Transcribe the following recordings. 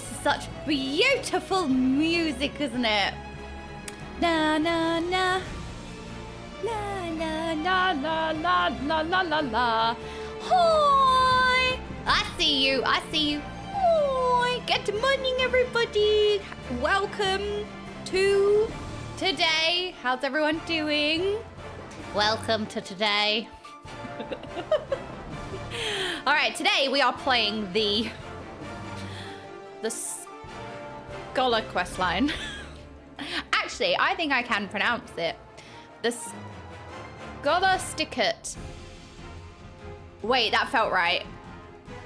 this is such beautiful music, isn't it? Na na na. La la la la la la la la la. Hi! I see you. I see you. Hi! Good morning, everybody. Welcome to today. How's everyone doing? Welcome to today. All right, today we are playing the Scholar Questline. Actually, I think I can pronounce it. The Scholasticate. Wait, that felt right.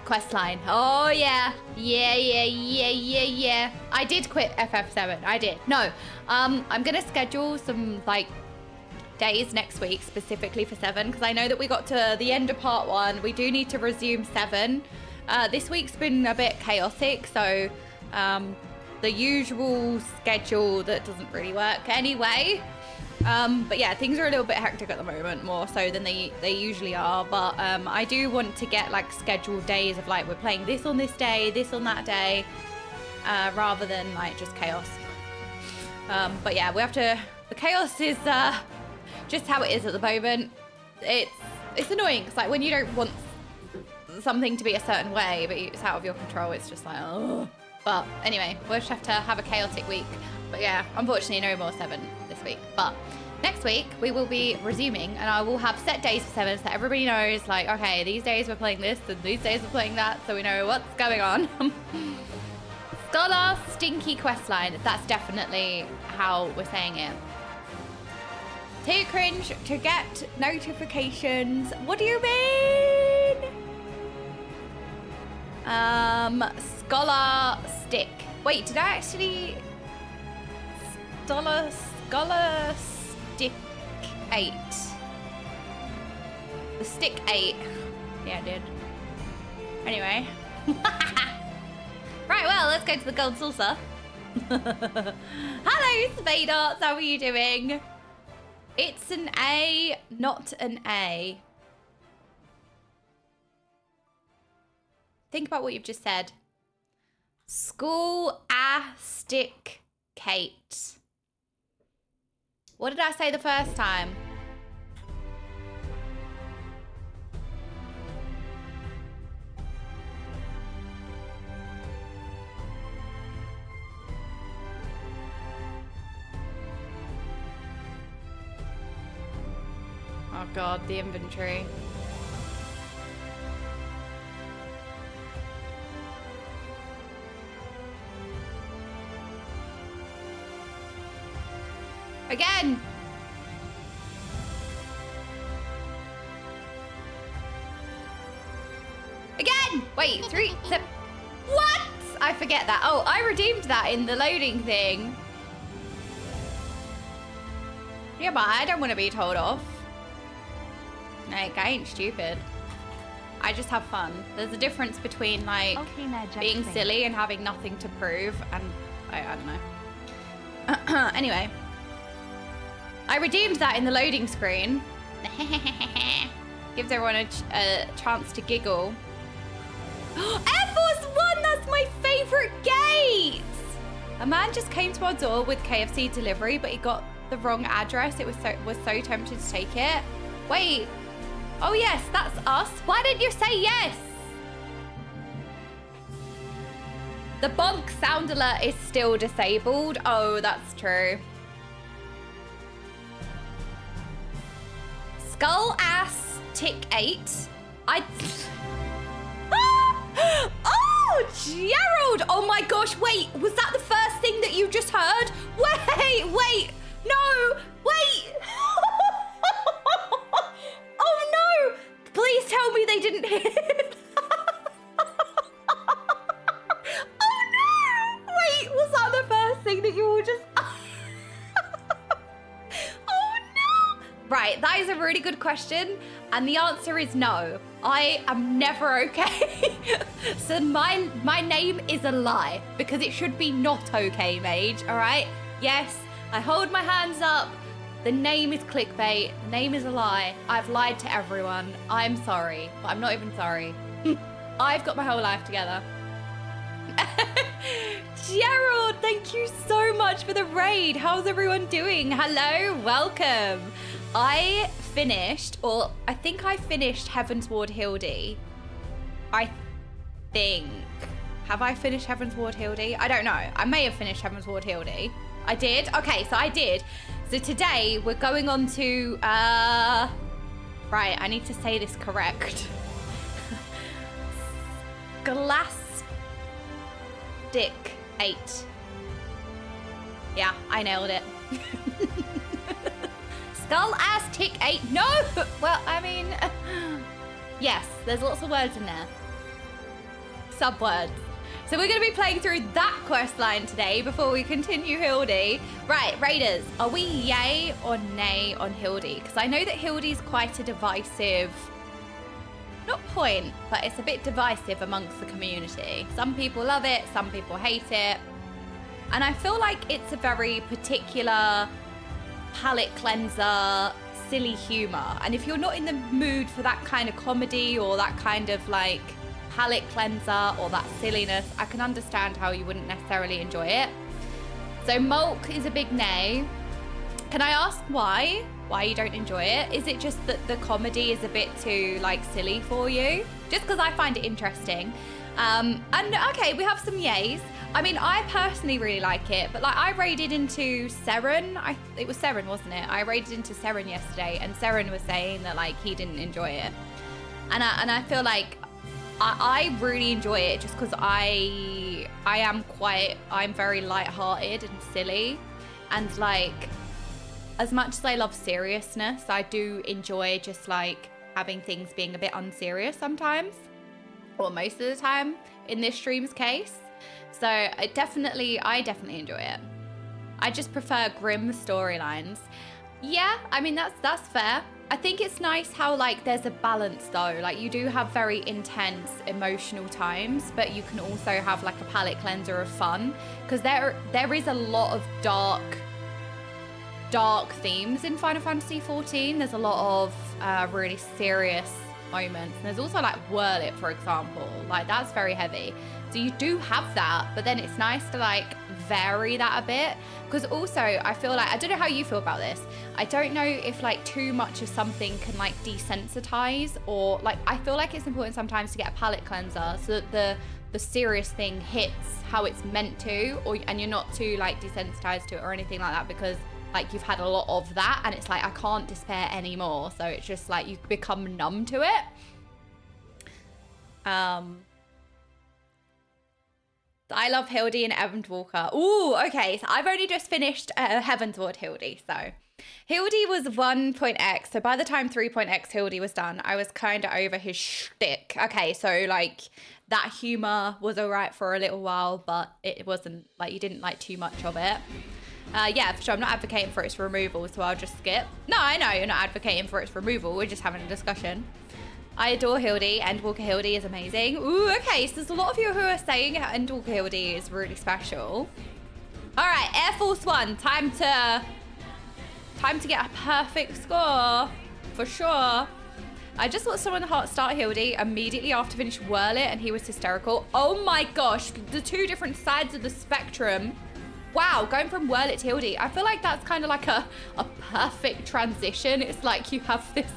Questline. Oh yeah. Yeah. I did quit FF7. I did. No. I'm gonna schedule some like days next week specifically for 7 because I know that we got to the end of part 1. We do need to resume 7. This week's been a bit chaotic, so the usual schedule that doesn't really work anyway. But yeah, things are a little bit hectic at the moment, more so than they usually are. But I do want to get like scheduled days of like we're playing this on this day, this on that day, rather than like just chaos. But yeah, we have to. The chaos is just how it is at the moment. It's annoying because like when you don't want something to be a certain way, but it's out of your control, it's just like oh. But anyway, we'll just have to have a chaotic week. But yeah, unfortunately no more 7 this week. But next week we will be resuming and I will have set days for 7 so that everybody knows like, okay, these days we're playing this and these days we're playing that, so we know what's going on. Scholar Stinky Questline, that's definitely how we're saying it. Too cringe to get notifications. What do you mean? Scholar Stick. Wait, did I actually... Scholar Stick 8. The Stick 8. Yeah, I did. Anyway. Right, well, let's go to the gold saucer. Hello, Spadarts. How are you doing? It's an A, not an A. Think about what you've just said. Scholasticate. What did I say the first time? Oh God, the inventory. Again! Again! Wait, 3, 7... What? I forget that. Oh, I redeemed that in the loading thing. Yeah, but I don't want to be told off. Like, I ain't stupid. I just have fun. There's a difference between, like, Okaymage being silly and having nothing to prove, and I don't know. Anyway. I redeemed that in the loading screen. Gives everyone a chance to giggle. Air Force One, that's my favorite gate! A man just came to our door with KFC delivery, but he got the wrong address. It was so tempted to take it. Wait. Oh yes, that's us. Why didn't you say yes? The bonk sound alert is still disabled. Oh, that's true. Skull ass tick 8. Oh, Gerald! Oh my gosh, wait, was that the first thing that you just heard? Wait, no, wait. Oh no, please tell me they didn't hear it. Oh no, wait, was that the first thing that you all just... Right, that is a really good question, and the answer is no. I am never okay. So my name is a lie, because it should be not Okaymage, all right? Yes, I hold my hands up. The name is clickbait. The name is a lie. I've lied to everyone. I'm sorry, but I'm not even sorry. I've got my whole life together. Gerald, thank you so much for the raid. How's everyone doing? Hello, welcome. I think I finished Heavensward Hildy. I think. Have I finished Heavensward Hildy? I don't know. I may have finished Heavensward Hildy. I did? Okay, so I did. So today we're going on to, right, I need to say this correct. Scholasticate 8. Yeah, I nailed it. Scholastic 8. No! Well, I mean, yes, there's lots of words in there. Subwords. So we're going to be playing through that quest line today before we continue Hildy. Right, Raiders, are we yay or nay on Hildy? Because I know that Hildy's quite a divisive, not point, but it's a bit divisive amongst the community. Some people love it, some people hate it. And I feel like it's a very particular palate cleanser, silly humor. And if you're not in the mood for that kind of comedy or that kind of like palate cleanser or that silliness, I can understand how you wouldn't necessarily enjoy it. So Mulk is a big nay. Can I ask why you don't enjoy it? Is it just that the comedy is a bit too like silly for you? Just because I find it interesting. And okay, we have some yays. I mean, I personally really like it, but like I raided into Seren. It was Seren, wasn't it? I raided into Seren yesterday, and Seren was saying that like he didn't enjoy it, and I feel like I really enjoy it just because I'm very lighthearted and silly, and like as much as I love seriousness, I do enjoy just like having things being a bit unserious sometimes, or most of the time in this stream's case. So I definitely enjoy it. I just prefer grim storylines. Yeah, I mean that's fair. I think it's nice how like there's a balance though. Like you do have very intense emotional times, but you can also have like a palate cleanser of fun, because there is a lot of dark themes in Final Fantasy XIV. There's a lot of really serious moments. And there's also like Whirl It, for example. Like that's very heavy. So you do have that, but then it's nice to like vary that a bit. Because also I feel like, I don't know how you feel about this. I don't know if like too much of something can like desensitize, or like I feel like it's important sometimes to get a palate cleanser so that the serious thing hits how it's meant to, and you're not too like desensitized to it or anything like that, because like you've had a lot of that and it's like I can't despair anymore. So it's just like you become numb to it. I love Hildy and Evanwalker. Ooh, okay. So I've only just finished Heavensward Hildy. So Hildy was 1.x. So by the time 3.x Hildy was done, I was kind of over his shtick. Okay, so like that humor was all right for a little while, but it wasn't like you didn't like too much of it. Yeah, for sure. I'm not advocating for its removal, so I'll just skip. No, I know you're not advocating for its removal. We're just having a discussion. I adore Hildy. Endwalker Hildy is amazing. Ooh, okay. So there's a lot of you who are saying Endwalker Hildy is really special. All right, Air Force One. Time to get a perfect score for sure. I just watched someone start Hildy immediately after finish Whirl It, and he was hysterical. Oh my gosh, the two different sides of the spectrum. Wow, going from Whirl It to Hildy. I feel like that's kind of like a perfect transition. It's like you have this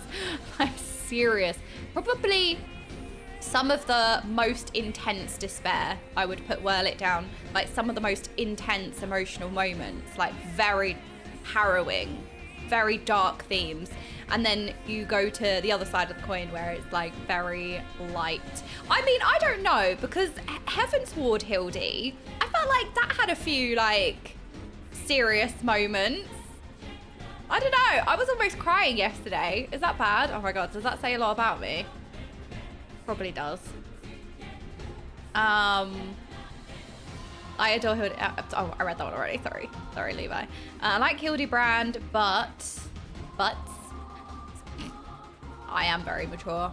like serious, probably some of the most intense despair. I would put Whirl It down. Like some of the most intense emotional moments, like very harrowing, very dark themes. And then you go to the other side of the coin where it's like very light. I mean, I don't know, because Heavensward Hildy, I felt like that had a few like serious moments. I don't know. I was almost crying yesterday. Is that bad? Oh my God, does that say a lot about me? Probably does. I adore Hildy. Oh, I read that one already. Sorry, Levi. I like Hildebrand, but I am very mature.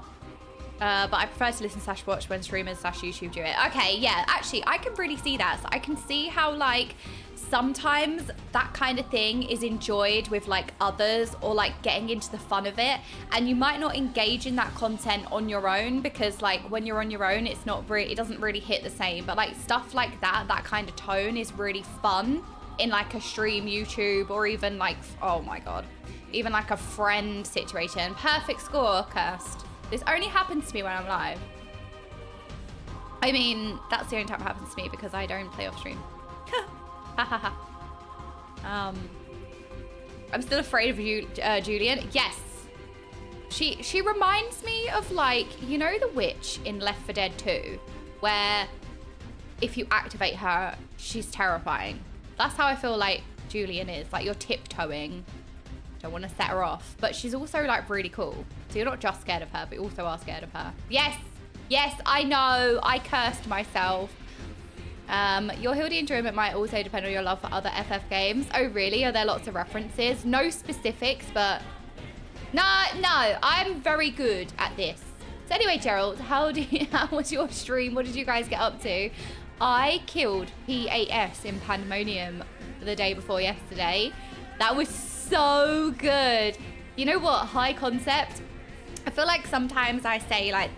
But I prefer to listen / watch when streamers / YouTube do it. Okay, yeah, actually, I can really see that. So I can see how, like, sometimes that kind of thing is enjoyed with, like, others or, like, getting into the fun of it. And you might not engage in that content on your own because, like, when you're on your own, it's not really, it doesn't really hit the same. But, like, stuff like that, that kind of tone is really fun in, like, a stream, YouTube, or even, like, oh my God, even, like, a friend situation. Perfect score, Cursed. This only happens to me when I'm live. I mean, that's the only time it happens to me because I don't play off stream. I'm still afraid of you, Julian. Yes. She reminds me of, like, you know the witch in Left 4 Dead 2? Where if you activate her, she's terrifying. That's how I feel like Julian is. Like, you're tiptoeing. Don't want to set her off. But she's also, like, really cool. So you're not just scared of her, but you also are scared of her. Yes. Yes, I know. I cursed myself. Your Hildy enjoyment might also depend on your love for other FF games. Oh, really? Are there lots of references? No specifics, but... No, I'm very good at this. So anyway, Gerald, how was your stream? What did you guys get up to? I killed P8S in Pandemonium the day before yesterday. That was so good. You know what? High concept. I feel like sometimes I say, like,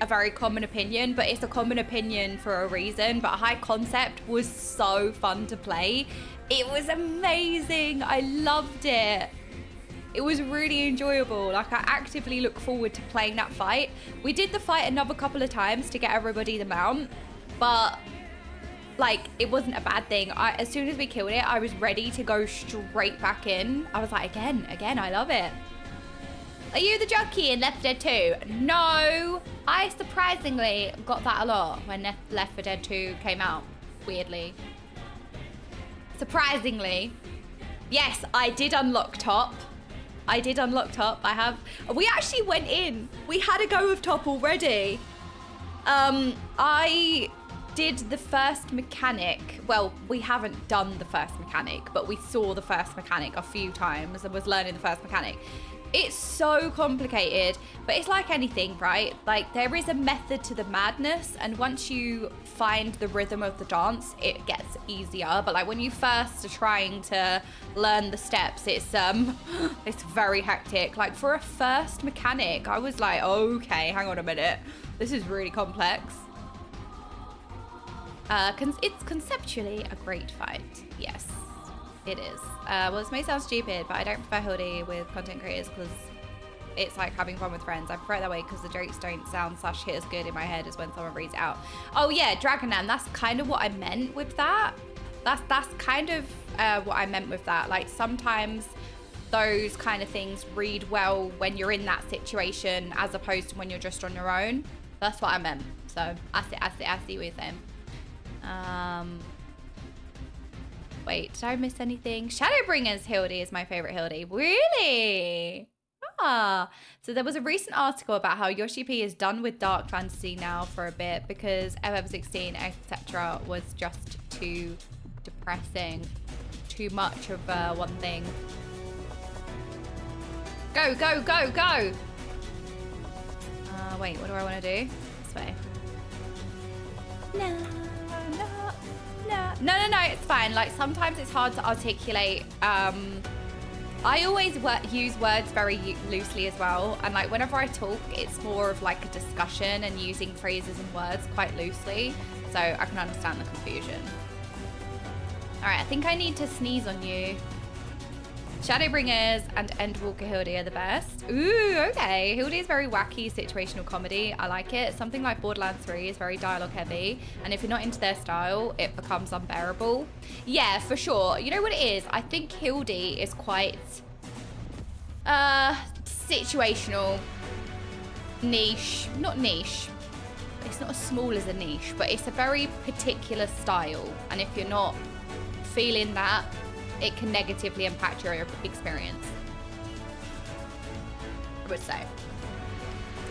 a very common opinion, but it's a common opinion for a reason. But high concept was so fun to play. It was amazing. I loved it. It was really enjoyable. Like, I actively look forward to playing that fight. We did the fight another couple of times to get everybody the mount, but, like, it wasn't a bad thing. As soon as we killed it, I was ready to go straight back in. I was like, again, I love it. Are you the jockey in Left 4 Dead 2? No, I surprisingly got that a lot when Left 4 Dead 2 came out, weirdly. Surprisingly. Yes, I did unlock top. We actually went in. We had a go of top already. I did the first mechanic. Well, we haven't done the first mechanic, but we saw the first mechanic a few times and was learning the first mechanic. It's so complicated, but it's like anything, right? Like, there is a method to the madness, and once you find the rhythm of the dance, it gets easier. But, like, when you first are trying to learn the steps, it's very hectic. Like, for a first mechanic, I was like, okay, hang on a minute, this is really complex. It's conceptually a great fight. Yes, it is. Well, this may sound stupid, but I don't prefer Hildy with content creators because it's like having fun with friends. I prefer it that way because the jokes don't sound / hit as good in my head as when someone reads it out. Oh yeah, Dragonan, that's kind of what I meant with that. That's kind of what I meant with that. Like, sometimes those kind of things read well when you're in that situation as opposed to when you're just on your own. That's what I meant. So I see what you're saying. Wait, did I miss anything? Shadowbringer's Hildy is my favorite Hildy. Really? Ah. So there was a recent article about how Yoshi P is done with dark fantasy now for a bit because FF16, etc. was just too depressing. Too much of one thing. Go, go, go, go! Wait, what do I want to do? This way. No, it's fine. Like, sometimes it's hard to articulate. I always use words very loosely as well. And, like, whenever I talk, it's more of, like, a discussion and using phrases and words quite loosely. So I can understand the confusion. All right, I think I need to sneeze on you. Shadowbringers and Endwalker Hildy are the best. Ooh, okay. Hildy is very wacky situational comedy. I like it. Something like Borderlands 3 is very dialogue heavy. And if you're not into their style, it becomes unbearable. Yeah, for sure. You know what it is? I think Hildy is quite situational. Niche. Not niche. It's not as small as a niche, but it's a very particular style. And if you're not feeling that, it can negatively impact your experience, I would say.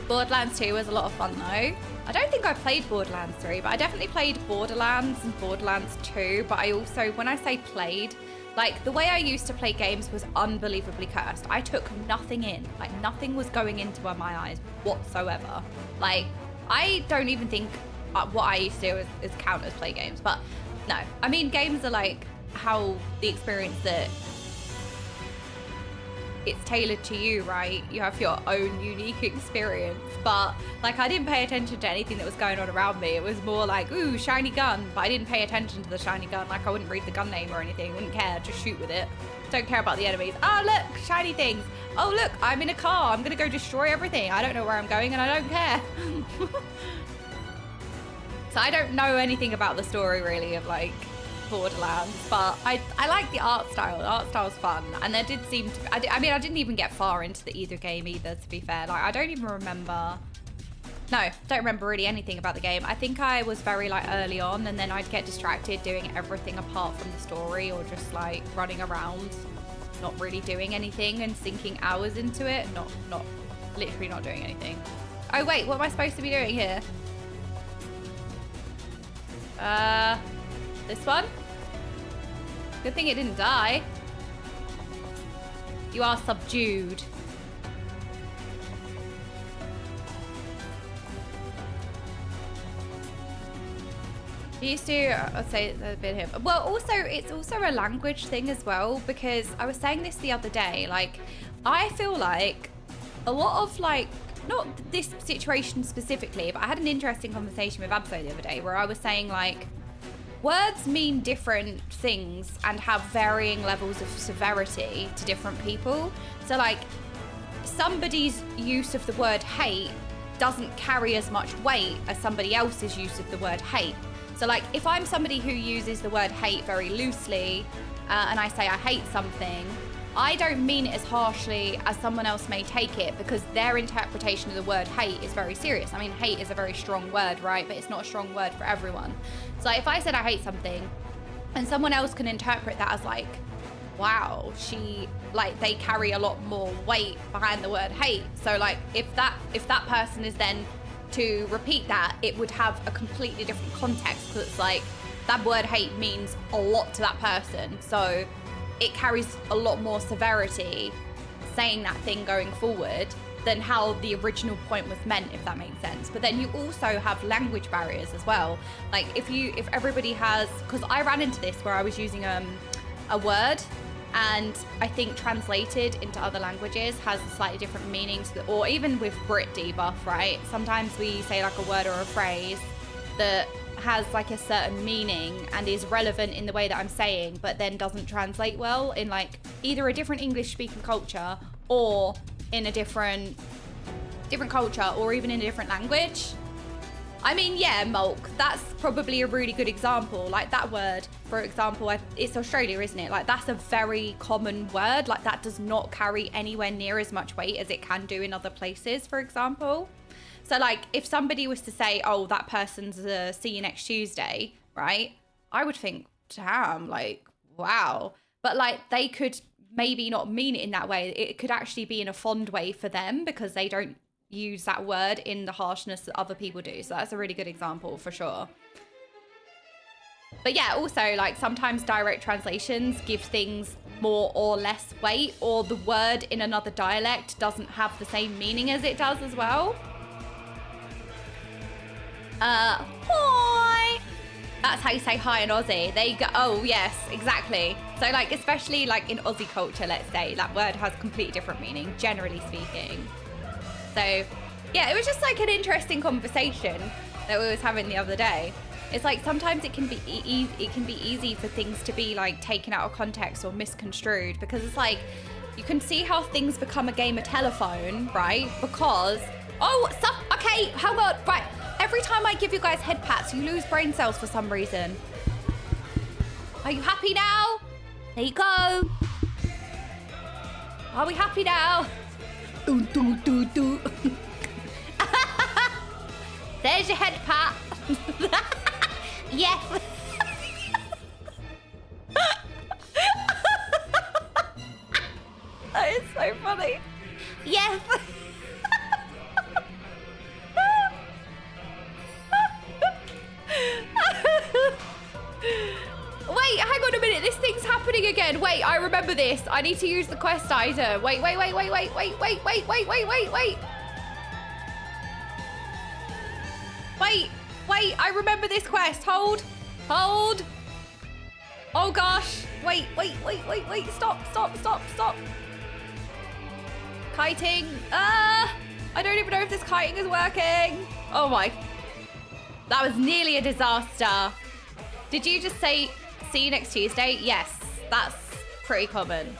Borderlands 2 was a lot of fun though. I don't think I played Borderlands 3, but I definitely played Borderlands and Borderlands 2. But I also, when I say played, Like, the way I used to play games was unbelievably cursed. I took nothing in. Like, nothing was going into my eyes whatsoever. Like, I don't even think what I used to do is count as play games. But no, I mean, games are like how the experience that it's tailored to you, right? You have your own unique experience. But like, I didn't pay attention to anything that was going on around me. It was more like, ooh, shiny gun. But I didn't pay attention to the shiny gun. Like, I wouldn't read the gun name or anything. Wouldn't care. Just shoot with it. Don't care about the enemies. Oh, look, shiny things. Oh, look, I'm in a car. I'm gonna go destroy everything. I don't know where I'm going and I don't care. So I don't know anything about the story really of like Borderlands, but I like the art style. The art style's fun, and there did seem to be, I mean, I didn't even get far into the either game either, to be fair. Like, I don't even remember, no, don't remember really anything about the game. I think I was very like early on, and then I'd get distracted doing everything apart from the story, or just like running around, not really doing anything and sinking hours into it, literally not doing anything. Oh wait, what am I supposed to be doing here? This one? Good thing it didn't die. You are subdued. You used to, I'd say a bit here. Well, also, it's also a language thing as well, because I was saying this the other day, like, I feel like a lot of like, not this situation specifically, but I had an interesting conversation with Abso the other day where I was saying like, words mean different things and have varying levels of severity to different people. So like, somebody's use of the word hate doesn't carry as much weight as somebody else's use of the word hate. So like, if I'm somebody who uses the word hate very loosely, and I say I hate something, I don't mean it as harshly as someone else may take it, because their interpretation of the word hate is very serious. I mean, hate is a very strong word, right? But it's not a strong word for everyone. So if I said I hate something, and someone else can interpret that as like, wow, they carry a lot more weight behind the word hate. So like, if that person is then to repeat that, it would have a completely different context, because it's like, that word hate means a lot to that person. So it carries a lot more severity saying that thing going forward than how the original point was meant, if that makes sense. But then you also have language barriers as well. Like if everybody has, because I ran into this where I was using a word, and I think translated into other languages has a slightly different meaning to the, or even with Brit debuff, right? Sometimes we say like a word or a phrase that has like a certain meaning and is relevant in the way that I'm saying, but then doesn't translate well in like either a different English speaking culture or in a different culture, or even in a different language. I mean, yeah, Mulk, that's probably a really good example. Like that word, for example, it's Australia, isn't it? Like that's a very common word. Like that does not carry anywhere near as much weight as it can do in other places, for example. So like if somebody was to say, oh, that person's see you next Tuesday, right? I would think, damn, like, wow. But like they could maybe not mean it in that way. It could actually be in a fond way for them because they don't use that word in the harshness that other people do. So that's a really good example for sure. But yeah, also like sometimes direct translations give things more or less weight, or the word in another dialect doesn't have the same meaning as it does as well. Hi. That's how you say hi in Aussie. There you go. Oh yes, exactly. So like, especially like in Aussie culture, let's say, that word has completely different meaning, generally speaking. So yeah, it was just like an interesting conversation that we was having the other day. It's like sometimes it can be easy for things to be like taken out of context or misconstrued, because it's like you can see how things become a game of telephone, right? Because okay, hang on, right. Every time I give you guys head pats, you lose brain cells for some reason. Are you happy now? There you go. Are we happy now? There's your head pat. Yes. That is so funny. Yes. Wait, hang on a minute. This thing's happening happening again? Wait, I remember this. I need to use the quest item. Wait. Wait, I remember this quest. Hold. Oh gosh. Wait. Stop. Kiting. I don't even know if this kiting is working. Oh my. That was nearly a disaster. Did you just say, see you next Tuesday? Yes, that's pretty common.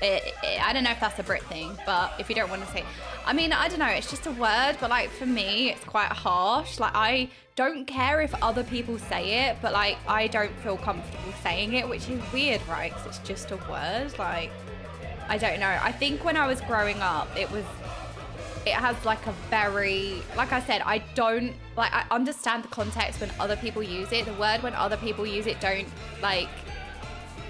I don't know if that's a Brit thing, but if you don't want to say, I mean, I don't know, it's just a word, but like for me, it's quite harsh. Like I don't care if other people say it, but like I don't feel comfortable saying it, which is weird, right? Because it's just a word. Like, I don't know. I think when I was growing up, it has like a very, like I said, I don't, like I understand the context when other people use it. The word when other people use it don't like,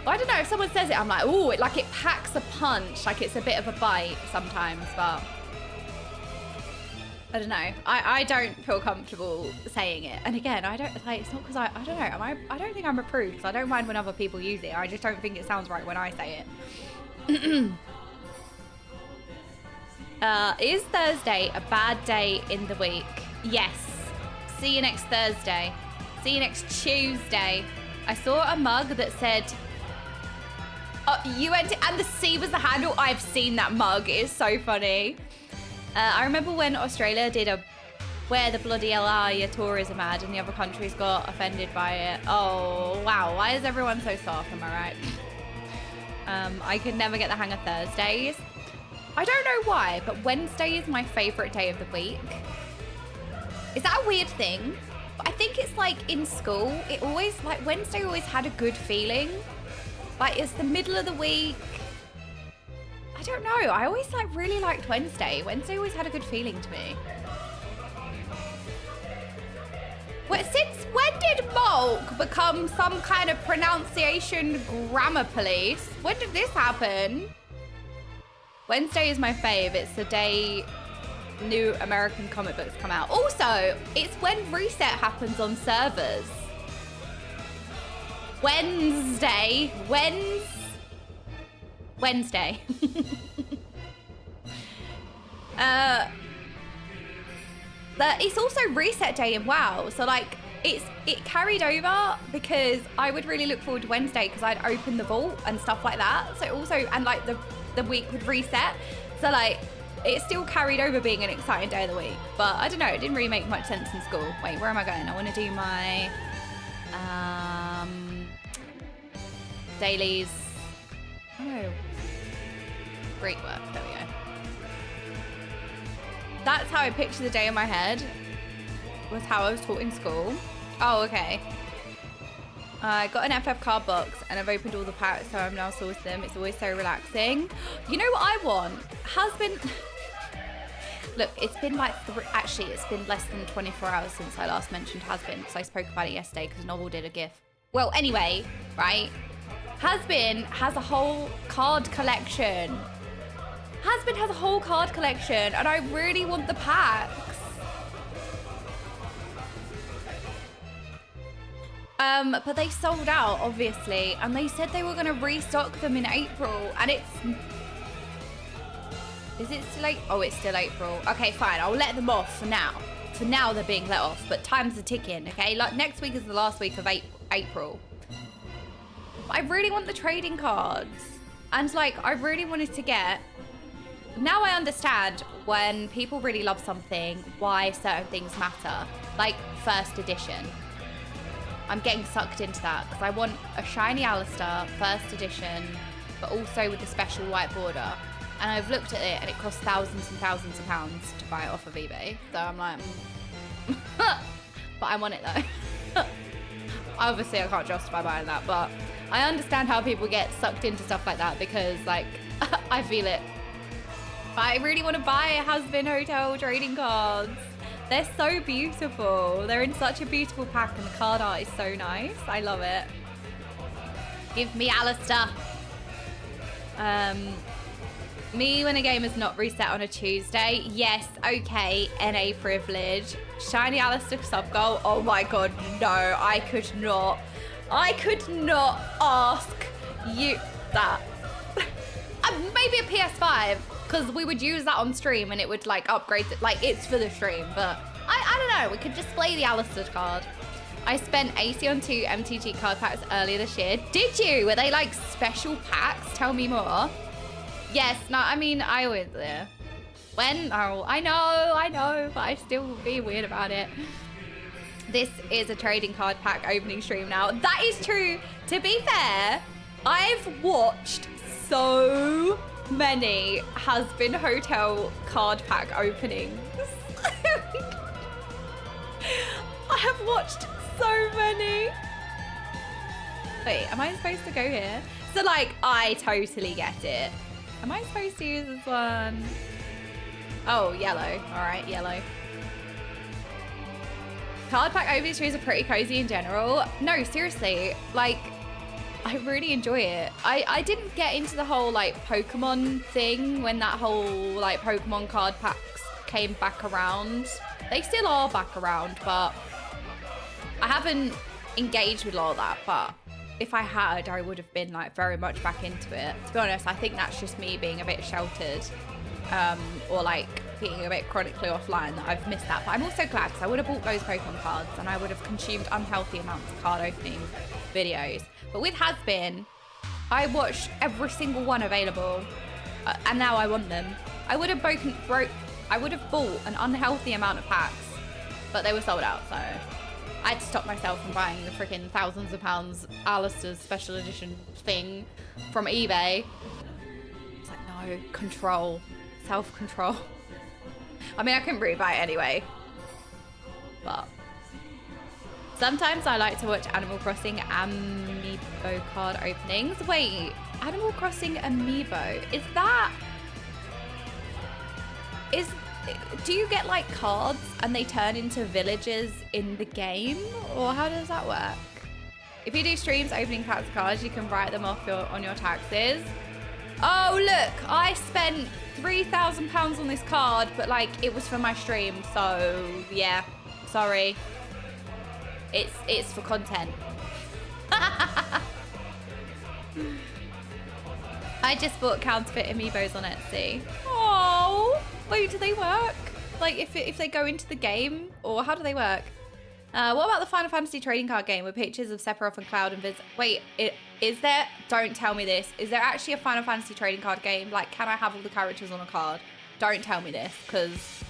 I don't know, if someone says it, I'm like, ooh, it packs a punch, like it's a bit of a bite sometimes, but I don't know. I don't feel comfortable saying it. And again, I don't, like, it's not because I don't know, I don't think I'm a prude because I don't mind when other people use it. I just don't think it sounds right when I say it. Is Thursday a bad day in the week? Yes. See you next Thursday. See you next Tuesday. I saw a mug that said, you went to, and the C was the handle. I've seen that mug. It is so funny. I remember when Australia did a where the bloody hell are your tourism ad and the other countries got offended by it. Oh, wow. Why is everyone so soft? Am I right? I could never get the hang of Thursdays. I don't know why, but Wednesday is my favorite day of the week. Is that a weird thing? But I think it's like in school, it always, like Wednesday always had a good feeling. Like it's the middle of the week. I don't know. I always like really liked Wednesday. Wednesday always had a good feeling to me. Well, since when did Mulk become some kind of pronunciation grammar police? When did this happen? Wednesday is my fave. It's the day new American comic books come out. Also, it's when reset happens on servers. Wednesday. It's also reset day in WoW, so like it carried over because I would really look forward to Wednesday because I'd open the vault and stuff like that. So also, and like the week would reset, so like it still carried over being an exciting day of the week. But I don't know, it didn't really make much sense in school. Wait, where am I going? I want to do my dailies. Oh, great work. There we go. That's how I picture the day in my head. Was how I was taught in school. Oh, okay. I got an FF card box and I've opened all the packs, so I'm now sourced them. It's always so relaxing. You know what I want? Has been... Look, it's been like... Actually, it's been less than 24 hours since I last mentioned Has-Been because I spoke about it yesterday because Novel did a GIF. Well, anyway, right? Has-Been has a whole card collection. Has-Been has a whole card collection and I really want the packs. But they sold out, obviously, and they said they were going to restock them in April, and it's... Is it still April? Oh, it's still April. Okay, fine, I'll let them off for now. For now, they're being let off, but time's are ticking, okay? Like, next week is the last week of April. But I really want the trading cards. And, like, I really wanted to get... Now I understand when people really love something, why certain things matter. Like, first edition. I'm getting sucked into that because I want a shiny Alistair, first edition, but also with the special white border. And I've looked at it and it costs thousands and thousands of pounds to buy it off of eBay. So I'm like, but I want it though. Obviously I can't justify buying that, but I understand how people get sucked into stuff like that because like, I feel it. But I really want to buy Has-Been Hotel trading cards. They're so beautiful. They're in such a beautiful pack and the card art is so nice. I love it. Give me Alistair. Me when a game is not reset on a Tuesday. Yes, okay, NA privilege. Shiny Alistair sub goal. Oh my god, no. I could not ask that. Maybe a PS5, because we would use that on stream and it would like upgrade, like it's for the stream, but I don't know, we could display the Alistair card. I spent 80 on 2 MTG card packs earlier this year. Did you? Were they like special packs? Tell me more. Yes, no, I mean, I was there. When? Oh, I know, but I still be weird about it. This is a trading card pack opening stream now. That is true. To be fair, I've watched so many Has-Been Hotel card pack openings. I have watched so many. Wait, am I supposed to go here? So like, I totally get it. Am I supposed to use this one? Oh, yellow. All right, yellow. Card pack opening streams are pretty cozy in general. No, seriously, like, I really enjoy it. I didn't get into the whole like Pokemon thing when that whole like Pokemon card packs came back around. They still are back around, but I haven't engaged with all that. But if I had, I would have been like very much back into it. To be honest, I think that's just me being a bit sheltered, or like being a bit chronically offline that I've missed that. But I'm also glad, because I would have bought those Pokemon cards and I would have consumed unhealthy amounts of card opening videos. But with Has-Been, I watched every single one available, and now I want them. I would have bought an unhealthy amount of packs, but they were sold out, so I had to stop myself from buying the freaking thousands of pounds Alistair's special edition thing from eBay. It's like, no, control, self-control. I mean, I couldn't really buy it anyway, but sometimes I like to watch Animal Crossing Amiibo card openings. Wait, Animal Crossing Amiibo, do you get like cards and they turn into villagers in the game, or how does that work? If you do streams opening packs of cards, you can write them off on your taxes. Oh look, I spent £3,000 on this card, but like it was for my stream, so yeah, sorry. It's for content. I just bought counterfeit amiibos on Etsy. Oh, wait, do they work? Like if they go into the game, or how do they work? What about the Final Fantasy trading card game with pictures of Sephiroth and Cloud and Viz? Wait, is there? Don't tell me this. Is there actually a Final Fantasy trading card game? Like, can I have all the characters on a card? Don't tell me this, because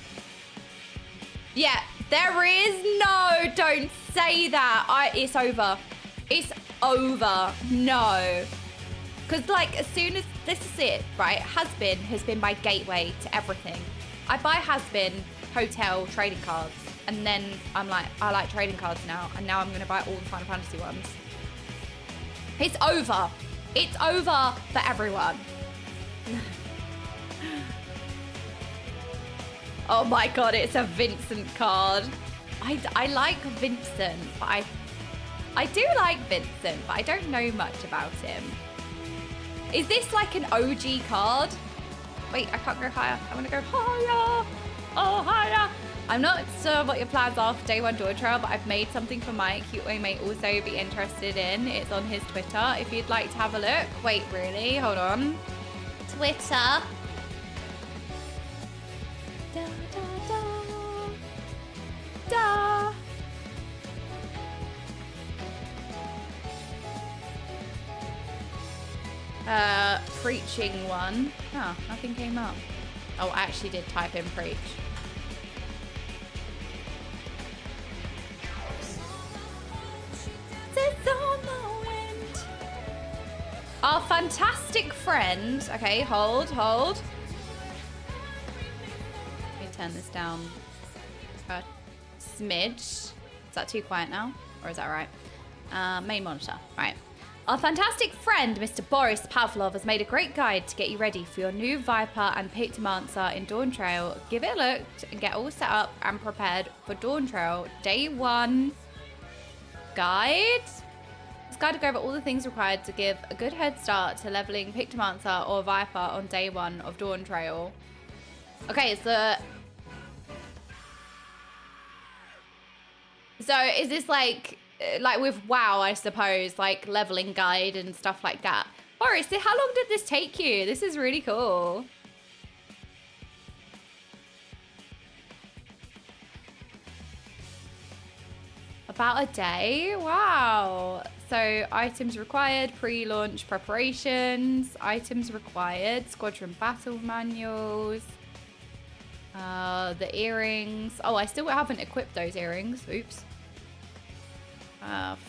yeah, there is. No, don't say that. It's over. It's over. No. Because like, as soon as, this is it, right? Has been my gateway to everything. I buy Has-Been Hotel trading cards, and then I'm like, I like trading cards now, and now I'm gonna buy all the Final Fantasy ones. It's over. It's over for everyone. Oh my God, it's a Vincent card. I like Vincent, but I do like Vincent, but I don't know much about him. Is this like an OG card? Wait, I can't go higher. I want to go higher. Oh, higher. I'm not sure what your plans are for day one Dawn Trail, but I've made something for Mike you may also be interested in. It's on his Twitter if you'd like to have a look. Wait, really? Hold on. Twitter. Da, da, da. Da. Preaching one. Oh, nothing came up. Oh, I actually did type in preach. Our fantastic friend. Okay, hold. Let me turn this down a smidge. Is that too quiet now? Or is that right? Main monitor. Right. Our fantastic friend, Mr. Boris Pavlov, has made a great guide to get you ready for your new Viper and Pictomancer in Dawn Trail. Give it a look and get all set up and prepared for Dawn Trail Day 1 guide. This guide will go over all the things required to give a good head start to leveling Pictomancer or Viper on Day 1 of Dawn Trail. Okay, so is this like with WoW, I suppose, like leveling guide and stuff like that? Boris, how long did this take you? This is really cool. About a day? Wow. So items required, pre-launch preparations, items required, squadron battle manuals, the earrings. Oh, I still haven't equipped those earrings. Oops.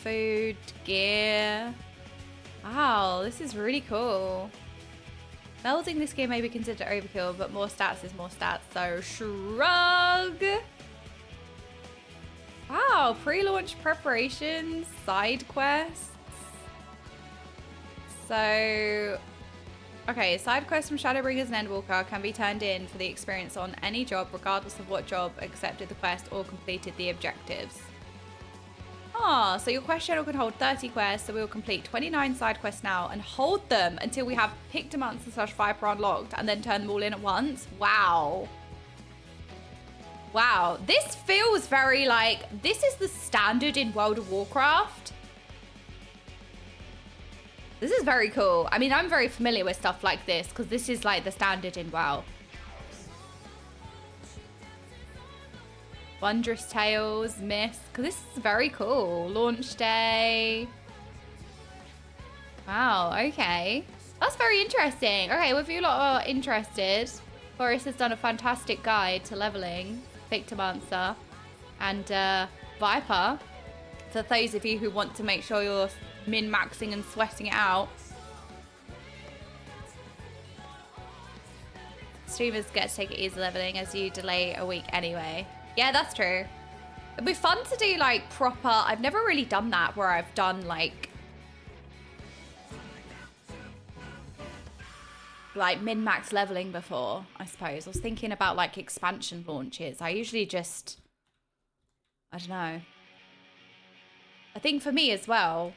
Food, gear. Wow, this is really cool. Melding this gear may be considered overkill, but more stats is more stats, so shrug. Wow, pre-launch preparations, side quests. So, okay, side quests from Shadowbringers and Endwalker can be turned in for the experience on any job, regardless of what job accepted the quest or completed the objectives. Ah, so your quest schedule can hold 30 quests, so we will complete 29 side quests now and hold them until we have Pictomancer/Viper unlocked and then turn them all in at once. Wow. Wow, this feels very like, this is the standard in World of Warcraft. This is very cool. I mean, I'm very familiar with stuff like this because this is like the standard in WoW. Wondrous Tales, Myths, because this is very cool. Launch day. Wow, okay. That's very interesting. Okay, well, if you lot are interested, Boris has done a fantastic guide to leveling Pictomancer and Viper. For those of you who want to make sure you're min-maxing and sweating it out. Streamers get to take it easy leveling as you delay a week anyway. Yeah, that's true. It'd be fun to do like proper, I've never really done that where I've done like min-max leveling before, I suppose. I was thinking about like expansion launches. I usually just, I don't know. I think for me as well,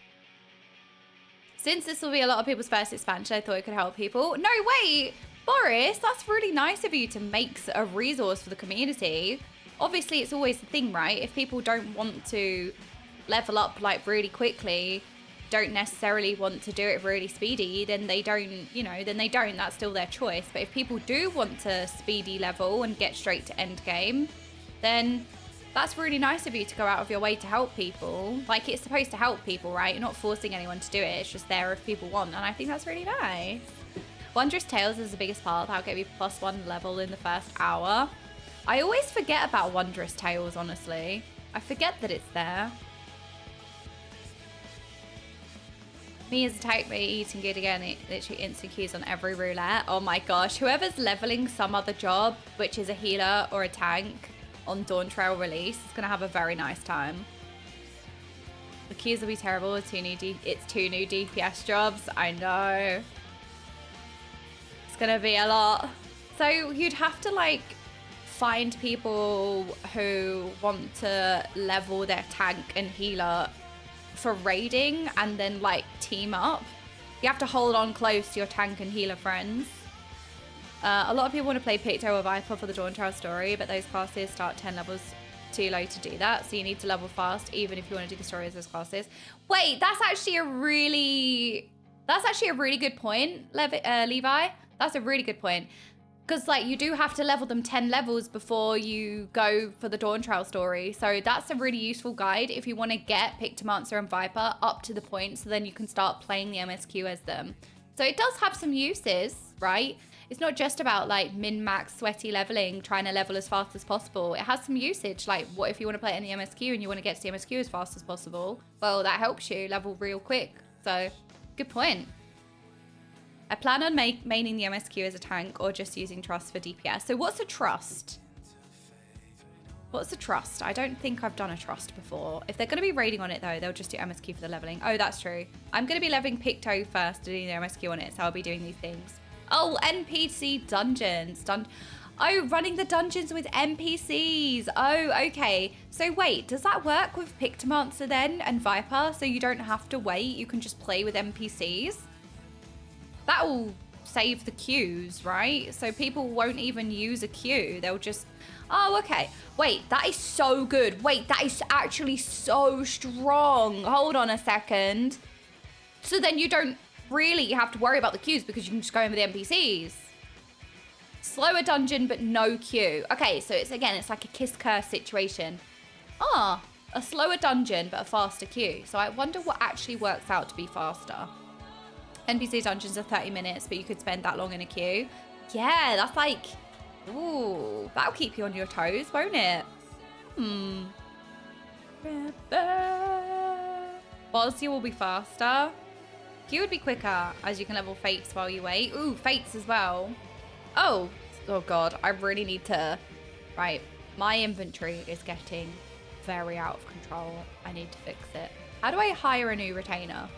since this will be a lot of people's first expansion, I thought it could help people. No, wait, Boris, that's really nice of you to make a resource for the community. Obviously, it's always the thing, right? If people don't want to level up like really quickly, don't necessarily want to do it really speedy, then they don't, you know, then they don't. That's still their choice. But if people do want to speedy level and get straight to end game, then that's really nice of you to go out of your way to help people. Like, it's supposed to help people, right? You're not forcing anyone to do it. It's just there if people want. And I think that's really nice. Wondrous Tales is the biggest part. That'll get me +1 level in the first hour. I always forget about Wondrous Tales, honestly. I forget that it's there. Me as a tank, me eating good again, literally instant queues on every roulette. Oh my gosh, whoever's leveling some other job, which is a healer or a tank, on Dawn Trail release, is gonna have a very nice time. The queues will be terrible with it's two new DPS jobs. I know. It's gonna be a lot. So you'd have to like find people who want to level their tank and healer for raiding and then like team up. You have to hold on close to your tank and healer friends. A lot of people want to play Picto or Viper for the Dawn Trail story, but those classes start 10 levels too low to do that, so you need to level fast even if you want to do the story as those classes. Wait, that's actually a really good point, Levi. That's a really good point. Because like you do have to level them 10 levels before you go for the Dawn Trail story. So that's a really useful guide if you want to get Pictomancer and Viper up to the point so then you can start playing the MSQ as them. So it does have some uses, right? It's not just about like min-max sweaty leveling, trying to level as fast as possible. It has some usage. Like what if you want to play it in the MSQ and you want to get to the MSQ as fast as possible? Well, that helps you level real quick. So good point. I plan on maining the MSQ as a tank or just using Trust for DPS. So what's a Trust? What's a Trust? I don't think I've done a Trust before. If they're going to be raiding on it though, they'll just do MSQ for the leveling. Oh, that's true. I'm going to be leveling Picto first, doing the MSQ on it, so I'll be doing these things. Oh, NPC dungeons. Oh, running the dungeons with NPCs. Oh, okay. So wait, does that work with Pictomancer then and Viper? So you don't have to wait, you can just play with NPCs? That will save the queues, right? So people won't even use a queue. They'll just, oh, okay. Wait, that is so good. Wait, that is actually so strong. Hold on a second. So then you don't really have to worry about the queues because you can just go in with the NPCs. Slower dungeon, but no queue. Okay, so it's like a kiss curse situation. Ah, a slower dungeon, but a faster queue. So I wonder what actually works out to be faster. NPC dungeons are 30 minutes, but you could spend that long in a queue. Yeah, that's like, ooh, that'll keep you on your toes, won't it? Boss, you will be faster. Queue would be quicker, as you can level fates while you wait. Ooh, fates as well. Oh God, I really need to... Right, my inventory is getting very out of control. I need to fix it. How do I hire a new retainer?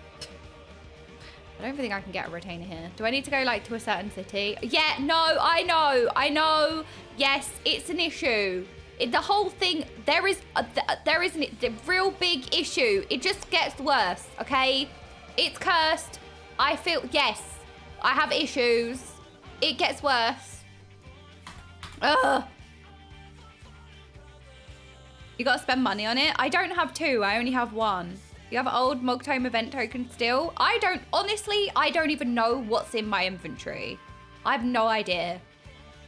I don't think I can get a retainer here. Do I need to go like to a certain city? Yeah, no, I know. Yes, it's an issue. The whole thing, there is a real big issue. It just gets worse, okay? It's cursed. I feel, yes, I have issues. It gets worse. Ugh. You gotta spend money on it. I don't have 2, I only have 1. You have old Mogtome event token still? I don't even know what's in my inventory. I have no idea.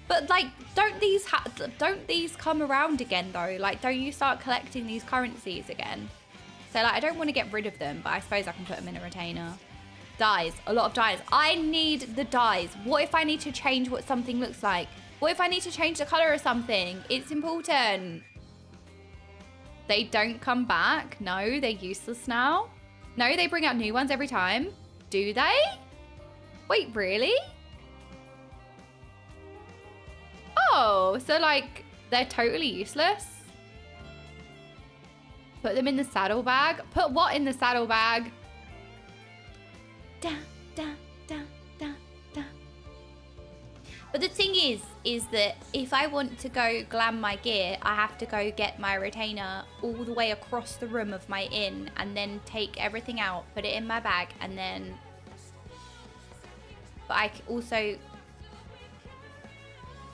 But like, don't these come around again though? Like, don't you start collecting these currencies again? So like, I don't want to get rid of them, but I suppose I can put them in a retainer. Dyes, a lot of dyes. I need the dyes. What if I need to change what something looks like? What if I need to change the color of something? It's important. They don't come back. No, they're useless now. No, they bring out new ones every time. Do they? Wait, really? Oh, so like they're totally useless. Put them in the saddlebag. Put what in the saddlebag? Da, da, da, da, da. But the thing is that if I want to go glam my gear, I have to go get my retainer all the way across the room of my inn and then take everything out, put it in my bag, and then... But I also...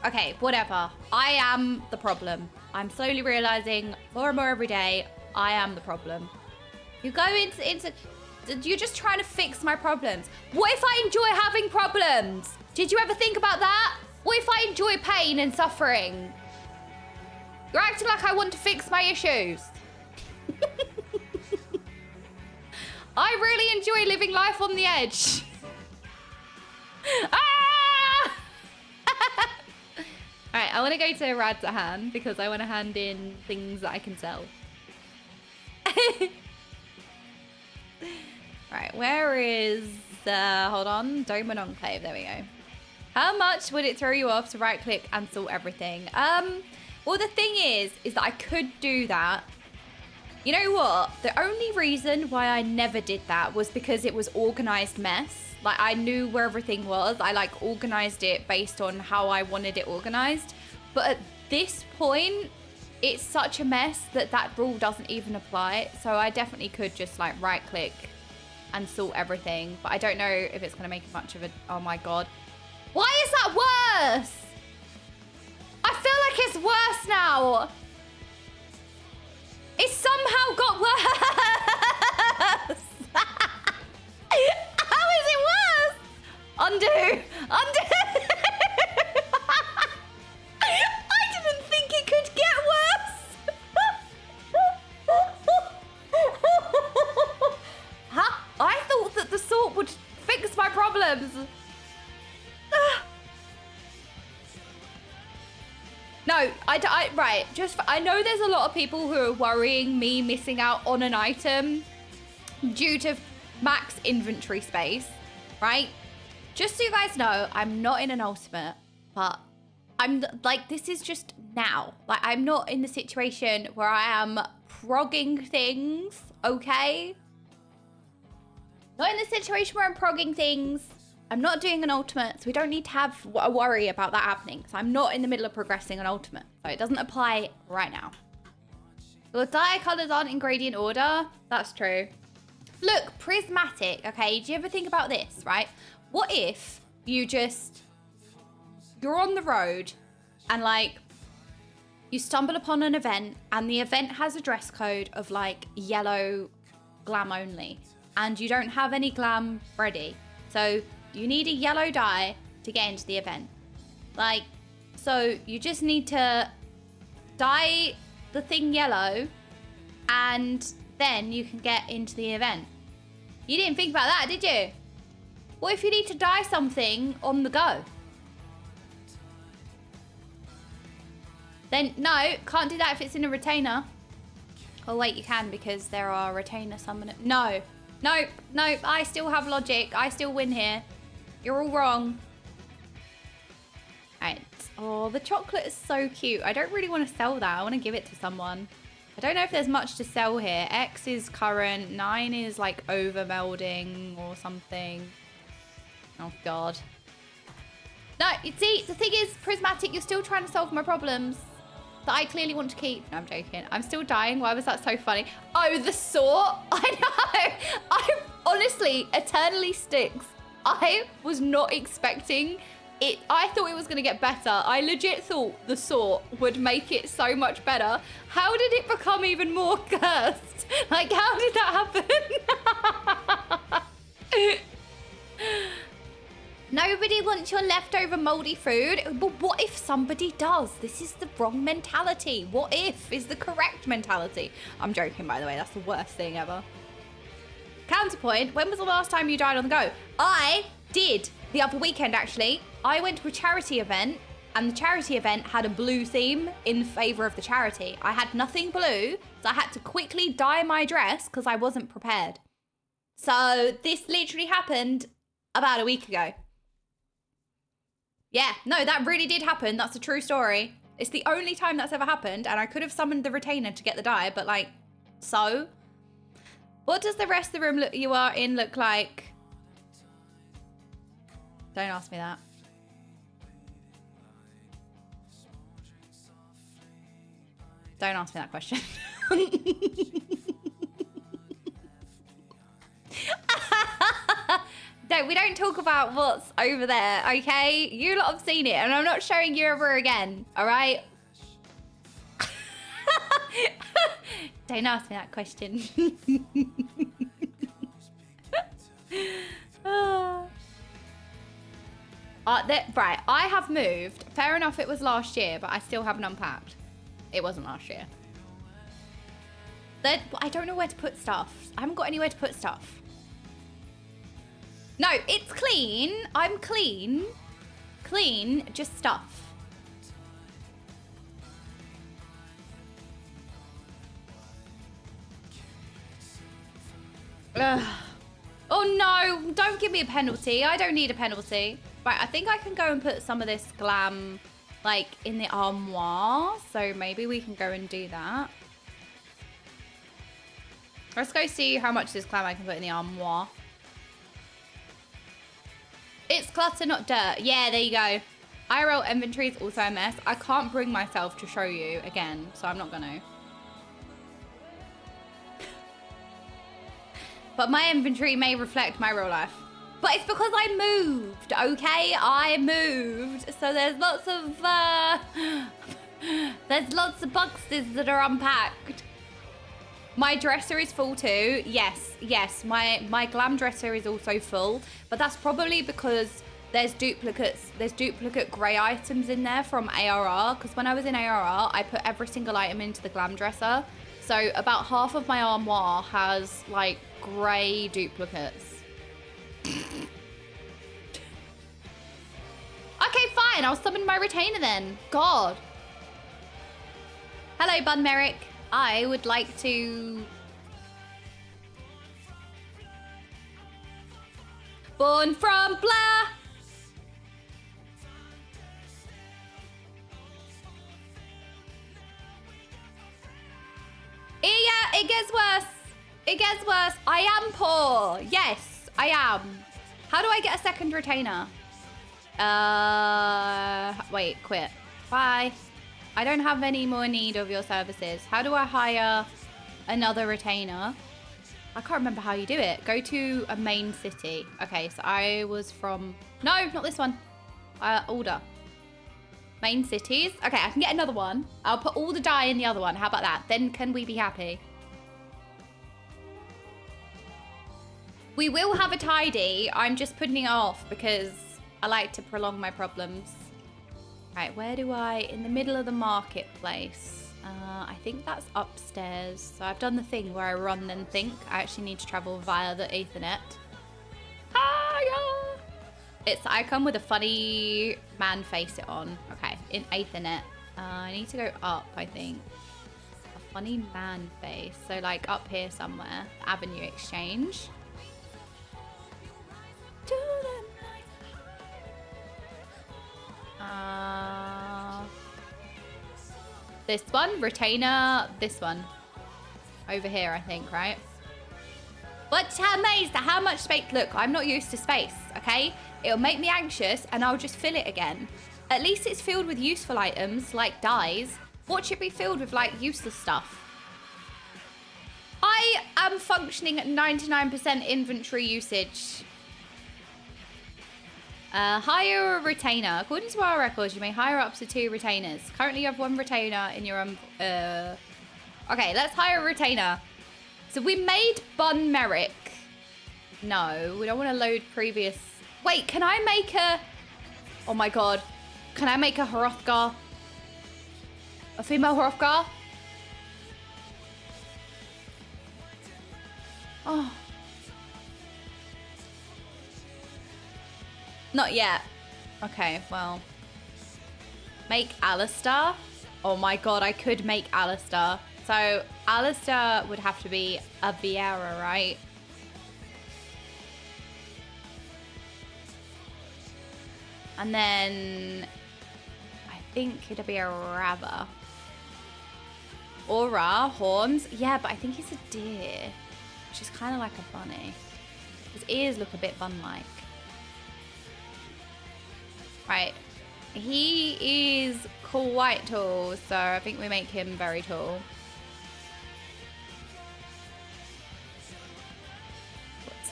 Okay, whatever. I am the problem. I'm slowly realizing more and more every day, I am the problem. You go into... You're just trying to fix my problems. What if I enjoy having problems? Did you ever think about that? What if I enjoy pain and suffering? You're acting like I want to fix my issues. I really enjoy living life on the edge. Ah! All right, I want to go to Radzahan because I want to hand in things that I can sell. Right, where is, hold on, Dome and Enclave, there we go. How much would it throw you off to right click and sort everything? Well, the thing is that I could do that. You know what? The only reason why I never did that was because it was organized mess. Like, I knew where everything was. I like organized it based on how I wanted it organized. But at this point, it's such a mess that that rule doesn't even apply. So I definitely could just like right click and sort everything. But I don't know if it's going to make much of a... Oh my God. Why is that worse? I feel like it's worse now. It somehow got worse. How is it worse? Undo. Undo. I didn't think it could get worse. Huh? I thought that the sort would fix my problems. No, right, I know there's a lot of people who are worrying me missing out on an item due to max inventory space, right? Just so you guys know, I'm not in an ultimate, but I'm like, this is just now. Like, I'm not in the situation where I am progging things, okay? Not in the situation where I'm progging things. I'm not doing an ultimate, so we don't need to have a worry about that happening. So I'm not in the middle of progressing an ultimate. So it doesn't apply right now. Your dye colors aren't in gradient order. That's true. Look, prismatic, okay? Do you ever think about this, right? What if you're on the road and like you stumble upon an event and the event has a dress code of like yellow glam only and you don't have any glam ready. So you need a yellow dye to get into the event. Like, so you just need to dye the thing yellow and then you can get into the event. You didn't think about that, did you? What if you need to dye something on the go? Then, no, can't do that if it's in a retainer. Oh, wait, you can because there are retainer summoners. No, no, no, I still have logic. I still win here. You're all wrong. All right. Oh, the chocolate is so cute. I don't really want to sell that. I want to give it to someone. I don't know if there's much to sell here. X is current. 9 is like over melding or something. Oh, God. No, you see, the thing is, Prismatic, you're still trying to solve my problems that I clearly want to keep. No, I'm joking. I'm still dying. Why was that so funny? Oh, the sort. I know. I honestly, eternally sticks. I was not expecting it. I thought it was going to get better. I legit thought the sort would make it so much better. How did it become even more cursed? Like, how did that happen? Nobody wants your leftover moldy food. But what if somebody does? This is the wrong mentality. What if is the correct mentality? I'm joking, by the way. That's the worst thing ever. Counterpoint, when was the last time you died on the go? I did the other weekend, actually. I went to a charity event, and the charity event had a blue theme in favor of the charity. I had nothing blue, so I had to quickly dye my dress because I wasn't prepared. So this literally happened about a week ago. Yeah, no, that really did happen. That's a true story. It's the only time that's ever happened, and I could have summoned the retainer to get the dye, but like, so? What does the rest of the room you are in look like? Don't ask me that. Don't ask me that question. No, we don't talk about what's over there, okay? You lot have seen it, and I'm not showing you ever again, all right? Don't ask me that question. Right, I have moved. Fair enough, it was last year, but I still haven't unpacked. It wasn't last year. I don't know where to put stuff. I haven't got anywhere to put stuff. No, it's clean. I'm clean. Clean, just stuff. Ugh. Oh no, don't give me a penalty. I don't need a penalty. Right, I think I can go and put some of this glam like in the armoire. So maybe we can go and do that. Let's go see how much this glam I can put in the armoire. It's clutter, not dirt. Yeah, there you go. IRL inventory is also a mess. I can't bring myself to show you again, so I'm not gonna. But my inventory may reflect my real life. But it's because I moved, okay? I moved. So there's lots of boxes that are unpacked. My dresser is full too. Yes, yes. My glam dresser is also full. But that's probably because there's duplicates. There's duplicate grey items in there from ARR. Because when I was in ARR, I put every single item into the glam dresser. So about half of my armoire has like grey duplicates. Okay, fine. I'll summon my retainer then. God. Hello, Bun Merrick. I would like to... Born from blah. Yeah, it gets worse. It gets worse. I am poor. Yes, I am. How do I get a second retainer? Wait, quit. Bye. I don't have any more need of your services. How do I hire another retainer? I can't remember how you do it. Go to a main city. Okay, so I was from... No, not this one. Order. Main cities. Okay, I can get another one. I'll put all the dye in the other one. How about that? Then can we be happy? We will have a tidy. I'm just putting it off because I like to prolong my problems. Right, where do I... In the middle of the marketplace. I think that's upstairs. So I've done the thing where I run then think. I actually need to travel via the Ethernet. Hiya! It's the icon with a funny man face it on. Okay, in Ethernet. I need to go up, I think. A funny man face. So like up here somewhere. Avenue Exchange. This one, retainer, this one. Over here, I think, right? But amazed at how much space. Look, I'm not used to space, okay? It'll make me anxious and I'll just fill it again. At least it's filled with useful items like dyes. What should be filled with like useless stuff? I am functioning at 99% inventory usage. Hire a retainer. According to our records, you may hire up to 2 retainers. Currently, you have 1 retainer in your... Okay, let's hire a retainer. So we made Bun Merrick. No, we don't want to load previous... Wait, can I make a... Oh my god. Can I make a Hrothgar? A female Hrothgar? Oh... Not yet. Okay, well. Make Alistair. Oh my god, I could make Alistair. So, Alistair would have to be a Vieira, right? And then... I think it'd be a Rava. Aura, horns. Yeah, but I think he's a deer. Which is kind of like a bunny. His ears look a bit bun-like. Right, he is quite tall, so I think we make him very tall.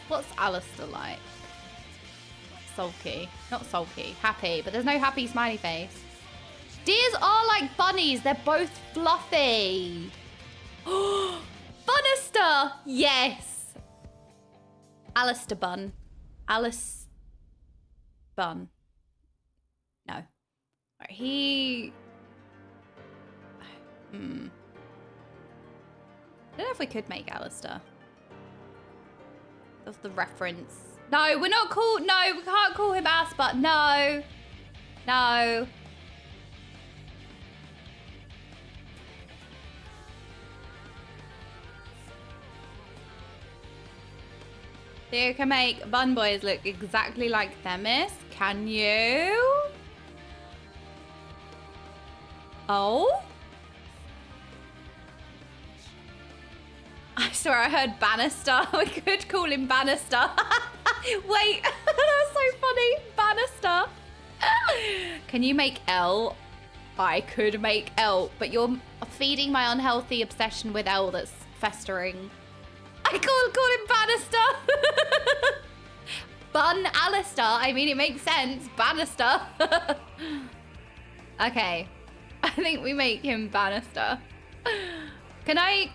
What's Alistair like? Sulky. Not sulky. Happy, but there's no happy smiley face. Deers are like bunnies. They're both fluffy. Bunister! Yes! Alistair Bun. Alice Bun. No. Right, he... I don't know if we could make Alistair. That's the reference. No, we're not called... No, we can't call him Asper. No. No. You can make Bun Boys look exactly like Themis. Can you? Oh? I swear I heard Bannister. We could call him Bannister. Wait, that's so funny. Bannister. Can you make L? I could make L, but you're feeding my unhealthy obsession with L that's festering. I call him Bannister. Bun Alistair. I mean, it makes sense. Bannister. Okay. I think we make him Bannister. Can I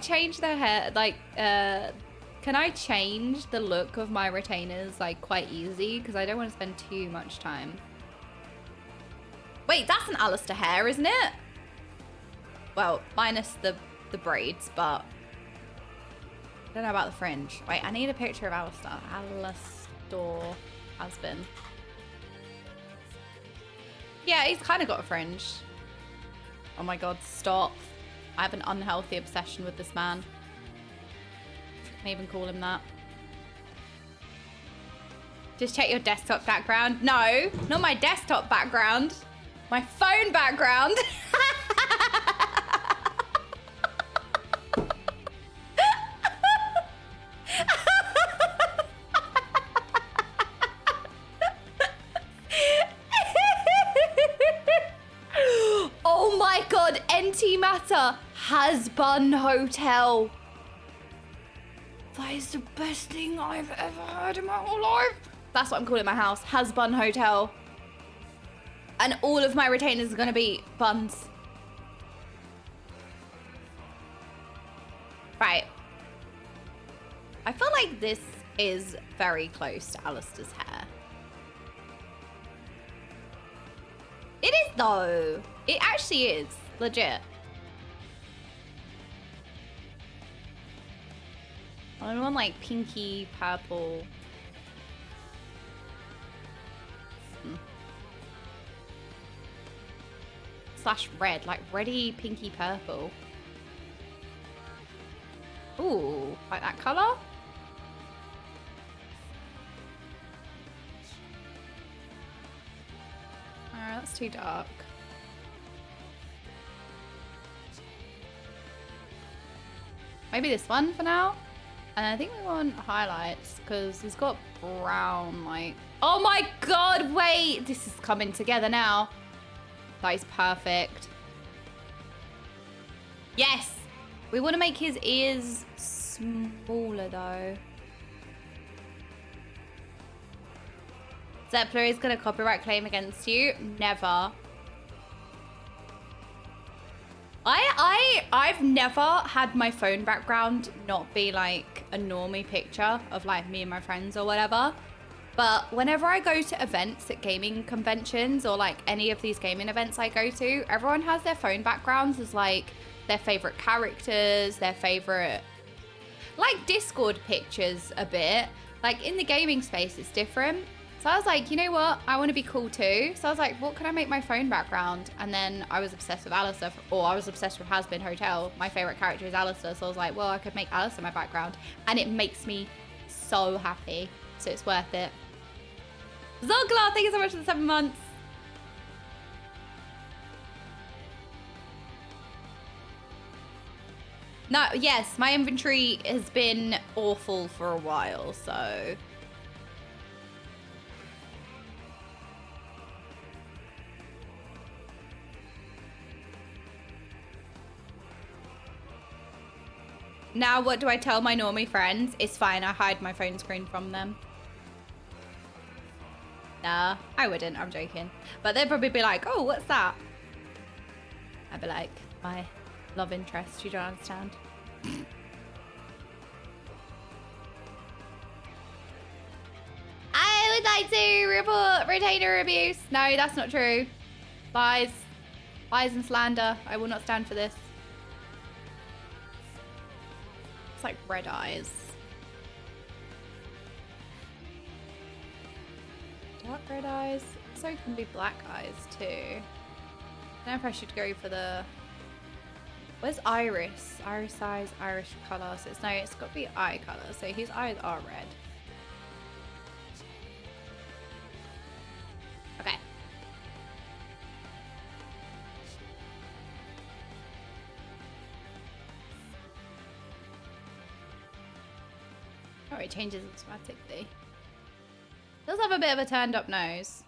change the hair? Like, can I change the look of my retainers, like, quite easy? Because I don't want to spend too much time. Wait, that's an Alistair hair, isn't it? Well, minus the braids, but... I don't know about the fringe. Wait, I need a picture of Alistair. Alistair husband. Yeah, he's kind of got a fringe. Oh my god, stop. I have an unhealthy obsession with this man. If I can even call him that. Just check your desktop background. No, not my desktop background. My phone background. Oh my god, Antimatter has Bun Hotel. That is the best thing I've ever heard in my whole life. That's what I'm calling my house, Has Bun Hotel. And all of my retainers are gonna be buns. Right. I feel like this is very close to Alistair's hair. It is though. It actually is. Legit. I want like pinky purple. Slash red, like reddy pinky purple. Ooh, like that color? That's too dark. Maybe this one for now. And I think we want highlights because he's got brown, like... Oh my god, wait! This is coming together now. That is perfect. Yes! We want to make his ears smaller though. Zeppler is going to copyright claim against you. Never. I've never had my phone background not be like a normie picture of like me and my friends or whatever. But whenever I go to events at gaming conventions or like any of these gaming events I go to, everyone has their phone backgrounds as like their favorite characters, their favorite like Discord pictures a bit. Like in the gaming space, it's different. So I was like, you know what? I want to be cool too. So I was like, what can I make my phone background? And then I was obsessed with Alistair, or I was obsessed with Has Been Hotel. My favorite character is Alistair. So I was like, well, I could make Alistair my background. And it makes me so happy. So it's worth it. Zogla, thank you so much for the 7 months. No, yes, my inventory has been awful for a while, so... Now what do I tell my normie friends? It's fine, I hide my phone screen from them. Nah, I wouldn't, I'm joking. But they'd probably be like, oh, what's that? I'd be like, my love interest, you don't understand. I would like to report retainer abuse. No, that's not true. Lies. Lies and slander. I will not stand for this. It's like red eyes. Dark red eyes. So it can be black eyes too. I don't know if I should go for the... Where's Iris? Iris size, Irish colour. So it's no, it's got to be eye colour. So his eyes are red. Okay. Oh, it changes automatically. Does have a bit of a turned up nose.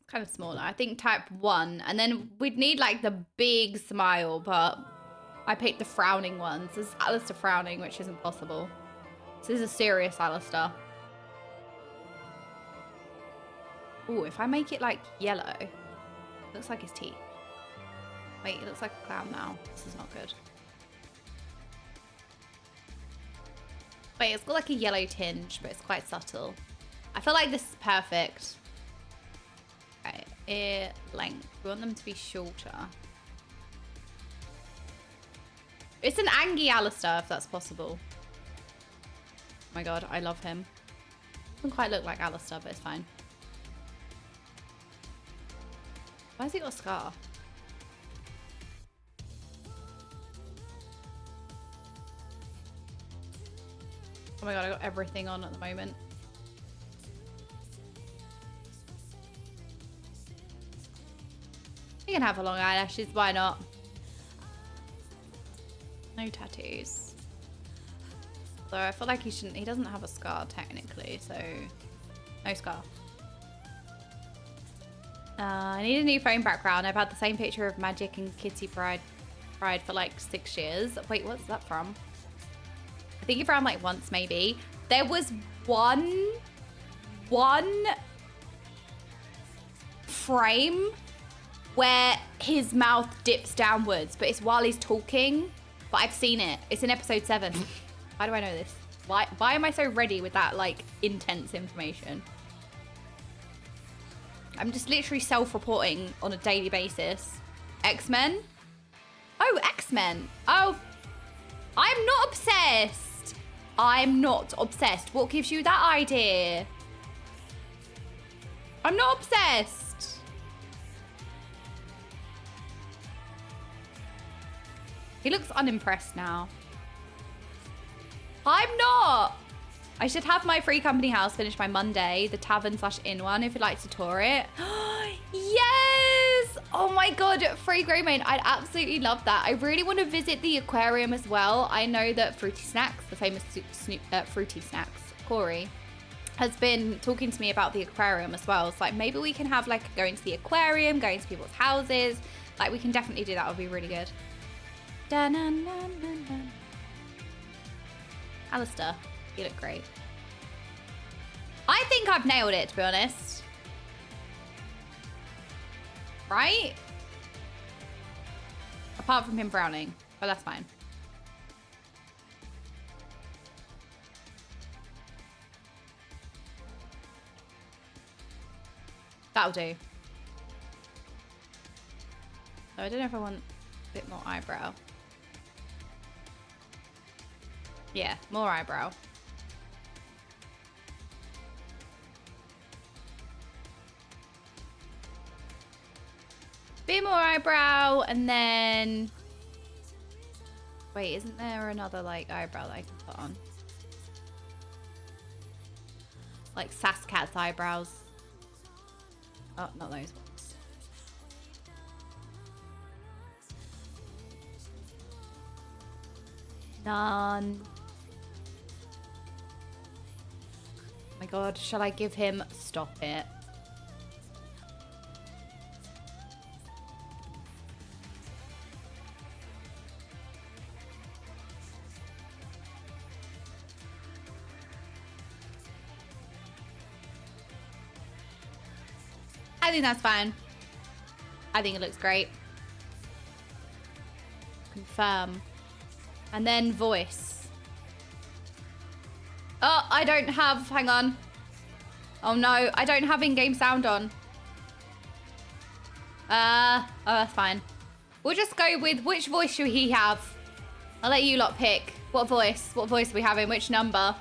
Kind of smaller. I think type 1. And then we'd need like the big smile, but I picked the frowning ones. This is Alistair frowning, which isn't possible. So this is a serious Alistair. Ooh, if I make it like yellow, looks like his teeth. Wait, it looks like a clown now. This is not good. Wait, it's got like a yellow tinge, but it's quite subtle. I feel like this is perfect. Okay, ear length. We want them to be shorter. It's an Angie Alistair, if that's possible. Oh my god, I love him. Doesn't quite look like Alistair, but it's fine. Why has he got a scar? Oh my god, I got everything on at the moment. You can have a long eyelashes, why not? No tattoos. Though I feel like he doesn't have a scar technically, so no scar. I need a new phone background. I've had the same picture of Magic and Kitty Pride for like 6 years. Wait, what's that from? I think you've ran like once maybe. There was one frame where his mouth dips downwards, but it's while he's talking. But I've seen it. It's in episode 7. How do I know this? Why am I so ready with that, like, intense information? I'm just literally self-reporting on a daily basis. X-Men? Oh, X-Men. Oh, I'm not obsessed. I'm not obsessed. What gives you that idea? I'm not obsessed. He looks unimpressed now. I'm not. I should have my free company house finished by Monday. The tavern/inn one, if you'd like to tour it. Yes! Oh my God, free grey main. I'd absolutely love that. I really want to visit the aquarium as well. I know that Fruity Snacks, the famous Fruity Snacks, Corey, has been talking to me about the aquarium as well. So like maybe we can have like going to the aquarium, going to people's houses. Like we can definitely do that. It would be really good. Alistair, you look great. I think I've nailed it, to be honest. Right? Apart from him frowning, but that's fine. That'll do. So I don't know if I want a bit more eyebrow. Yeah, more eyebrow. Bit more eyebrow, and then... Wait, isn't there another, like, eyebrow that I can put on? Like Sascat's eyebrows. Oh, not those ones. None. Oh my God, shall I give him... Stop it. I think that's fine. I think it looks great. Confirm. And then voice. Oh, I don't have... Hang on. Oh no, I don't have in-game sound on. Oh, that's fine. We'll just go with... Which voice should he have? I'll let you lot pick. What voice? What voice are we having? Which number?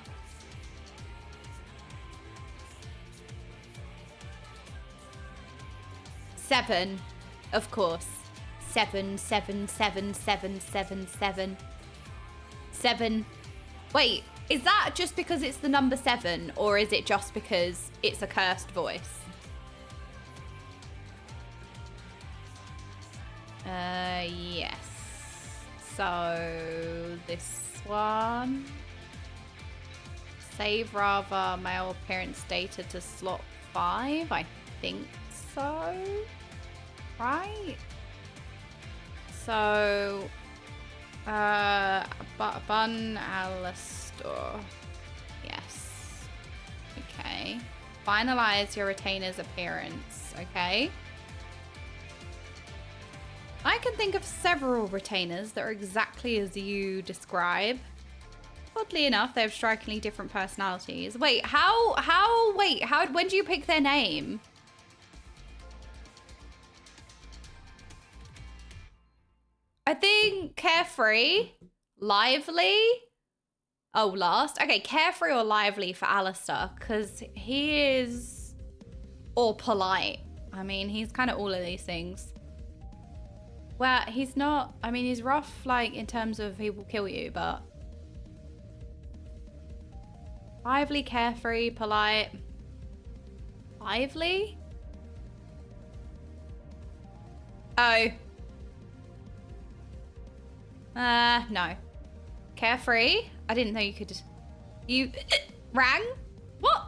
Seven, of course. 7, 7, 7, 7, 7, 7. 7. Wait, is that just because it's the number 7, or is it just because it's a cursed voice? Yes. So this one. Save rather male appearance data to slot 5. I think so. Right? So, Bun Alistair. Yes. Okay. Finalize your retainer's appearance. Okay. I can think of several retainers that are exactly as you describe. Oddly enough, they have strikingly different personalities. Wait, when do you pick their name? I think Carefree, Lively. Oh, last. Okay, Carefree or Lively for Alistair, because he is... Or polite. I mean, he's kind of all of these things. Well, he's not... I mean, he's rough, like, in terms of he will kill you, but... Lively, Carefree, polite. Lively? Oh. No. Carefree? I didn't know you could... You... Rang? What?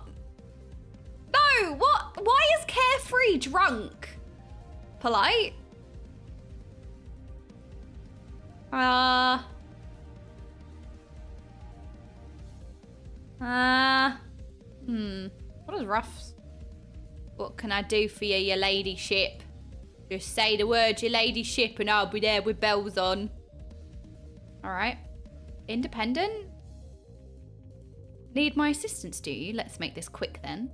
No, what? Why is Carefree drunk? Polite? What is rough? What can I do for you, your ladyship? Just say the word, your ladyship, and I'll be there with bells on. All right. Independent? Need my assistance, do you? Let's make this quick then.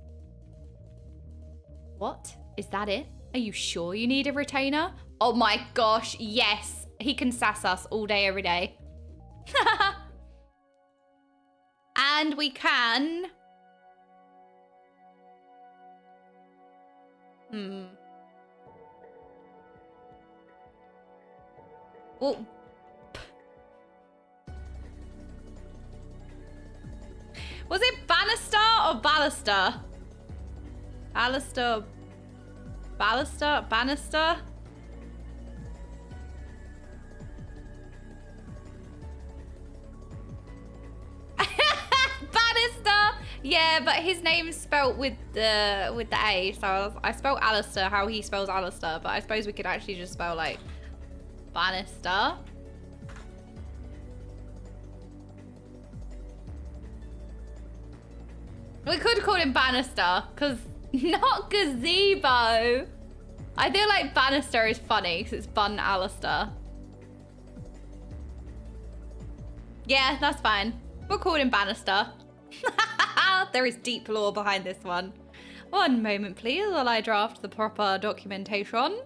What? Is that it? Are you sure you need a retainer? Oh my gosh, yes. He can sass us all day, every day. And we can... Well... Was it Bannister or Ballister? Alistair... Ballister? Bannister? Bannister! Yeah, but his name's spelt with the A, so I spelled Alistair how he spells Alistair, but I suppose we could actually just spell like Bannister. We could call him Bannister, because not Gazebo. I feel like Bannister is funny because it's Bun Alistair. Yeah, that's fine. We'll call him Bannister. There is deep lore behind this one. One moment, please, while I draft the proper documentation.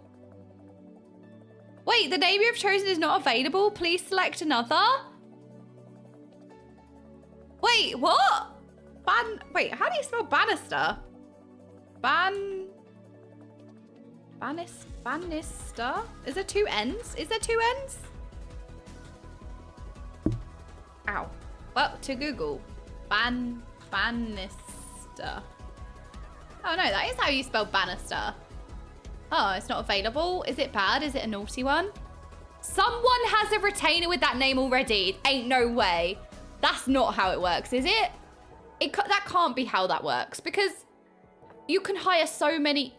Wait, the name you've chosen is not available. Please select another. Wait, what? Wait, how do you spell Bannister? Bannister? Is there two N's? Is there two N's? Ow. Well, to Google. Bannister. Oh no, that is how you spell Bannister. Oh, it's not available. Is it bad? Is it a naughty one? Someone has a retainer with that name already. Ain't no way. That's not how it works, is it? That can't be how that works, because you can hire so many...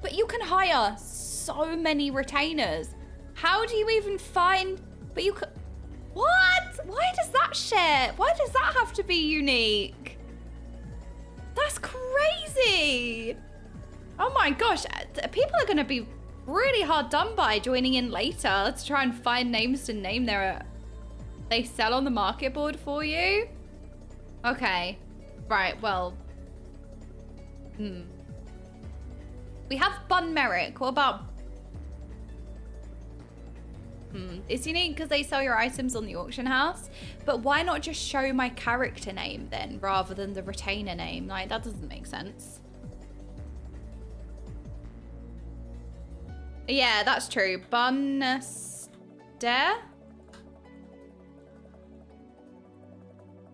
But you can hire so many retainers. How do you even find... But you could... What? Why does that share? Why does that have to be unique? That's crazy. Oh my gosh. People are going to be really hard done by joining in later to try and find names to name they sell on the market board for you. Okay. Right, well. We have Bun Merrick. What about... It's unique because they sell your items on the auction house. But why not just show my character name then, rather than the retainer name? Like, that doesn't make sense. Yeah, that's true. Bannister?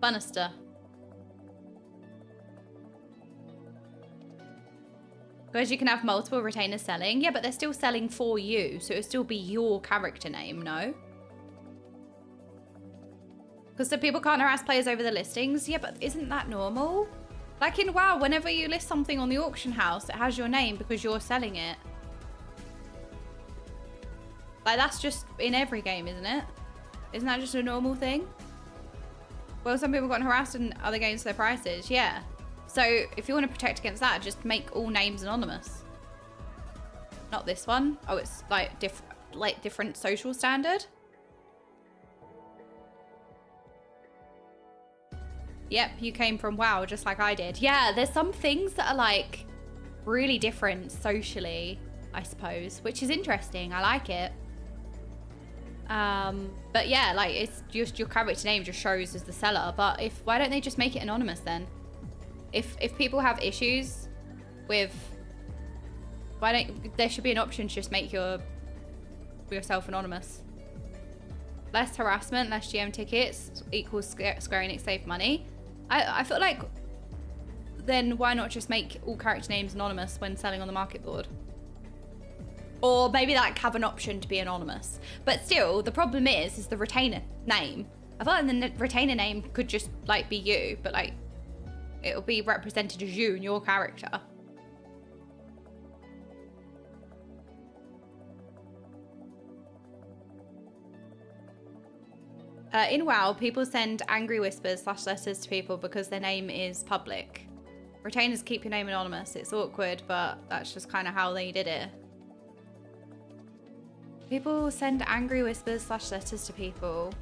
Bannister. Because you can have multiple retainers selling. Yeah, but they're still selling for you. So it'll still be your character name, no? Because the people can't harass players over the listings. Yeah, but isn't that normal? Like in WoW, whenever you list something on the auction house, it has your name because you're selling it. Like, that's just in every game, isn't it? Isn't that just a normal thing? Well, some people got harassed in other games for their prices. Yeah. So if you want to protect against that, just make all names anonymous. Not this one. Oh, it's like different social standard. Yep, you came from WoW just like I did. Yeah, there's some things that are like really different socially, I suppose, which is interesting. I like it. But yeah, like it's just your character name just shows as the seller. But why don't they just make it anonymous then? If people have issues with, there should be an option to just make yourself anonymous. Less harassment, less GM tickets equals Square Enix save money. I feel like then why not just make all character names anonymous when selling on the market board? Or maybe like have an option to be anonymous. But still, the problem is the retainer name. I feel like the retainer name could just like be you, but like it'll be represented as you and your character. In WoW, people send angry whispers / letters to people because their name is public. Retainers keep your name anonymous. It's awkward, but that's just kind of how they did it. People send angry whispers / letters to people.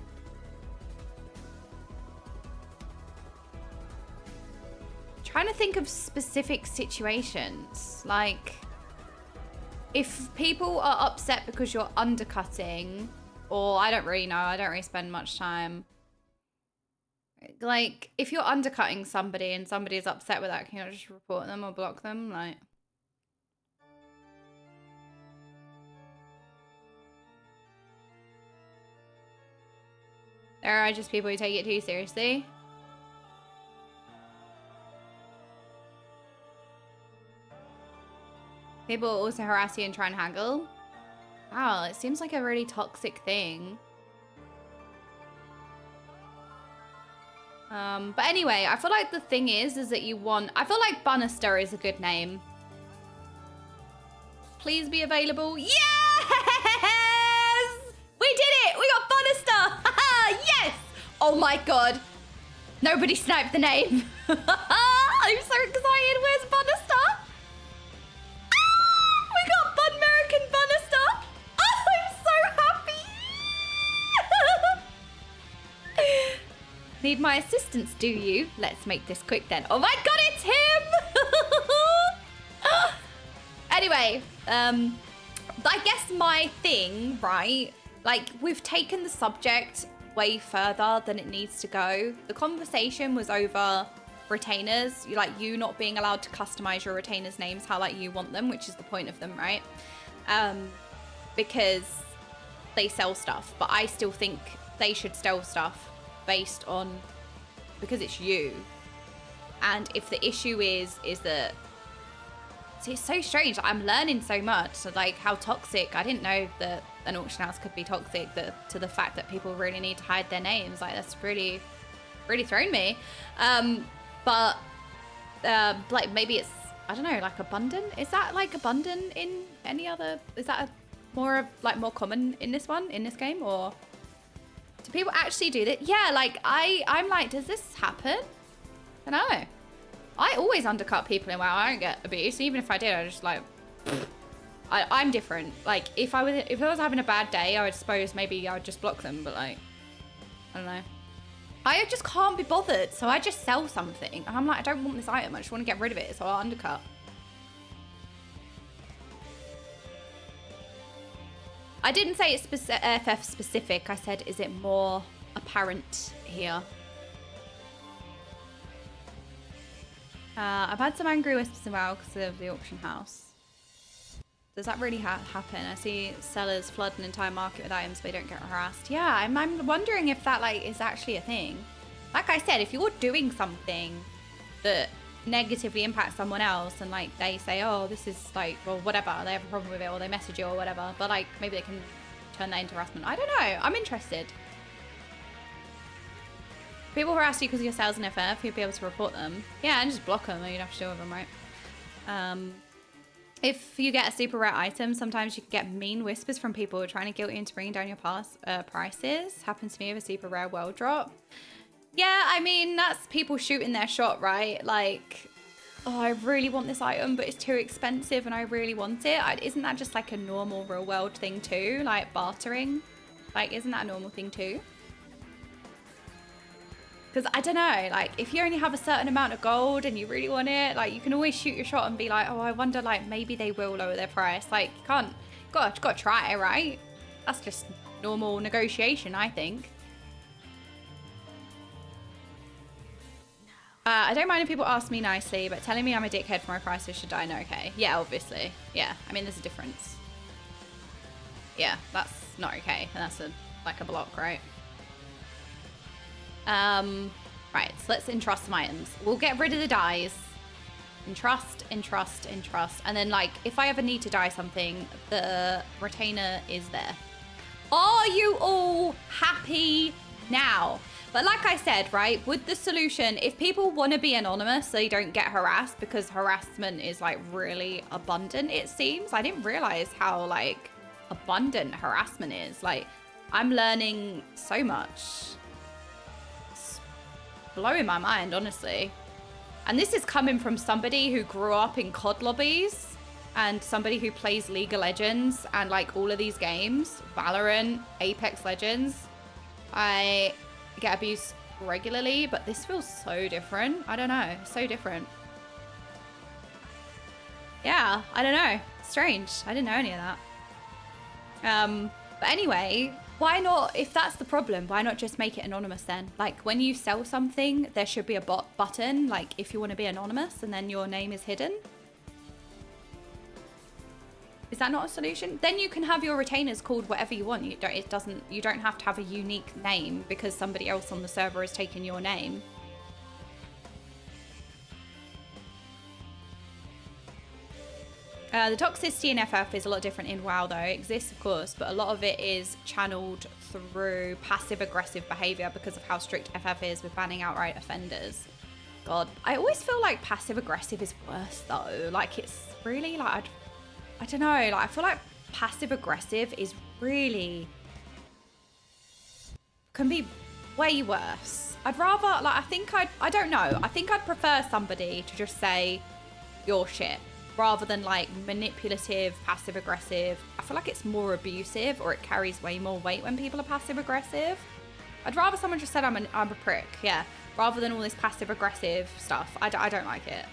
Trying to think of specific situations. Like, if people are upset because you're undercutting, or I don't really know, I don't really spend much time. Like, if you're undercutting somebody and somebody is upset with that, can you just report them or block them? Like, there are just people who take it too seriously. People also harass you and try and haggle. Wow, it seems like a really toxic thing. But anyway, I feel like the thing is that you want... I feel like Bannister is a good name. Please be available. Yes! We did it! We got Bannister! Yes! Oh my god. Nobody sniped the name. I'm so excited. Where's Bannister? We got American Bannister. Oh, I'm so happy. Need my assistance, do you? Let's make this quick then. Oh my god, it's him! Anyway, I guess my thing, right? Like, we've taken the subject way further than it needs to go. The conversation was over retainers, like you not being allowed to customize your retainers' names how like you want them, which is the point of them, right? Because they sell stuff, but I still think they should sell stuff based on, because it's you. And if the issue is that, see, it's so strange. I'm learning so much, so like how toxic. I didn't know that an auction house could be toxic, to the fact that people really need to hide their names. Like, that's really thrown me. But like, maybe it's, I don't know, like abundant. Is that like abundant in any other, is that more common in this game, or do people actually do that? Yeah, like I'm like, does this happen? I don't know. I always undercut people in WoW. I don't get abused. Even if I did, I just like, I'm different. Like, if I was having a bad day, I would suppose maybe I would just block them. But like, I don't know. I just can't be bothered, so I just sell something. And I'm like, I don't want this item. I just want to get rid of it, so I'll undercut. I didn't say it's FF specific. I said, is it more apparent here? I've had some angry whispers as well because of the auction house. Does that really happen? I see sellers flood an entire market with items, but they don't get harassed. Yeah, I'm wondering if that like is actually a thing. Like I said, if you're doing something that negatively impacts someone else and like they say, oh, this is like, well, whatever, they have a problem with it, or they message you or whatever, but like maybe they can turn that into harassment. I don't know. I'm interested. People harass you because of your sales in FF, you'd be able to report them. Yeah, and just block them, or you'd have to deal with them, right? If you get a super rare item, sometimes you can get mean whispers from people who are trying to guilt you into bringing down your prices. Happened to me with a super rare world drop. Yeah, I mean, that's people shooting their shot, right? Like, oh, I really want this item, but it's too expensive and I really want it. Isn't that just like a normal real world thing too? Like bartering? Like, isn't that a normal thing too? Because I don't know, like if you only have a certain amount of gold and you really want it, like you can always shoot your shot and be like, oh, I wonder, like maybe they will lower their price. Like you can't, gotta try it, right? That's just normal negotiation, I think. I don't mind if people ask me nicely, but telling me I'm a dickhead for my prices should die. No, okay. Yeah, obviously. Yeah, I mean, there's a difference. Yeah, that's not okay. And that's like a block, right? Right, so let's entrust some items. We'll get rid of the dies. Entrust. And then, like, if I ever need to dye something, the retainer is there. Are you all happy now? But like I said, right, with the solution, if people want to be anonymous so they don't get harassed, because harassment is, like, really abundant, it seems. I didn't realize how, like, abundant harassment is. Like, I'm learning so much. Blowing my mind, honestly. And this is coming from somebody who grew up in COD lobbies and somebody who plays League of Legends and like all of these games, Valorant, Apex Legends, I get abused regularly, but this feels so different. I don't know, so different. Yeah, I don't know. Strange. I didn't know any of that. But anyway, why not, if that's the problem, why not just make it anonymous then? Like when you sell something, there should be a button, like if you want to be anonymous and then your name is hidden. Is that not a solution? Then you can have your retainers called whatever you want. You don't have to have a unique name because somebody else on the server has taken your name. The toxicity in FF is a lot different in WoW though. It exists of course, but a lot of it is channeled through passive aggressive behavior because of how strict FF is with banning outright offenders. God, I always feel like passive aggressive is worse though. Like it's really like, I don't know, like I feel like passive aggressive is really, can be way worse. I'd rather, like I don't know, I think I'd prefer somebody to just say you're shit rather than like manipulative, passive aggressive. I feel like it's more abusive, or it carries way more weight when people are passive aggressive. I'd rather someone just said I'm a prick, yeah, rather than all this passive aggressive stuff. I don't like it.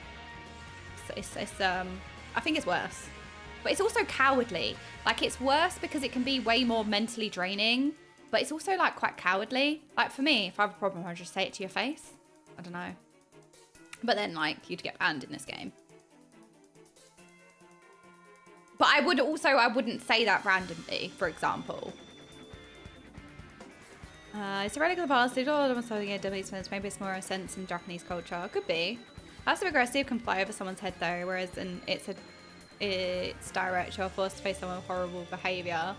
I think it's worse. But it's also cowardly. Like it's worse because it can be way more mentally draining, but it's also like quite cowardly. Like for me, if I have a problem, I'd just say it to your face. I don't know. But then like you'd get banned in this game. But I wouldn't say that randomly, for example. It's a relic of the past. They don't almost something maybe it's more a sense in Japanese culture. Could be. Passive aggressive can fly over someone's head though, whereas it's direct. You're forced to face someone with horrible behavior.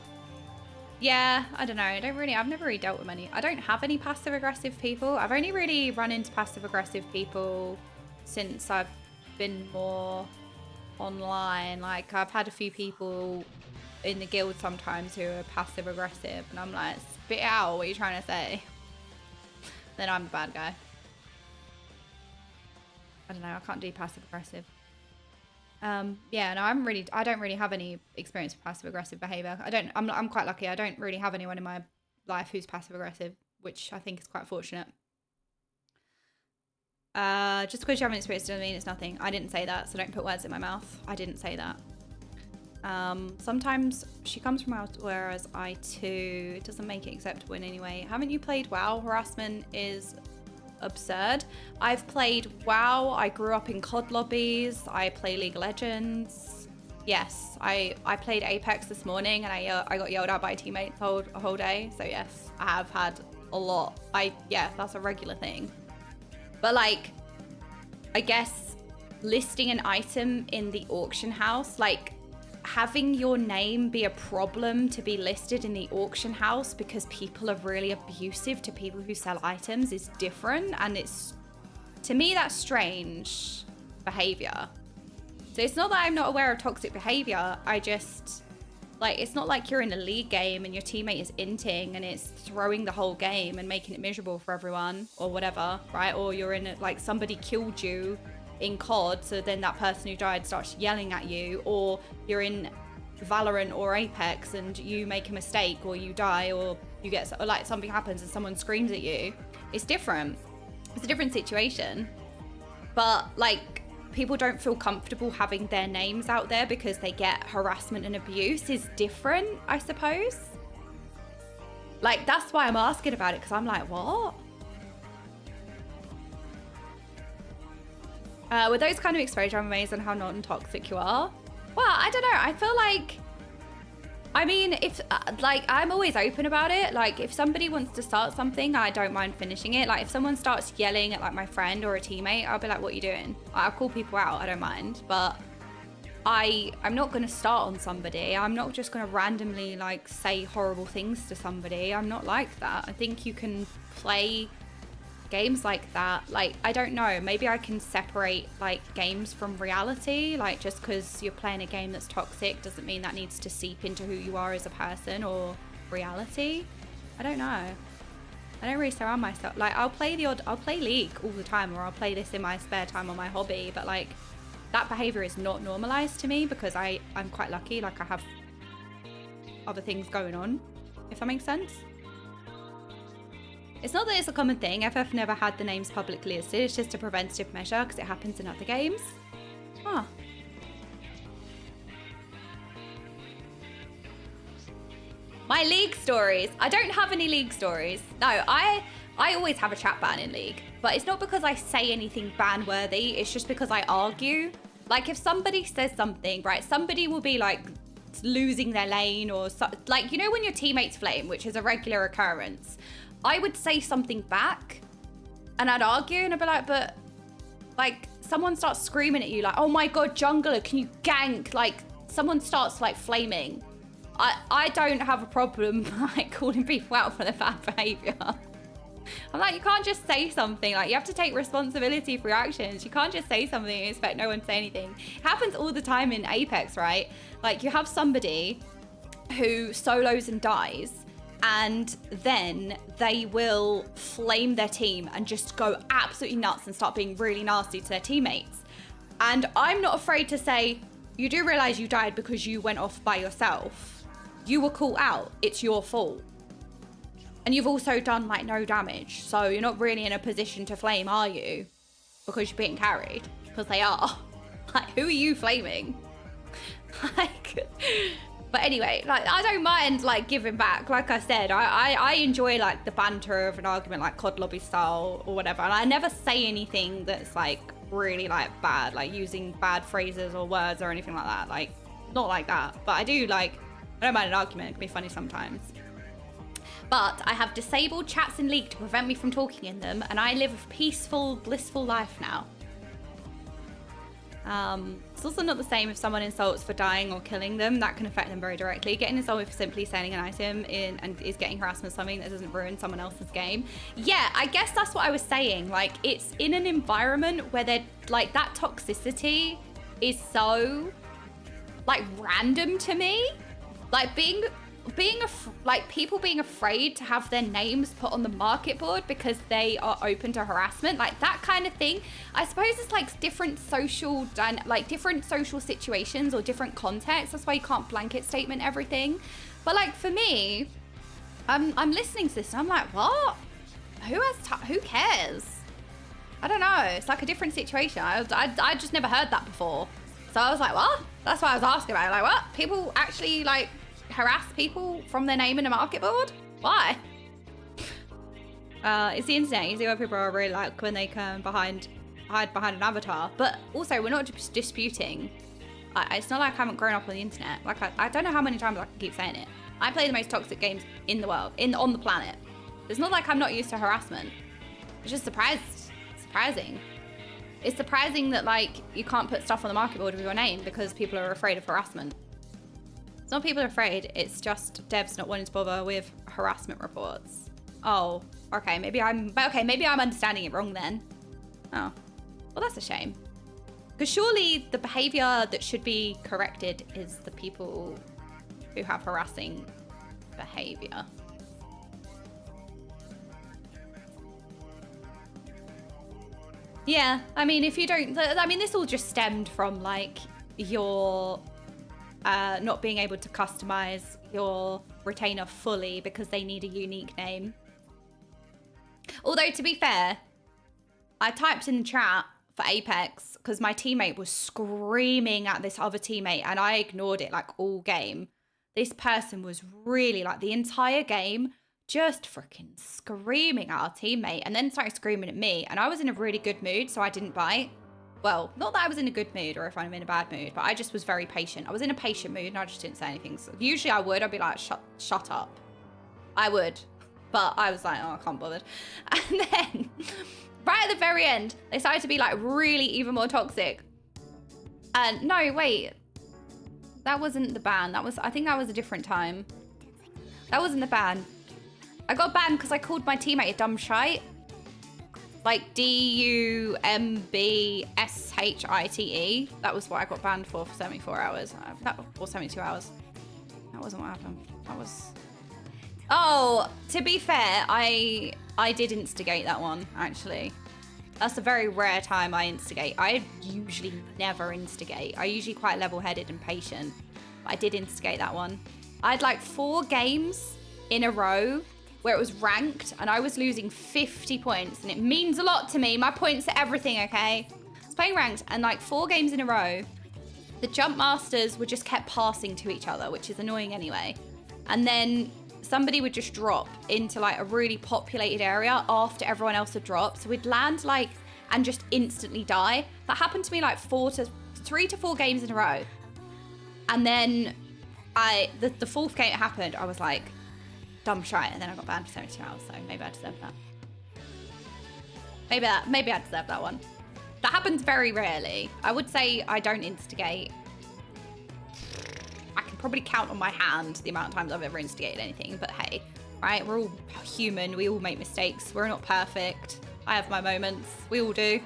Yeah, I don't know. I've never really dealt with many. I don't have any passive aggressive people. I've only really run into passive aggressive people since I've been more online. Like I've had a few people in the guild sometimes who are passive aggressive and I'm like, spit it out, what are you trying to say? Then I'm the bad guy. I don't know, I can't do passive aggressive. Yeah, no, I don't really have any experience with passive aggressive behavior. I'm quite lucky. I don't really have anyone in my life who's passive aggressive, which I think is quite fortunate. Just because you haven't experienced it doesn't mean it's nothing. I didn't say that, so don't put words in my mouth. I didn't say that. Sometimes she comes from out, whereas I too. It doesn't make it acceptable in any way. Haven't you played WoW? Harassment is absurd. I've played WoW. I grew up in COD lobbies. I play League of Legends. Yes, I played Apex this morning and I got yelled at by teammates a whole day. So yes, I have had a lot. Yeah, that's a regular thing. But like, I guess listing an item in the auction house, like having your name be a problem to be listed in the auction house because people are really abusive to people who sell items is different. And it's, to me, that's strange behavior. So it's not that I'm not aware of toxic behavior. I just, like, it's not like you're in a league game and your teammate is inting and it's throwing the whole game and making it miserable for everyone or whatever, right? Or you're in it, like somebody killed you in COD, so then that person who died starts yelling at you, or you're in Valorant or Apex and you make a mistake or you die or you get, or like something happens and someone screams at you. It's different. It's a different situation. But like, people don't feel comfortable having their names out there because they get harassment and abuse is different, I suppose. Like, that's why I'm asking about it, because I'm like, what? With those kind of exposure, I'm amazed on how non-toxic you are. Well, I don't know. I feel like, I mean, if like, I'm always open about it. Like, if somebody wants to start something, I don't mind finishing it. Like, if someone starts yelling at like my friend or a teammate, I'll be like, what are you doing? I'll call people out. I don't mind. But I'm not going to start on somebody. I'm not just going to randomly like say horrible things to somebody. I'm not like that. I think you can play games like that. Like, I don't know, maybe I can separate like games from reality. Like, just because you're playing a game that's toxic doesn't mean that needs to seep into who you are as a person or reality. I don't know. I don't really surround myself, like, I'll play League all the time, or I'll play this in my spare time on my hobby, but like, that behavior is not normalized to me because I'm quite lucky. Like, I have other things going on, if that makes sense. It's not that it's a common thing. FF never had the names publicly listed. It's just a preventative measure because it happens in other games. Huh. My League stories. I don't have any League stories. No, I always have a chat ban in League. But it's not because I say anything ban-worthy. It's just because I argue. Like, if somebody says something, right, somebody will be like losing their lane or so, like, you know when your teammates flame, which is a regular occurrence, I would say something back and I'd argue and I'd be like, but like someone starts screaming at you like, oh my God, jungler, can you gank? Like someone starts like flaming. I don't have a problem like calling people out for their bad behavior. I'm like, you can't just say something. Like, you have to take responsibility for your actions. You can't just say something and expect no one to say anything. It happens all the time in Apex, right? Like, you have somebody who solos and dies, and then they will flame their team and just go absolutely nuts and start being really nasty to their teammates. And I'm not afraid to say, you do realize you died because you went off by yourself. You were caught out. It's your fault. And you've also done like no damage. So you're not really in a position to flame, are you? Because you're being carried. Because they are. Like, who are you flaming? Like, but anyway, like, I don't mind like giving back. Like I said, I enjoy like the banter of an argument, like COD lobby style or whatever. And I never say anything that's like really like bad, like using bad phrases or words or anything like that. Like, not like that. But I do like, I don't mind an argument. It can be funny sometimes. But I have disabled chats in League to prevent me from talking in them, and I live a peaceful, blissful life now. It's also not the same if someone insults for dying or killing them. That can affect them very directly. Getting insulted for simply selling an item and is getting harassment something that doesn't ruin someone else's game. Yeah, I guess that's what I was saying. Like, it's in an environment where they're like, that toxicity is so like random to me. Like people being afraid to have their names put on the market board because they are open to harassment, like that kind of thing. I suppose it's like different social situations or different contexts. That's why you can't blanket statement everything. But like for me, I'm listening to this and I'm like, what? Who cares? I don't know. It's like a different situation. I just never heard that before. So I was like, what? That's why I was asking about it. Like, what? People actually like harass people from their name in a market board? Why? It's the internet. You see what people are really like when they can hide behind an avatar. But also, we're not just disputing. It's not like I haven't grown up on the internet. Like, I don't know how many times I can keep saying it. I play the most toxic games in the world, on the planet. It's not like I'm not used to harassment. It's just surprising. It's surprising that like you can't put stuff on the market board with your name because people are afraid of harassment. It's not people are afraid, it's just devs not wanting to bother with harassment reports. Oh, okay, maybe I'm understanding it wrong then. Oh, well, that's a shame. Because surely the behavior that should be corrected is the people who have harassing behavior. Yeah, I mean, if you don't, I mean, this all just stemmed from like your not being able to customize your retainer fully because they need a unique name. Although, to be fair, I typed in the chat for Apex because my teammate was screaming at this other teammate and I ignored it like all game. This person was really like the entire game just freaking screaming at our teammate and then started screaming at me, and I was in a really good mood, so I didn't bite. Well, not that I was in a good mood or if I'm in a bad mood, but I just was very patient. I was in a patient mood and I just didn't say anything. So usually I'd be like, shut up. I would, but I was like, oh, I can't bother. And then right at the very end, they started to be like really even more toxic. And no, wait, that wasn't the ban. I think that was a different time. That wasn't the ban. I got banned because I called my teammate a dumb shite. Like DUMBSHITE. That was what I got banned for 74 hours. Or 72 hours. That wasn't what happened. That was... Oh, to be fair, I did instigate that one, actually. That's a very rare time I instigate. I usually never instigate. I usually quite level-headed and patient. But I did instigate that one. I had like 4 games in a row where it was ranked and I was losing 50 points. And it means a lot to me. My points are everything, okay? I was playing ranked and like 4 games in a row, the jump masters were just kept passing to each other, which is annoying anyway. And then somebody would just drop into like a really populated area after everyone else had dropped. So we'd land like and just instantly die. That happened to me like 3 to 4 games in a row. And then the 4th game it happened, I was like, dumb shite. And then I got banned for 72 hours. So maybe I deserve that. Maybe I deserve that one. That happens very rarely. I would say I don't instigate. I can probably count on my hand the amount of times I've ever instigated anything, but hey, right? We're all human. We all make mistakes. We're not perfect. I have my moments. We all do.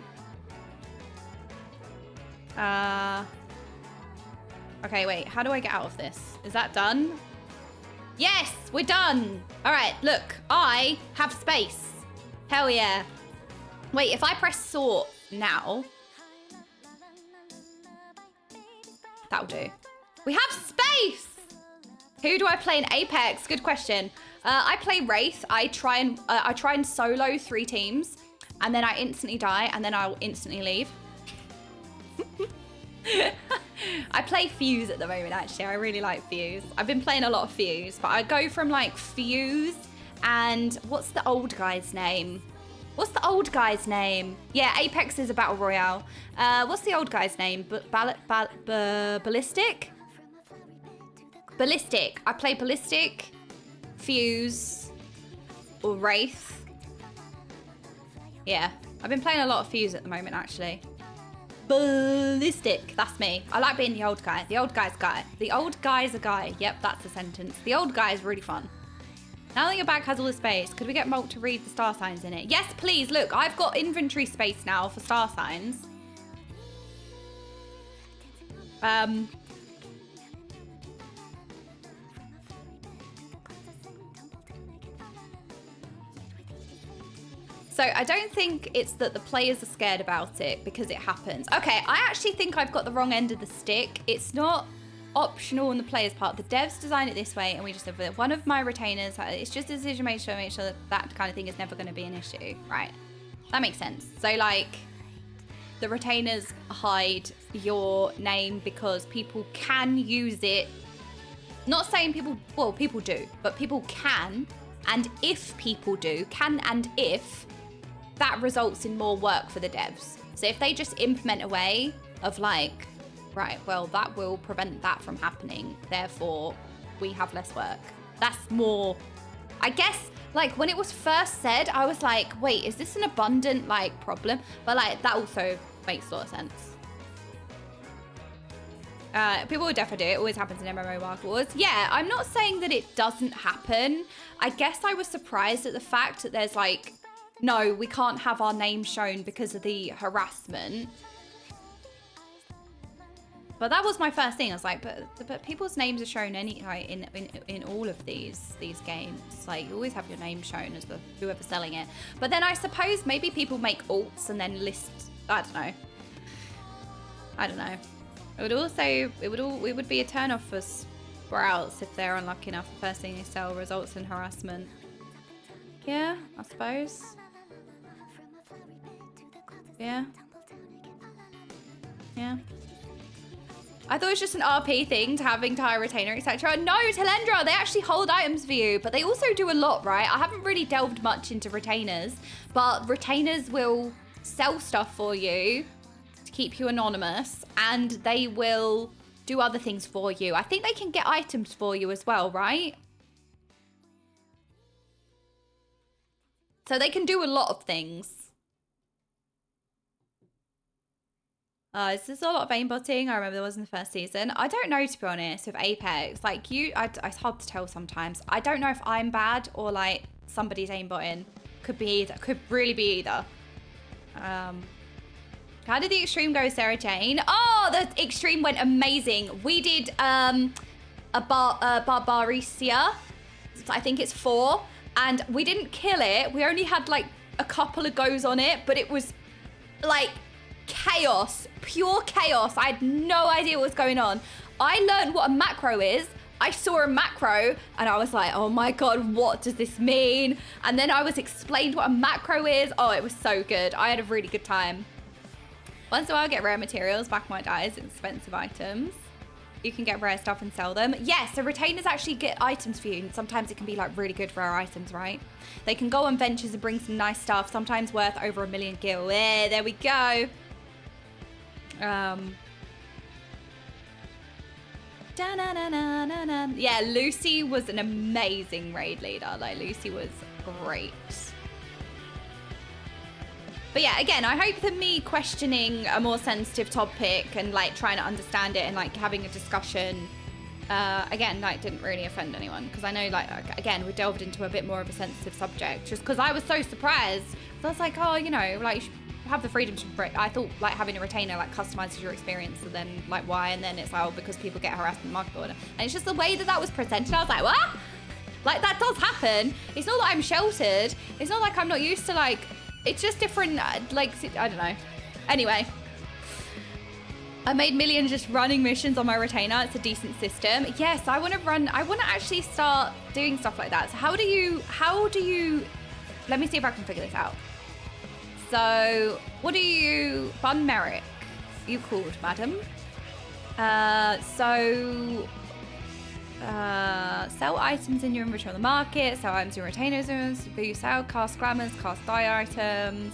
Okay, wait. How do I get out of this? Is that done? Yes, we're done. All right, look. I have space. Hell yeah. Wait, if I press sort now, that'll do. We have space. Who do I play in Apex? Good question. I play Wraith. I try and solo 3 teams, and then I instantly die, and then I'll instantly leave. I play Fuse at the moment, actually. I really like Fuse. I've been playing a lot of Fuse, but I go from like Fuse and what's the old guy's name? What's the old guy's name? Yeah, Apex is a battle royale. What's the old guy's name? Ballistic? Ballistic. I play Ballistic, Fuse, or Wraith. Yeah, I've been playing a lot of Fuse at the moment, actually. Ballistic. That's me. I like being the old guy. The old guy's guy. The old guy's a guy. Yep, that's the sentence. The old guy is really fun. Now that your bag has all the space, could we get Molt to read the star signs in it? Yes, please. Look, I've got inventory space now for star signs. So I don't think it's that the players are scared about it because it happens. Okay, I actually think I've got the wrong end of the stick. It's not optional on the player's part. The devs design it this way and we just live with it. One of my retainers, it's just a decision to make sure that that kind of thing is never going to be an issue. Right. That makes sense. So like the retainers hide your name because people can use it. Not saying people, well, people do, but people can. And if people do, can and if, that results in more work for the devs. So if they just implement a way of like, right, well, that will prevent that from happening. Therefore, we have less work. That's more, I guess, like when it was first said, I was like, wait, is this an abundant like problem? But like that also makes a lot of sense. People would definitely do it. It always happens in MMO Market Wars. Yeah, I'm not saying that it doesn't happen. I guess I was surprised at the fact that there's like, no, we can't have our name shown because of the harassment. But that was my first thing. I was like, but people's names are shown like in all of these games. Like you always have your name shown as the whoever's selling it. But then I suppose maybe people make alts and then list. I don't know. It would also it would be a turn off for Sprouts if they're unlucky enough. The first thing they sell results in harassment. Yeah, I suppose. Yeah. Yeah. I thought it was just an RP thing to having to hire a retainer, etc. No, Telendra, they actually hold items for you, but they also do a lot, right? I haven't really delved much into retainers, but retainers will sell stuff for you to keep you anonymous, and they will do other things for you. I think they can get items for you as well, right? So they can do a lot of things. Is this a lot of aimbotting? I remember there was in the first season. I don't know, to be honest, with Apex. Like, it's hard to tell sometimes. I don't know if I'm bad or, like, somebody's aimbotting. Could be either. Could really be either. How did the extreme go, Sarah Jane? Oh, the extreme went amazing. We did a Barbaricia. I think it's 4. And we didn't kill it. We only had, like, a couple of goes on it. But it was like chaos, pure chaos. I had no idea what was going on. I learned what a macro is. I saw a macro and I was like, oh my God, what does this mean? And then I was explained what a macro is. Oh, it was so good. I had a really good time. Once in a while, I get rare materials, back my dies, expensive items. You can get rare stuff and sell them. Yes, so retainers actually get items for you. And sometimes it can be like really good rare items, right? They can go on ventures and bring some nice stuff, sometimes worth over 1 million gil. There we go. Yeah, Lucy was an amazing raid leader. Like, Lucy was great. But yeah, again, I hope that me questioning a more sensitive topic and like trying to understand it and like having a discussion, again, like didn't really offend anyone. Because I know, like, again, we delved into a bit more of a sensitive subject just because I was so surprised. So I was like, oh, you know, like, have the freedom to break. I thought like having a retainer like customizes your experience, and then like why, and then it's like, oh, because people get harassed in the market order, and it's just the way that that was presented. I was like, what? Like, that does happen. It's not that I'm sheltered. It's not like I'm not used to, like, it's just different, like, I don't know. Anyway, I made millions just running missions on my retainer. It's a decent system. Yes, I want to actually start doing stuff like that. So how do you, let me see if I can figure this out. So, what do you, Bun Merrick, you called, madam. Sell items in your inventory on the market, sell items in retainers, you sell, cast glamours, cast die items.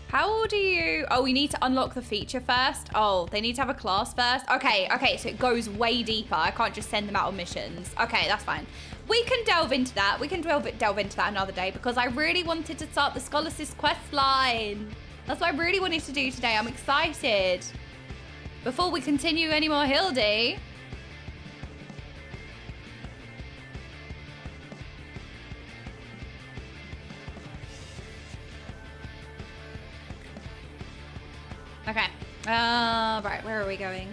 How do you, oh, we need to unlock the feature first. Oh, they need to have a class first. Okay, so it goes way deeper. I can't just send them out on missions. Okay, that's fine. We can delve into that. We can delve into that another day because I really wanted to start the Scholasticate Questline. That's what I really wanted to do today. I'm excited. Before we continue any more Hildy. Okay. Right, where are we going?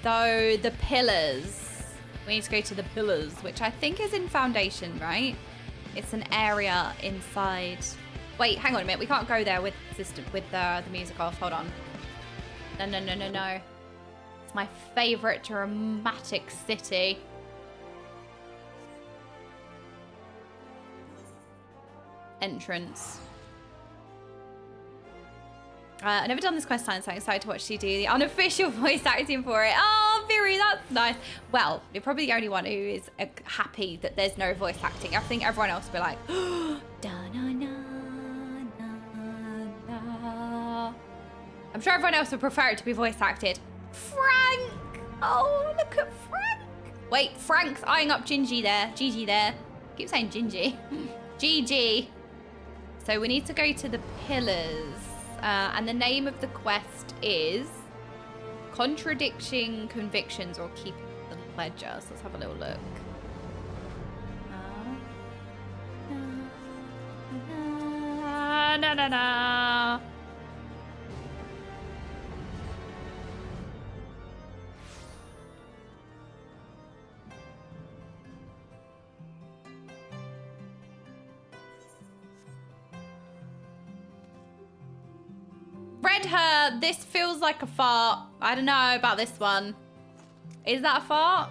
So, the pillars. We need to go to the pillars, which I think is in Foundation, right? It's an area inside. Wait, hang on a minute. We can't go there with the music off. Hold on. No. It's my favorite dramatic city. Entrance. I've never done this quest line, so I'm excited to watch you do the unofficial voice acting for it. Oh, Viri, that's nice. Well, you're probably the only one who is happy that there's no voice acting. I think everyone else will be like, I'm sure everyone else would prefer it to be voice acted. Frank! Oh, look at Frank. Wait, Frank's eyeing up Gingy there. Gigi there. I keep saying Gingy. GG. So we need to go to the pillars. And the name of the quest is Contradicting Convictions or Keeping the Ledger. So let's have a little look. Na. Read her. This feels like a fart. I don't know about this one. Is that a fart?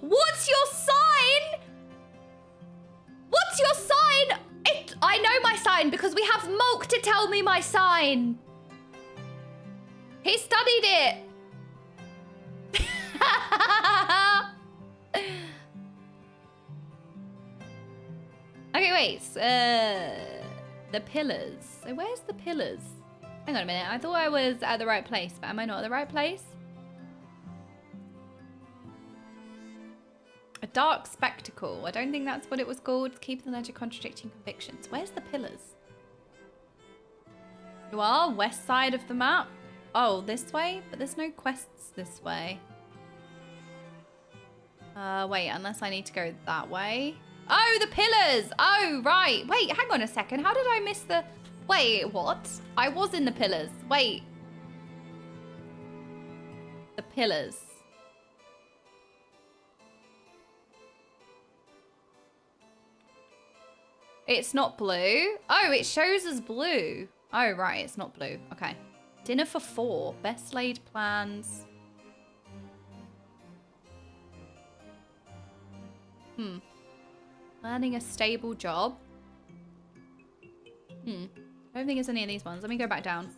What's your sign? What's your sign? I know my sign because we have Mulk to tell me my sign. He studied it. Okay, wait. The pillars. So where's the pillars? Hang on a minute. I thought I was at the right place, but am I not at the right place? A dark spectacle. I don't think that's what it was called. Keep the ledger contradicting convictions. Where's the pillars? You are west side of the map. Oh, this way? But there's no quests this way. Wait, unless I need to go that way. Oh, the pillars. Oh, right. Wait, hang on a second. How did I miss the... Wait, what? I was in the pillars. Wait. The pillars. It's not blue. Oh, it shows as blue. Oh, right. It's not blue. Okay. Dinner for 4. Best laid plans. Learning a stable job. I don't think it's any of these ones. Let me go back down.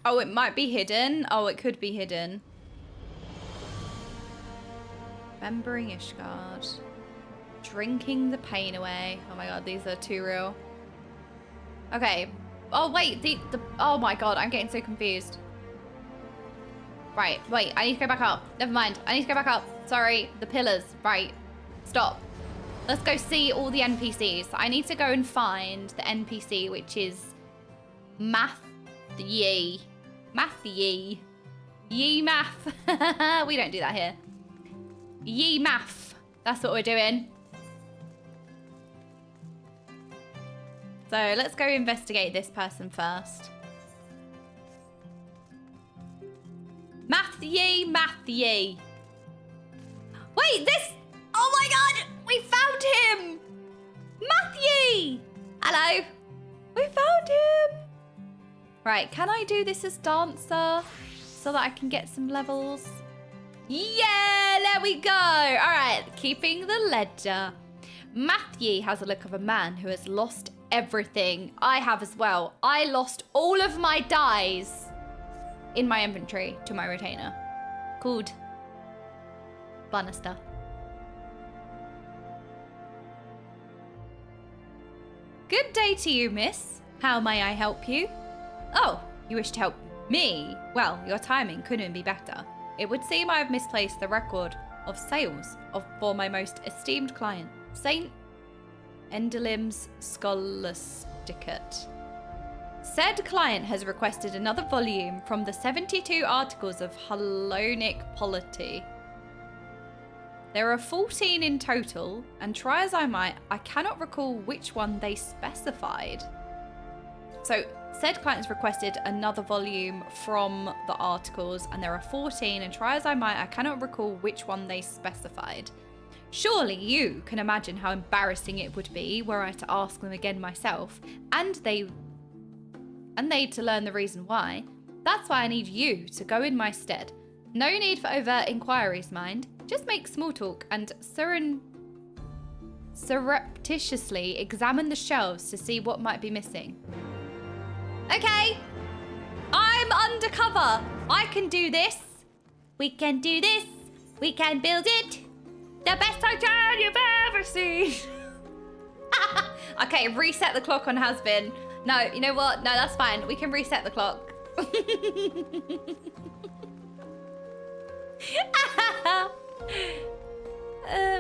Oh, it might be hidden. Oh, it could be hidden. Remembering Ishgard. Drinking the pain away. Oh my god, these are too real. Okay. Oh, wait. Oh my god, I'm getting so confused. Right, wait, I need to go back up. Never mind, I need to go back up. Sorry, the pillars. Right, stop. Let's go see all the NPCs. I need to go and find the NPC, which is Matthew. Matthew. Ye Math. We don't do that here. Ye Math. That's what we're doing. So let's go investigate this person first. Matthew. Wait, this... Oh my god! We found him! Matthew! Hello. We found him. Right, can I do this as dancer so that I can get some levels? Yeah, there we go. All right, keeping the ledger. Matthew has a look of a man who has lost everything. I have as well. I lost all of my dies in my inventory to my retainer called Bannister. Good day to you, miss. How may I help you? Oh, you wish to help me? Well, your timing couldn't be better. It would seem I have misplaced the record of sales for my most esteemed client, Saint Endelim's Scholasticate. Said client has requested another volume from the 72 articles of Hellenic polity. There are 14 in total, and try as I might, I cannot recall which one they specified. So, said client has requested another volume from the articles, and there are 14, and try as I might, I cannot recall which one they specified. Surely you can imagine how embarrassing it would be were I to ask them again myself, and they to learn the reason why. That's why I need you to go in my stead. No need for overt inquiries, mind. Just make small talk and surreptitiously examine the shelves to see what might be missing. Okay, I'm undercover. I can do this. We can do this. We can build it. The best hotel you've ever seen. Okay, reset the clock on has been. No, you know what? No, that's fine. We can reset the clock.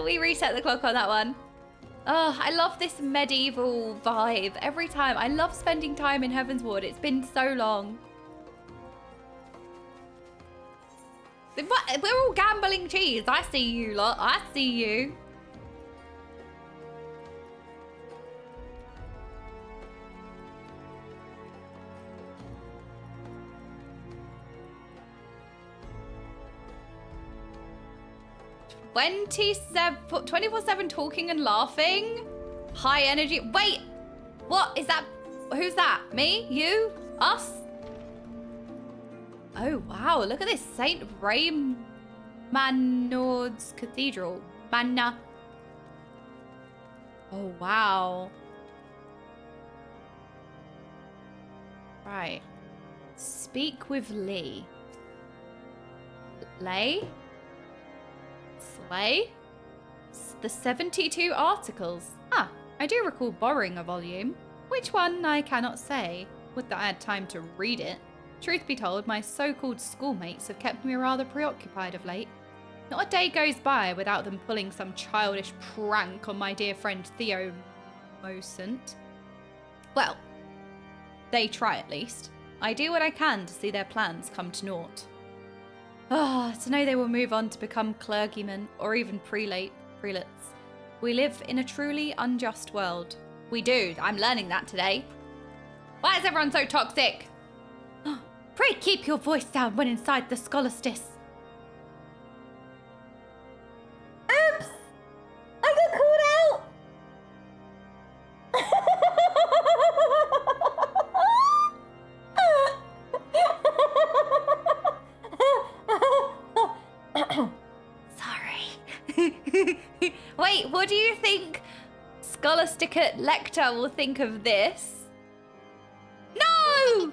We reset the clock on that one. Oh, I love this medieval vibe every time. I love spending time in Heavensward. It's been so long. We're all gambling cheese. I see you lot. I see you. – 24/7 talking and laughing. High energy. Wait, what is that? Who's that? Me? You? Us? Oh, wow. Look at this. St. Raymond's Cathedral. Manna. Oh, wow. Right. Speak with Lee. Lay? Slay? The 72 articles. Ah, I do recall borrowing a volume. Which one, I cannot say. Would that I had time to read it. Truth be told, my so-called schoolmates have kept me rather preoccupied of late. Not a day goes by without them pulling some childish prank on my dear friend Theo Mosant. Well, they try at least. I do what I can to see their plans come to naught. Ah, to know they will move on to become clergymen or even prelates. We live in a truly unjust world. We do. I'm learning that today. Why is everyone so toxic? Pray keep your voice down when inside the Scholasticate. Oops! I got called out! Sorry. Wait, what do you think Scholasticate Lector will think of this? No!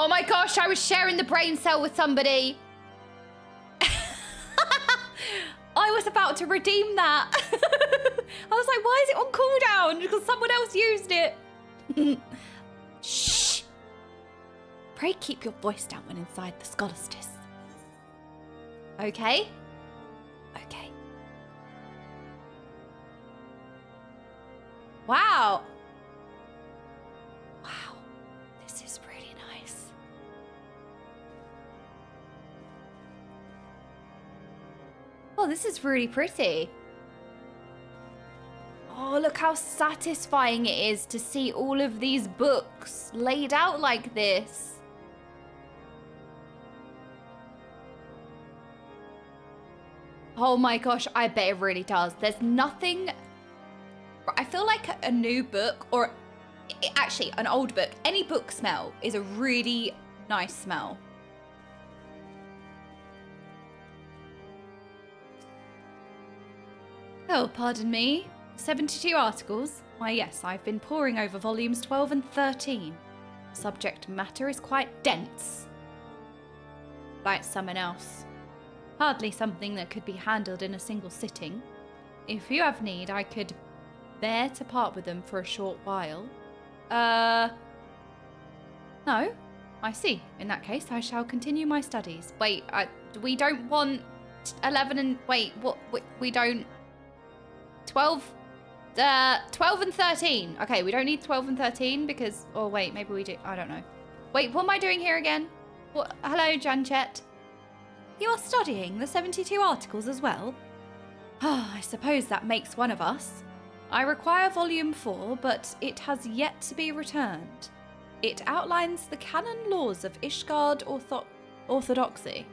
Oh my gosh, I was sharing the brain cell with somebody. I was about to redeem that. I was like, why is it on cooldown? Because someone else used it. Shh. Pray keep your voice down when inside the Scholasticate. Okay? Okay. Wow. Wow. This is really nice. Oh, this is really pretty. Oh, look how satisfying it is to see all of these books laid out like this. Oh my gosh, I bet it really does. There's nothing... I feel like a new book, or actually an old book, any book smell is a really nice smell. Oh, pardon me. 72 articles? Why yes, I've been poring over volumes 12 and 13. Subject matter is quite dense. Like someone else. Hardly something that could be handled in a single sitting. If you have need, I could bear to part with them for a short while. No. I see. In that case, I shall continue my studies. Wait, we don't want 11 and... Wait, what? We don't... 12 and 13. Okay, we don't need 12 and 13 because... Oh, wait, maybe we do. I don't know. Wait, what am I doing here again? What? Hello, Janchet. You are studying the 72 articles as well? Ah, I suppose that makes one of us. I require volume 4, but it has yet to be returned. It outlines the canon laws of Ishgard orthodoxy.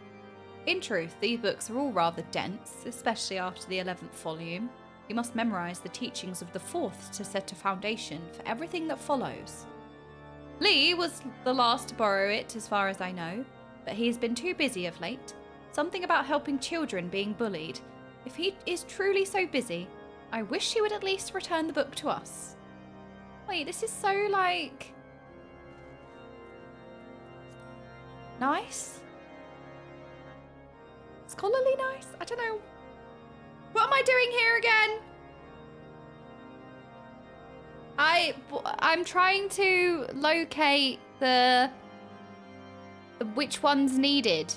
In truth, these books are all rather dense, especially after the 11th volume. You must memorize the teachings of the 4th to set a foundation for everything that follows. Lee was the last to borrow it, as far as I know, but he's been too busy of late. Something about helping children being bullied. If he is truly so busy, I wish he would at least return the book to us. Wait, this is so, like... nice? Scholarly nice? I don't know. What am I doing here again? I'm trying to locate the which one's needed.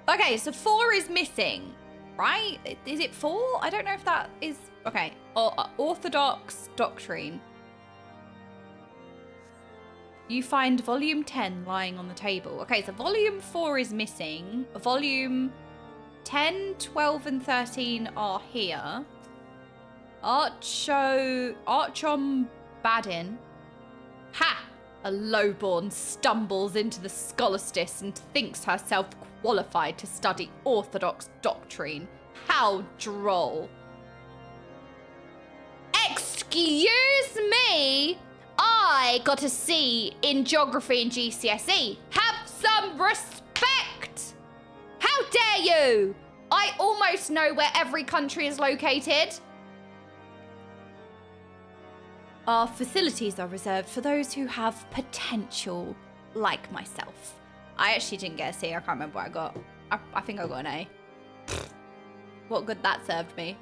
Okay, so 4 is missing, right? Is it 4? I don't know if that is... Okay. Orthodox Doctrine. You find volume 10 lying on the table. Okay, so volume 4 is missing. Volume 10, 12, and 13 are here. Archon Badin. Ha! A lowborn stumbles into the Scholasticate and thinks herself qualified to study orthodox doctrine. How droll. Excuse me? I got a C in geography and GCSE. Have some respect! How dare you? I almost know where every country is located. Our facilities are reserved for those who have potential, like myself. I actually didn't get a C. I can't remember what I got. I think I got an A. What good that served me.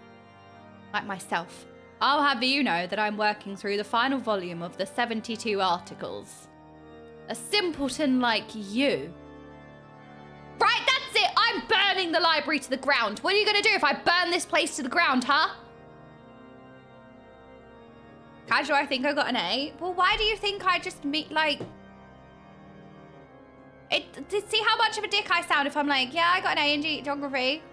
Like myself. I'll have you know that I'm working through the final volume of the 72 articles. A simpleton like you. Right, that's it. I'm burning the library to the ground. What are you going to do if I burn this place to the ground, huh? How do I think I got an A? Well, why do you think I just see how much of a dick I sound if I'm like, yeah, I got an A in geography.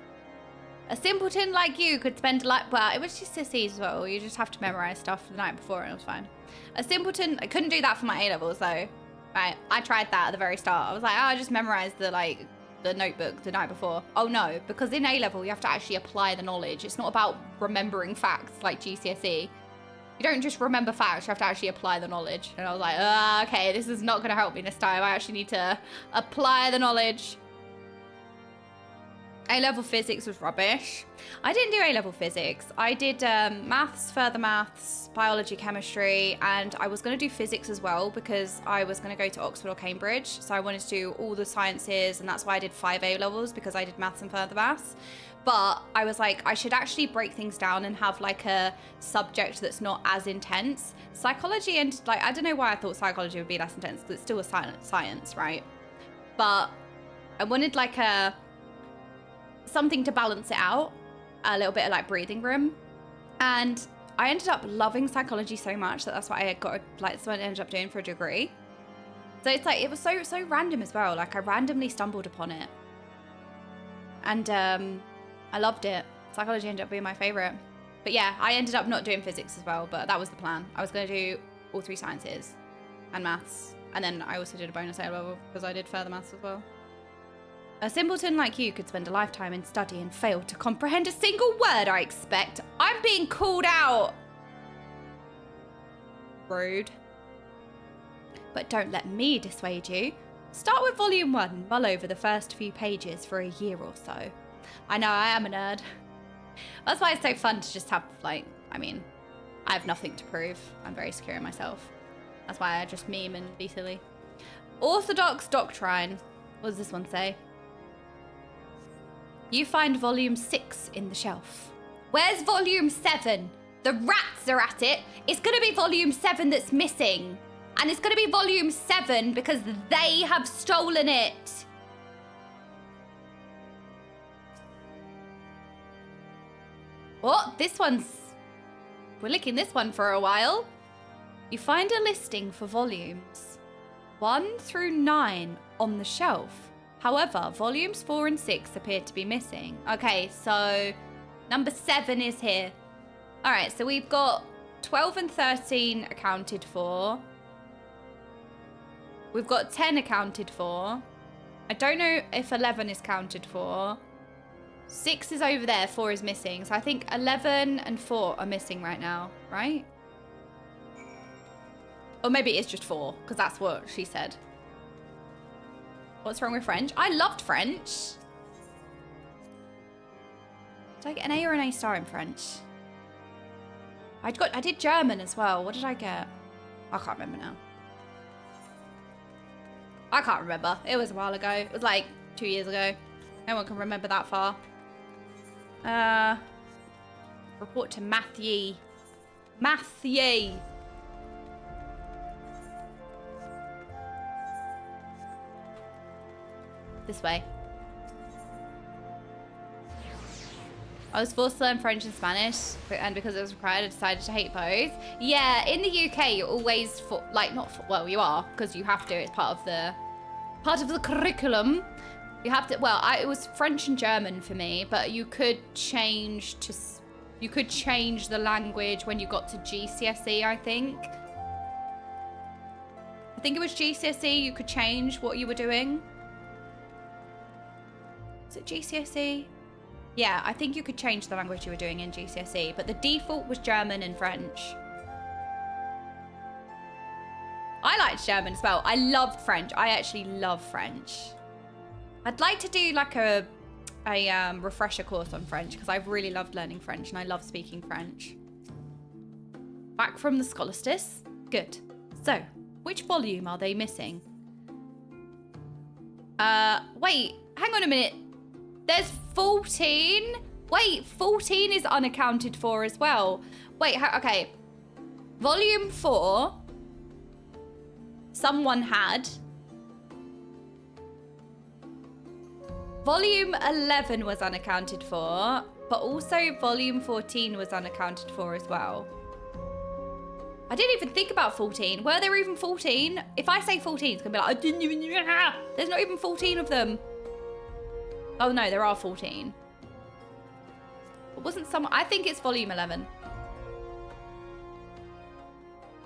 A simpleton like you could spend well, it was just GCSEs as well. You just have to memorize stuff the night before and it was fine. A simpleton, I couldn't do that for my A-levels though. Right, I tried that at the very start. I was like, oh, I just memorized the notebook the night before. Oh no, because in A-level you have to actually apply the knowledge. It's not about remembering facts like GCSE. You don't just remember facts, you have to actually apply the knowledge. And I was like, okay, this is not going to help me this time. I actually need to apply the knowledge. A-level physics was rubbish. I didn't do A-level physics. I did maths, further maths, biology, chemistry, and I was going to do physics as well because I was going to go to Oxford or Cambridge. So I wanted to do all the sciences, and that's why I did 5 A-levels because I did maths and further maths. But I was like, I should actually break things down and have like a subject that's not as intense. Psychology and like, I don't know why I thought psychology would be less intense because it's still a science, right? But I wanted like something to balance it out, a little bit of like breathing room. And I ended up loving psychology so much that's what I got, like, that's what I ended up doing for a degree. So it's like, it was so random as well. Like I randomly stumbled upon it. And I loved it. Psychology ended up being my favorite. But yeah, I ended up not doing physics as well, but that was the plan. I was going to do all 3 sciences and maths. And then I also did a bonus A-level because I did further maths as well. A simpleton like you could spend a lifetime in study and fail to comprehend a single word, I expect. I'm being called out. Rude. But don't let me dissuade you. Start with volume 1, mull over the first few pages for a year or so. I know, I am a nerd. That's why it's so fun to just have, like, I mean, I have nothing to prove. I'm very secure in myself. That's why I just meme and be silly. Orthodox doctrine. What does this one say? You find volume 6 in the shelf. Where's volume 7? The rats are at it. It's going to be volume 7 that's missing. And it's going to be volume 7 because they have stolen it. Oh, this one's... We're licking this one for a while. You find a listing for volumes 1 through 9 on the shelf. However, volumes 4 and 6 appear to be missing. Okay, so number 7 is here. All right, so we've got 12 and 13 accounted for. We've got 10 accounted for. I don't know if 11 is counted for. 6 is over there, 4 is missing. So I think 11 and 4 are missing right now, right? Or maybe it's just 4, because that's what she said. What's wrong with French? I loved French. Did I get an A or an A star in French? I did German as well. What did I get? I can't remember now. I can't remember. It was a while ago. It was like 2 years ago. No one can remember that far. Report to Matthew. Matthew. This way. I was forced to learn French and Spanish, and because it was required, I decided to hate both. Yeah, in the UK, you're always well, you are because you have to. It's part of the curriculum. You have to. Well, it was French and German for me, but you could change the language when you got to GCSE. I think it was GCSE. You could change what you were doing. Is it GCSE? Yeah, I think you could change the language you were doing in GCSE, but the default was German and French. I liked German as well. I loved French. I actually love French. I'd like to do like a refresher course on French because I've really loved learning French and I love speaking French. Back from the Scholasticate. Good. So, which volume are they missing? Wait, hang on a minute. There's 14. Wait, 14 is unaccounted for as well. Wait, okay. Volume 4, someone had. Volume 11 was unaccounted for, but also volume 14 was unaccounted for as well. I didn't even think about 14. Were there even 14? If I say 14, it's gonna be like, I didn't even, there's not even 14 of them. Oh no, there are 14. wasn't some, I think it's volume 11.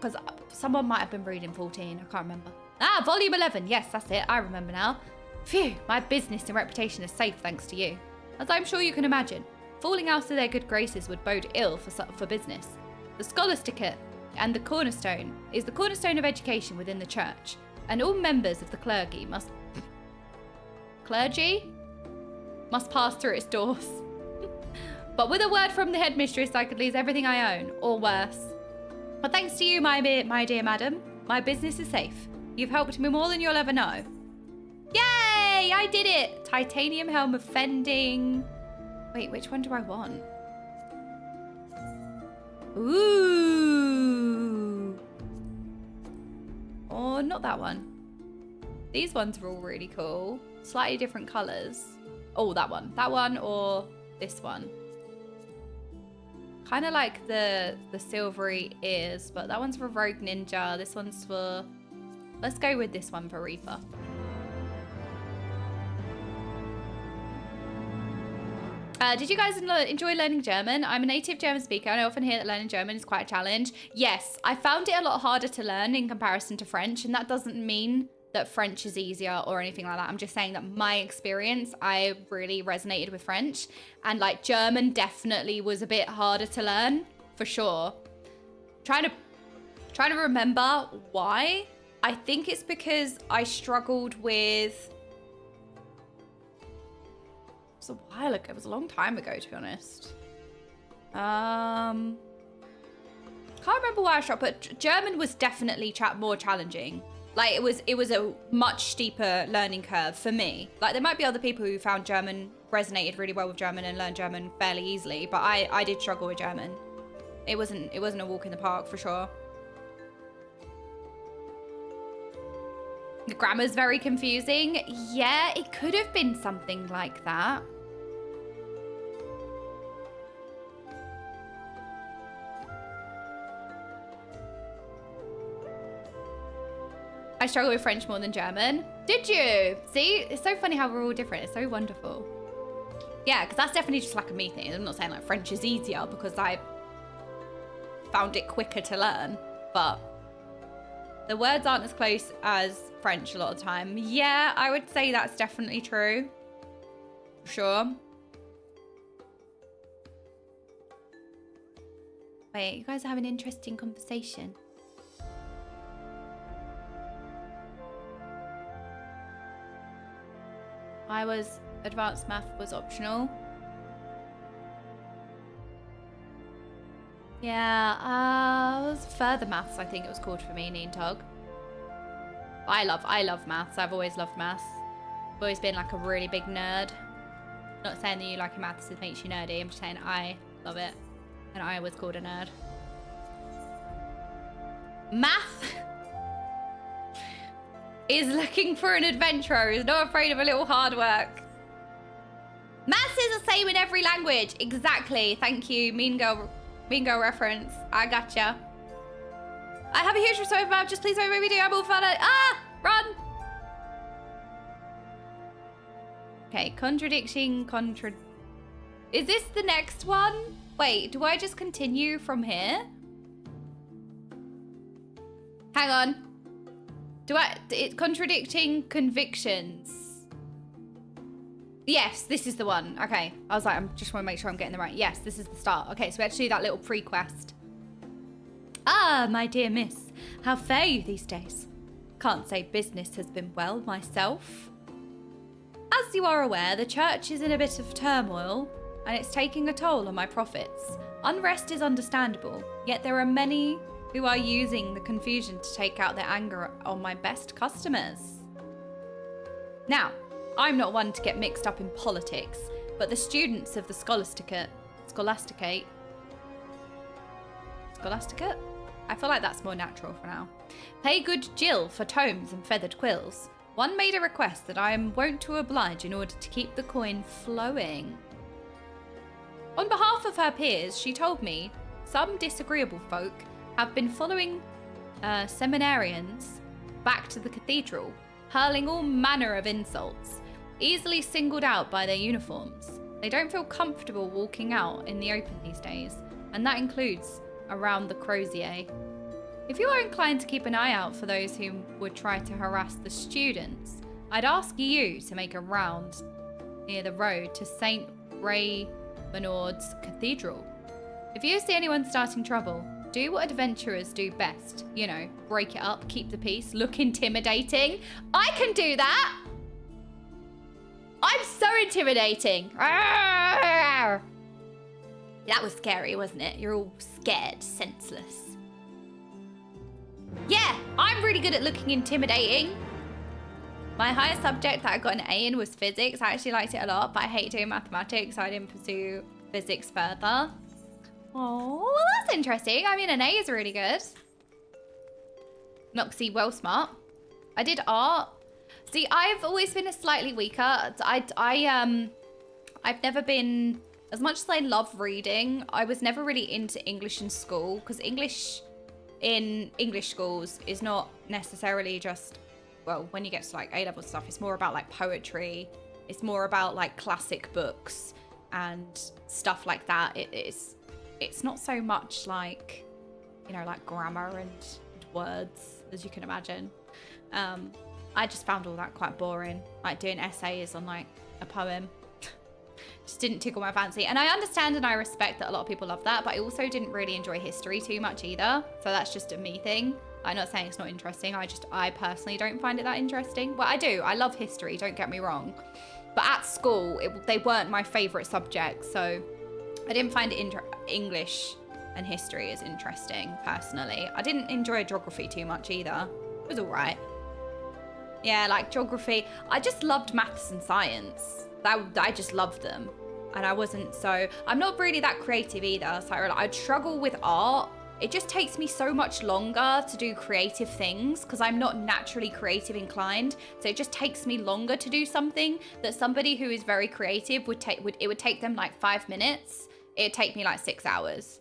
Because someone might have been reading 14, I can't remember. Ah, volume 11, yes, that's it, I remember now. Phew, my business and reputation is safe thanks to you. As I'm sure you can imagine, falling out of their good graces would bode ill for business. The Scholasticate and the cornerstone is the cornerstone of education within the church, and all members of the clergy must pass through its doors. But with a word from the headmistress, I could lose everything I own, or worse. But thanks to you, my dear madam, my business is safe. You've helped me more than you'll ever know. Yay! I did it! Titanium helm of fending. Wait, which one do I want? Ooh. Or not that one. These ones are all really cool. Slightly different colours. Oh, that one. That one or this one. Kind of like the silvery ears, but that one's for Rogue Ninja. This one's for... Let's go with this one for Reaper. Did you guys enjoy learning German? I'm a native German speaker, and I often hear that learning German is quite a challenge. Yes, I found it a lot harder to learn in comparison to French, and that doesn't mean that French is easier or anything like that. I'm just saying that my experience, I really resonated with French, and like German definitely was a bit harder to learn, for sure. Trying to remember why. I think it's because I struggled with... It was a while ago. It was a long time ago, to be honest. Can't remember why I struggled, but German was definitely more challenging. Like it was a much steeper learning curve for me. Like there might be other people who found German, resonated really well with German and learned German fairly easily, but I did struggle with German. It wasn't a walk in the park for sure. The grammar's very confusing. Yeah, it could have been something like that. I struggle with French more than German. Did you? See, it's so funny how we're all different. It's so wonderful. Yeah, because that's definitely just like a me thing. I'm not saying like French is easier because I found it quicker to learn, but the words aren't as close as French a lot of the time. Yeah, I would say that's definitely true. For sure. Wait, you guys are having an interesting conversation. Advanced math was optional. Yeah, it was further maths, I think it was called for me, Neen Tog. I love maths. I've always loved maths. I've always been like a really big nerd. Not saying that you like maths, it makes you nerdy. I'm just saying I love it. And I was called a nerd. Math is looking for an adventurer who's not afraid of a little hard work. Maths is the same in every language. Exactly. Thank you. Mean Girl reference. I gotcha. I have a huge respect about just please don't make me do I'm all fun. Run. Okay, Is this the next one? Wait, do I just continue from here? Hang on. It's contradicting convictions. Yes, this is the one. Okay. I was like, I just want to make sure I'm getting the right. Yes, this is the start. Okay, so we had to do that little pre-quest. Ah, my dear miss. How fare you these days? Can't say business has been well myself. As you are aware, the church is in a bit of turmoil, and it's taking a toll on my profits. Unrest is understandable, yet there are many who are using the confusion to take out their anger on my best customers. Now, I'm not one to get mixed up in politics, but the students of the Scholasticate? I feel like that's more natural for now. Pay good Jill for tomes and feathered quills. One made a request that I am wont to oblige in order to keep the coin flowing. On behalf of her peers, she told me some disagreeable folk have been following seminarians back to the cathedral, hurling all manner of insults, easily singled out by their uniforms. They don't feel comfortable walking out in the open these days, and that includes around the crozier. If you are inclined to keep an eye out for those who would try to harass the students, I'd ask you to make a round near the road to St. Raymonord's Cathedral. If you see anyone starting trouble, do what adventurers do best. You know, break it up, keep the peace, look intimidating. I can do that! I'm so intimidating. That was scary, wasn't it? You're all scared, senseless. Yeah, I'm really good at looking intimidating. My highest subject that I got an A in was physics. I actually liked it a lot, but I hate doing mathematics, so I didn't pursue physics further. Oh, well, that's interesting. I mean, an A is really good. Noxie, well smart. I did art. See, I've always been a slightly weaker. I've never been, as much as I love reading, I was never really into English in school, because English in English schools is not necessarily just, well, when you get to like A-level stuff, it's more about like poetry. It's more about like classic books and stuff like that. It's not so much like, you know, like grammar and words, as you can imagine. I just found all that quite boring, like doing essays on like a poem. Just didn't tickle my fancy. And I understand and I respect that a lot of people love that, but I also didn't really enjoy history too much either. So that's just a me thing. I'm not saying it's not interesting. I personally don't find it that interesting. Well, I do. I love history, don't get me wrong. But at school, they weren't my favorite subjects. So I didn't find English and history as interesting, personally. I didn't enjoy geography too much either. It was all right. Yeah, like geography. I just loved maths and science. I just loved them. And I'm not really that creative either. So I'd struggle with art. It just takes me so much longer to do creative things because I'm not naturally creative inclined. So it just takes me longer to do something that somebody who is very creative would take them like 5 minutes. It'd take me like 6 hours.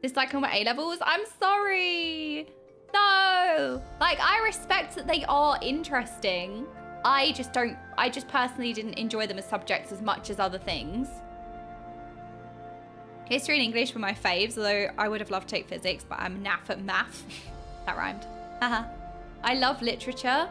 It's like on my A-levels. I'm sorry. No. Like, I respect that they are interesting. I just personally didn't enjoy them as subjects as much as other things. History and English were my faves, although I would have loved to take physics, but I'm naff at math. That rhymed. I love literature,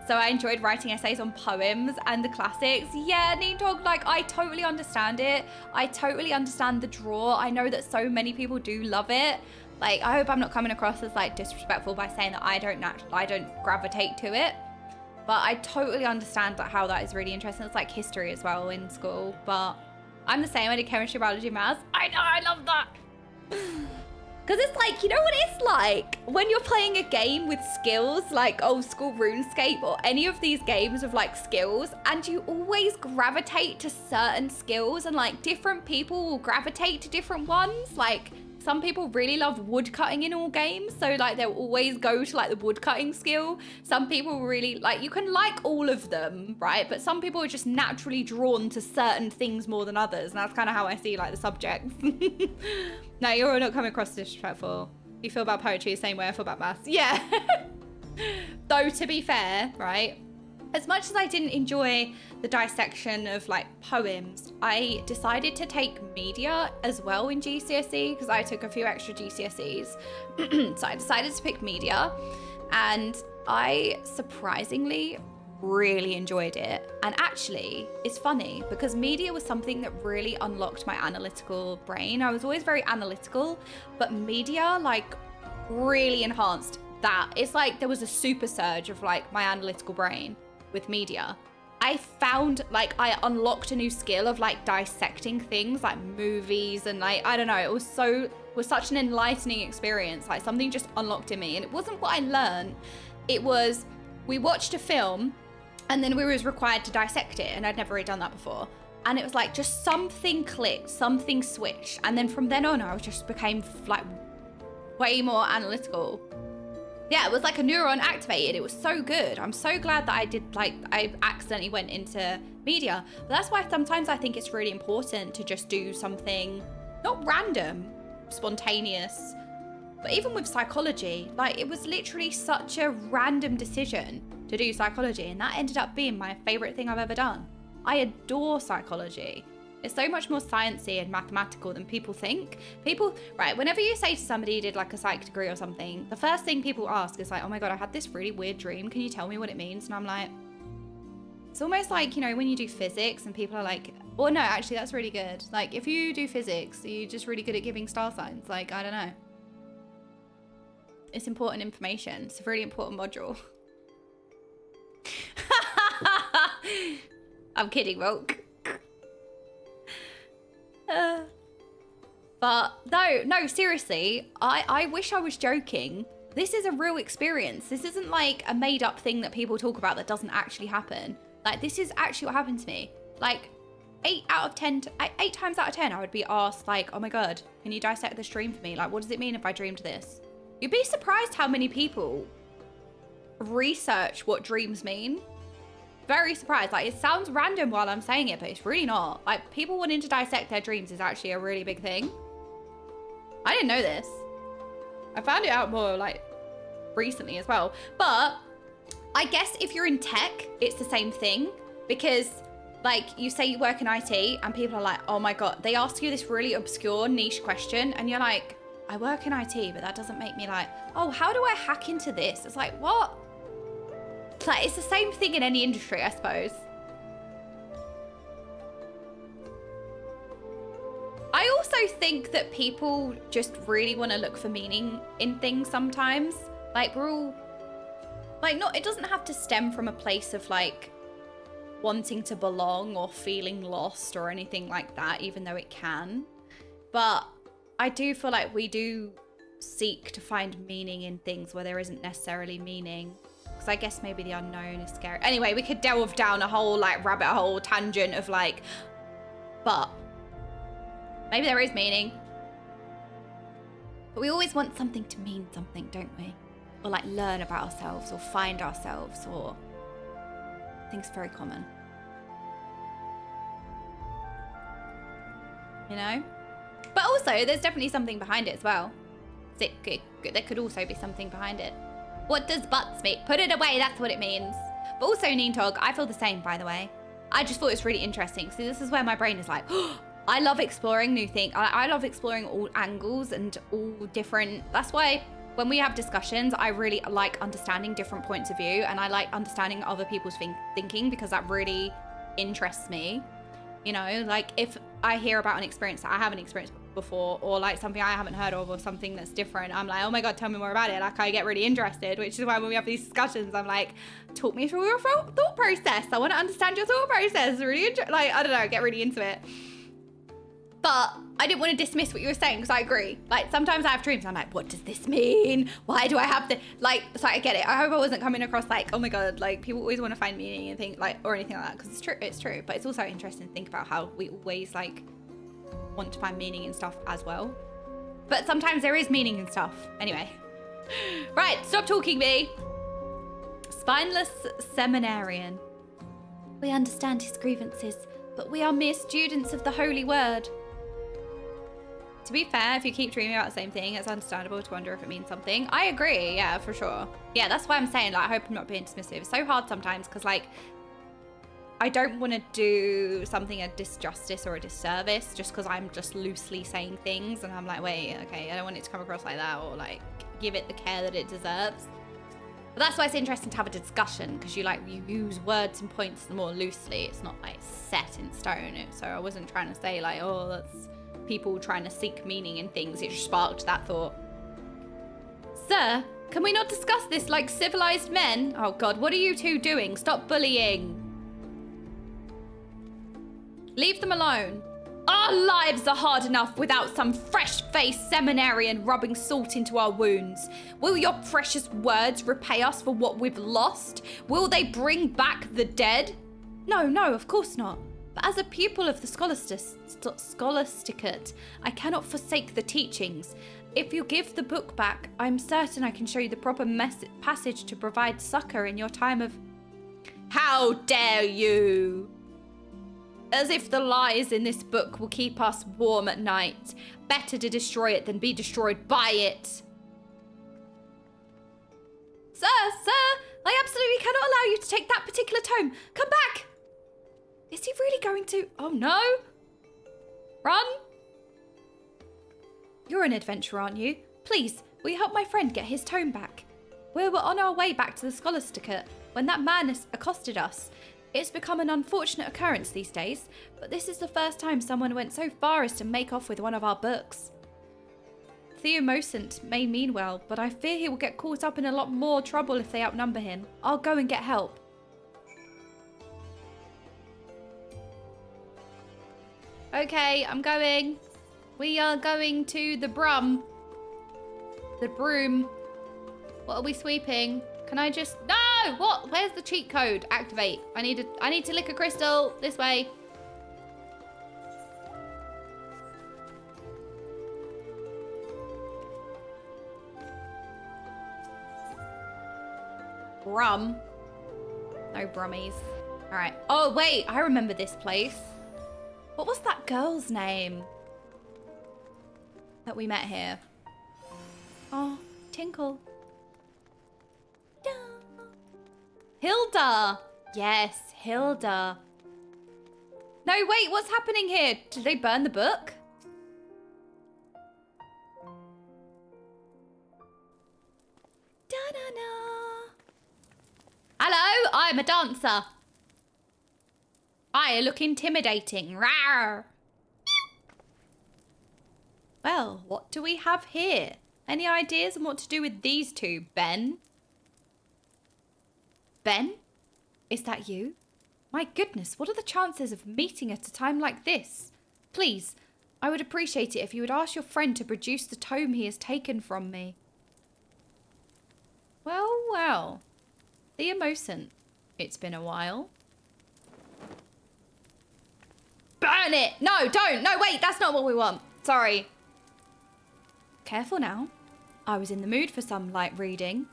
so I enjoyed writing essays on poems and the classics. Yeah, Needog, like, I totally understand it. I totally understand the draw. I know that so many people do love it. Like, I hope I'm not coming across as, like, disrespectful by saying that I don't gravitate to it. But I totally understand that how that is really interesting. It's like history as well in school. But I'm the same. I did chemistry, biology, maths. I know, I love that. Because it's like, you know what it's like? When you're playing a game with skills, like old school RuneScape or any of these games with like skills, and you always gravitate to certain skills, and like different people will gravitate to different ones. Like, some people really love wood cutting in all games, so like they'll always go to like the wood cutting skill. Some people really like, you can like all of them, right? But some people are just naturally drawn to certain things more than others, and that's kind of how I see like the subjects. No, you're not coming across disrespectful. You feel about poetry the same way I feel about maths. Yeah. Though to be fair, right? As much as I didn't enjoy the dissection of like poems, I decided to take media as well in GCSE because I took a few extra GCSEs. So I decided to pick media, and I surprisingly really enjoyed it. And actually, it's funny because media was something that really unlocked my analytical brain. I was always very analytical, but media like really enhanced that. It's like there was a super surge of like my analytical brain with media. I found like I unlocked a new skill of like dissecting things like movies, and like, I don't know, it was such an enlightening experience. Like, something just unlocked in me, and it wasn't what I learned. It was, we watched a film and then we was required to dissect it, and I'd never really done that before. And it was like just something clicked, something switched, and then from then on I just became like way more analytical. Yeah, it was like a neuron activated. It was so good. I'm so glad that I accidentally went into media. But that's why sometimes I think it's really important to just do something not random, spontaneous. But even with psychology, like, it was literally such a random decision to do psychology, and that ended up being my favorite thing I've ever done. I adore psychology. It's so much more sciencey and mathematical than people think. People, right, whenever you say to somebody you did like a psych degree or something, the first thing people ask is like, oh my God, I had this really weird dream. Can you tell me what it means? And I'm like, it's almost like, you know, when you do physics and people are like, oh no, actually that's really good. Like if you do physics, are you just really good at giving star signs? Like, I don't know. It's important information. It's a really important module. I'm kidding, Roke. But no, seriously, I wish I was joking. This is a real experience. This isn't like a made up thing that people talk about that doesn't actually happen. Like this is actually what happened to me. Like 8 times out of 10, I would be asked like, oh my God, can you dissect this dream for me? Like, what does it mean if I dreamed this? You'd be surprised how many people research what dreams mean. Very surprised. Like it sounds random while I'm saying it, but it's really not. Like people wanting to dissect their dreams is actually a really big thing. I didn't know this. I found it out more like recently as well. But I guess if you're in tech, it's the same thing because like you say you work in IT and people are like, oh my God, they ask you this really obscure niche question and you're like, I work in IT, but that doesn't make me like, oh, how do I hack into this? It's like, what? Like, it's the same thing in any industry, I suppose. I also think that people just really want to look for meaning in things sometimes. Like, we're all, like, it doesn't have to stem from a place of, like, wanting to belong or feeling lost or anything like that, even though it can. But I do feel like we do seek to find meaning in things where there isn't necessarily meaning. Because I guess maybe the unknown is scary. Anyway, we could delve down a whole like rabbit hole tangent of like, but maybe there is meaning. But we always want something to mean something, don't we? Or like learn about ourselves or find ourselves or I think it's very common. You know? But also there's definitely something behind it as well. There could also be something behind it. What does butts mean? Put it away, that's what it means. But also, Neentog, I feel the same, by the way. I just thought it was really interesting. See, this is where my brain is like, oh, I love exploring new things. I love exploring all angles and all different... That's why when we have discussions, I really like understanding different points of view and I like understanding other people's thinking because that really interests me. You know, like if I hear about an experience that I haven't experienced before or like something I haven't heard of or something that's different, I'm like, oh my God, tell me more about it. Like I get really interested, which is why when we have these discussions, I'm like, talk me through your thought process. I want to understand your thought process. Really, like, I don't know, get really into it. But I didn't want to dismiss what you were saying because I agree. Like sometimes I have dreams. I'm like, what does this mean? Why do I have to like? So I get it. I hope I wasn't coming across like, oh my God, like people always want to find meaning and think like or anything like that because it's true. It's true. But it's also interesting to think about how we always like want to find meaning in stuff as well. But sometimes there is meaning in stuff. Anyway, right. Stop talking, me. Spineless seminarian. We understand his grievances, but we are mere students of the holy word. To be fair, if you keep dreaming about the same thing, it's understandable to wonder if it means something. I agree, yeah, for sure. Yeah, that's why I'm saying, like, I hope I'm not being dismissive. It's so hard sometimes because, like, I don't want to do something a disjustice or a disservice just because I'm just loosely saying things and I'm like, wait, okay, I don't want it to come across like that or, like, give it the care that it deserves. But that's why it's interesting to have a discussion because you use words and points more loosely. It's not, like, set in stone. So I wasn't trying to say, like, oh, that's... people trying to seek meaning in things. It just sparked that thought. Sir, can we not discuss this like civilized men? Oh God, what are you two doing? Stop bullying. Leave them alone. Our lives are hard enough without some fresh-faced seminarian rubbing salt into our wounds. Will your precious words repay us for what we've lost? Will they bring back the dead? No, of course not. But as a pupil of the Scholasticate, I cannot forsake the teachings. If you give the book back, I'm certain I can show you the proper passage to provide succor in your time of... How dare you! As if the lies in this book will keep us warm at night. Better to destroy it than be destroyed by it. Sir, I absolutely cannot allow you to take that particular tome. Come back! Is he really going to... Oh no! Run! You're an adventurer, aren't you? Please, will you help my friend get his tome back? We were on our way back to the Scholasticate when that man accosted us. It's become an unfortunate occurrence these days, but this is the first time someone went so far as to make off with one of our books. Theomosant may mean well, but I fear he will get caught up in a lot more trouble if they outnumber him. I'll go and get help. Okay, I'm going. We are going to the broom. The broom. What are we sweeping? Can I just... No! What? Where's the cheat code? Activate. I need to lick a crystal. This way. Brum. No brummies. All right. Oh, wait. I remember this place. What was that girl's name that we met here? Oh, Tinkle. Hilda. Yes, Hilda. No, wait. What's happening here? Did they burn the book? Da-na-na. Hello, I'm a dancer. I look intimidating. Rawr. Well, what do we have here? Any ideas on what to do with these two, Ben? Ben? Is that you? My goodness, what are the chances of meeting at a time like this? Please, I would appreciate it if you would ask your friend to produce the tome he has taken from me. Well, well. Theomosant. It's been a while. Burn it! No, don't! No, wait, that's not what we want. Sorry. Careful now. I was in the mood for some light reading.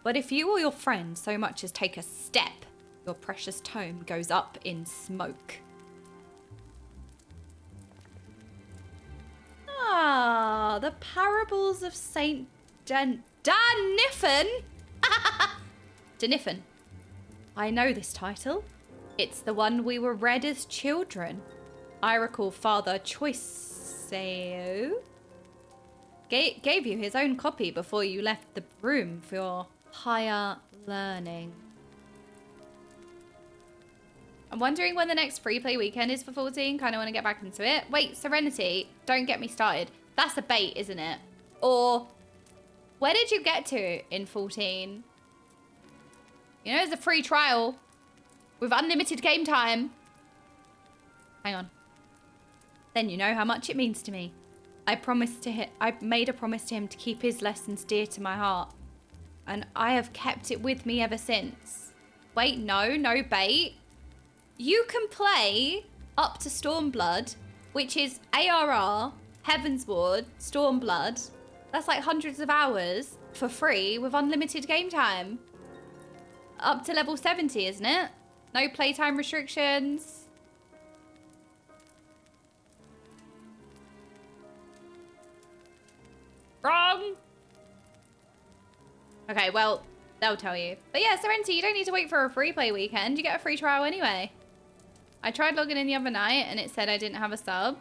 But if you or your friend so much as take a step, your precious tome goes up in smoke. Ah, the Parables of Saint Daniphan. Daniphan. I know this title. It's the one we were read as children. I recall Father Choiseo gave you his own copy before you left the room for your higher learning. I'm wondering when the next free play weekend is for 14. Kind of want to get back into it. Wait, Serenity, don't get me started. That's a bait, isn't it? Or where did you get to in 14? You know, there's a free trial with unlimited game time. Hang on. Then you know how much it means to me. I made a promise to him to keep his lessons dear to my heart. And I have kept it with me ever since. Wait, no bait. You can play up to Stormblood, which is ARR, Heavensward, Stormblood. That's like hundreds of hours for free with unlimited game time. Up to level 70, isn't it? No playtime restrictions. Wrong. Okay, well, they'll tell you. But yeah, Serenity, you don't need to wait for a free play weekend. You get a free trial anyway. I tried logging in the other night and it said I didn't have a sub.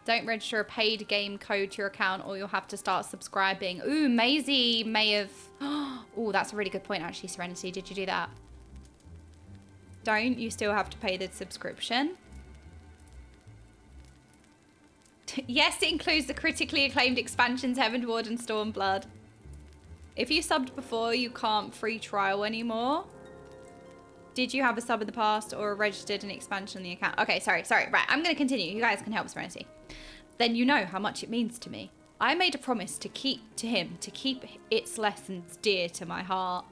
Don't register a paid game code to your account or you'll have to start subscribing. Ooh, Maisie may have... Oh, that's a really good point actually, Serenity. Did you do that? Don't. You still have to pay the subscription. Yes, it includes the critically acclaimed expansions Heavenward and Stormblood. If you subbed before, you can't free trial anymore. Did you have a sub in the past or registered an expansion on the account? Okay, sorry. Right, I'm going to continue. You guys can help Serenity. Then you know how much it means to me. I made a promise to keep its lessons dear to my heart.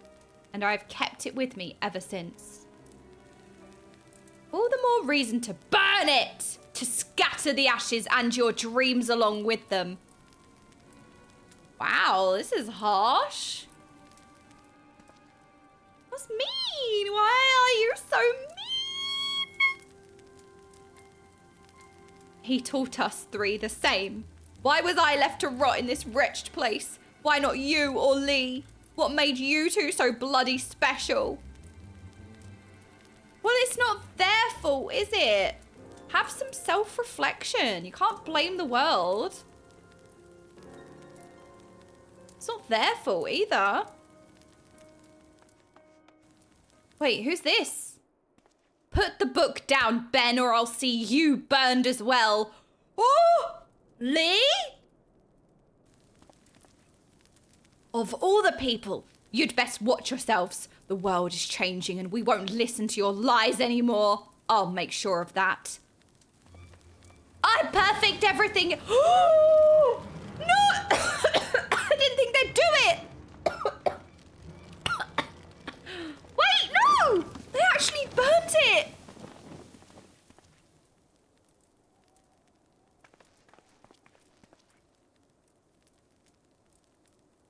And I've kept it with me ever since. All the more reason to burn it! To scatter the ashes and your dreams along with them. Wow, this is harsh. What's mean? Why are you so mean? He taught us three the same. Why was I left to rot in this wretched place? Why not you or Lee? What made you two so bloody special? Well, it's not their fault, is it? Have some self-reflection. You can't blame the world. It's not their fault either. Wait, who's this? Put the book down, Ben, or I'll see you burned as well. Oh! Lee? Of all the people, you'd best watch yourselves. The world is changing and we won't listen to your lies anymore. I'll make sure of that. I'm perfect everything. No! I didn't think they'd do it. Wait, no! They actually burnt it.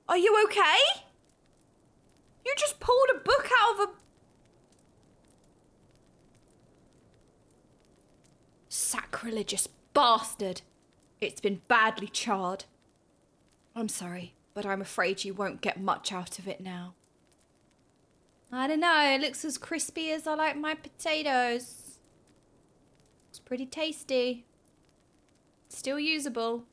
Are you okay? You just pulled a book out of a... Sacrilegious bastard. It's been badly charred. I'm sorry, but I'm afraid you won't get much out of it now. I don't know, it looks as crispy as I like my potatoes. It's pretty tasty. Still usable.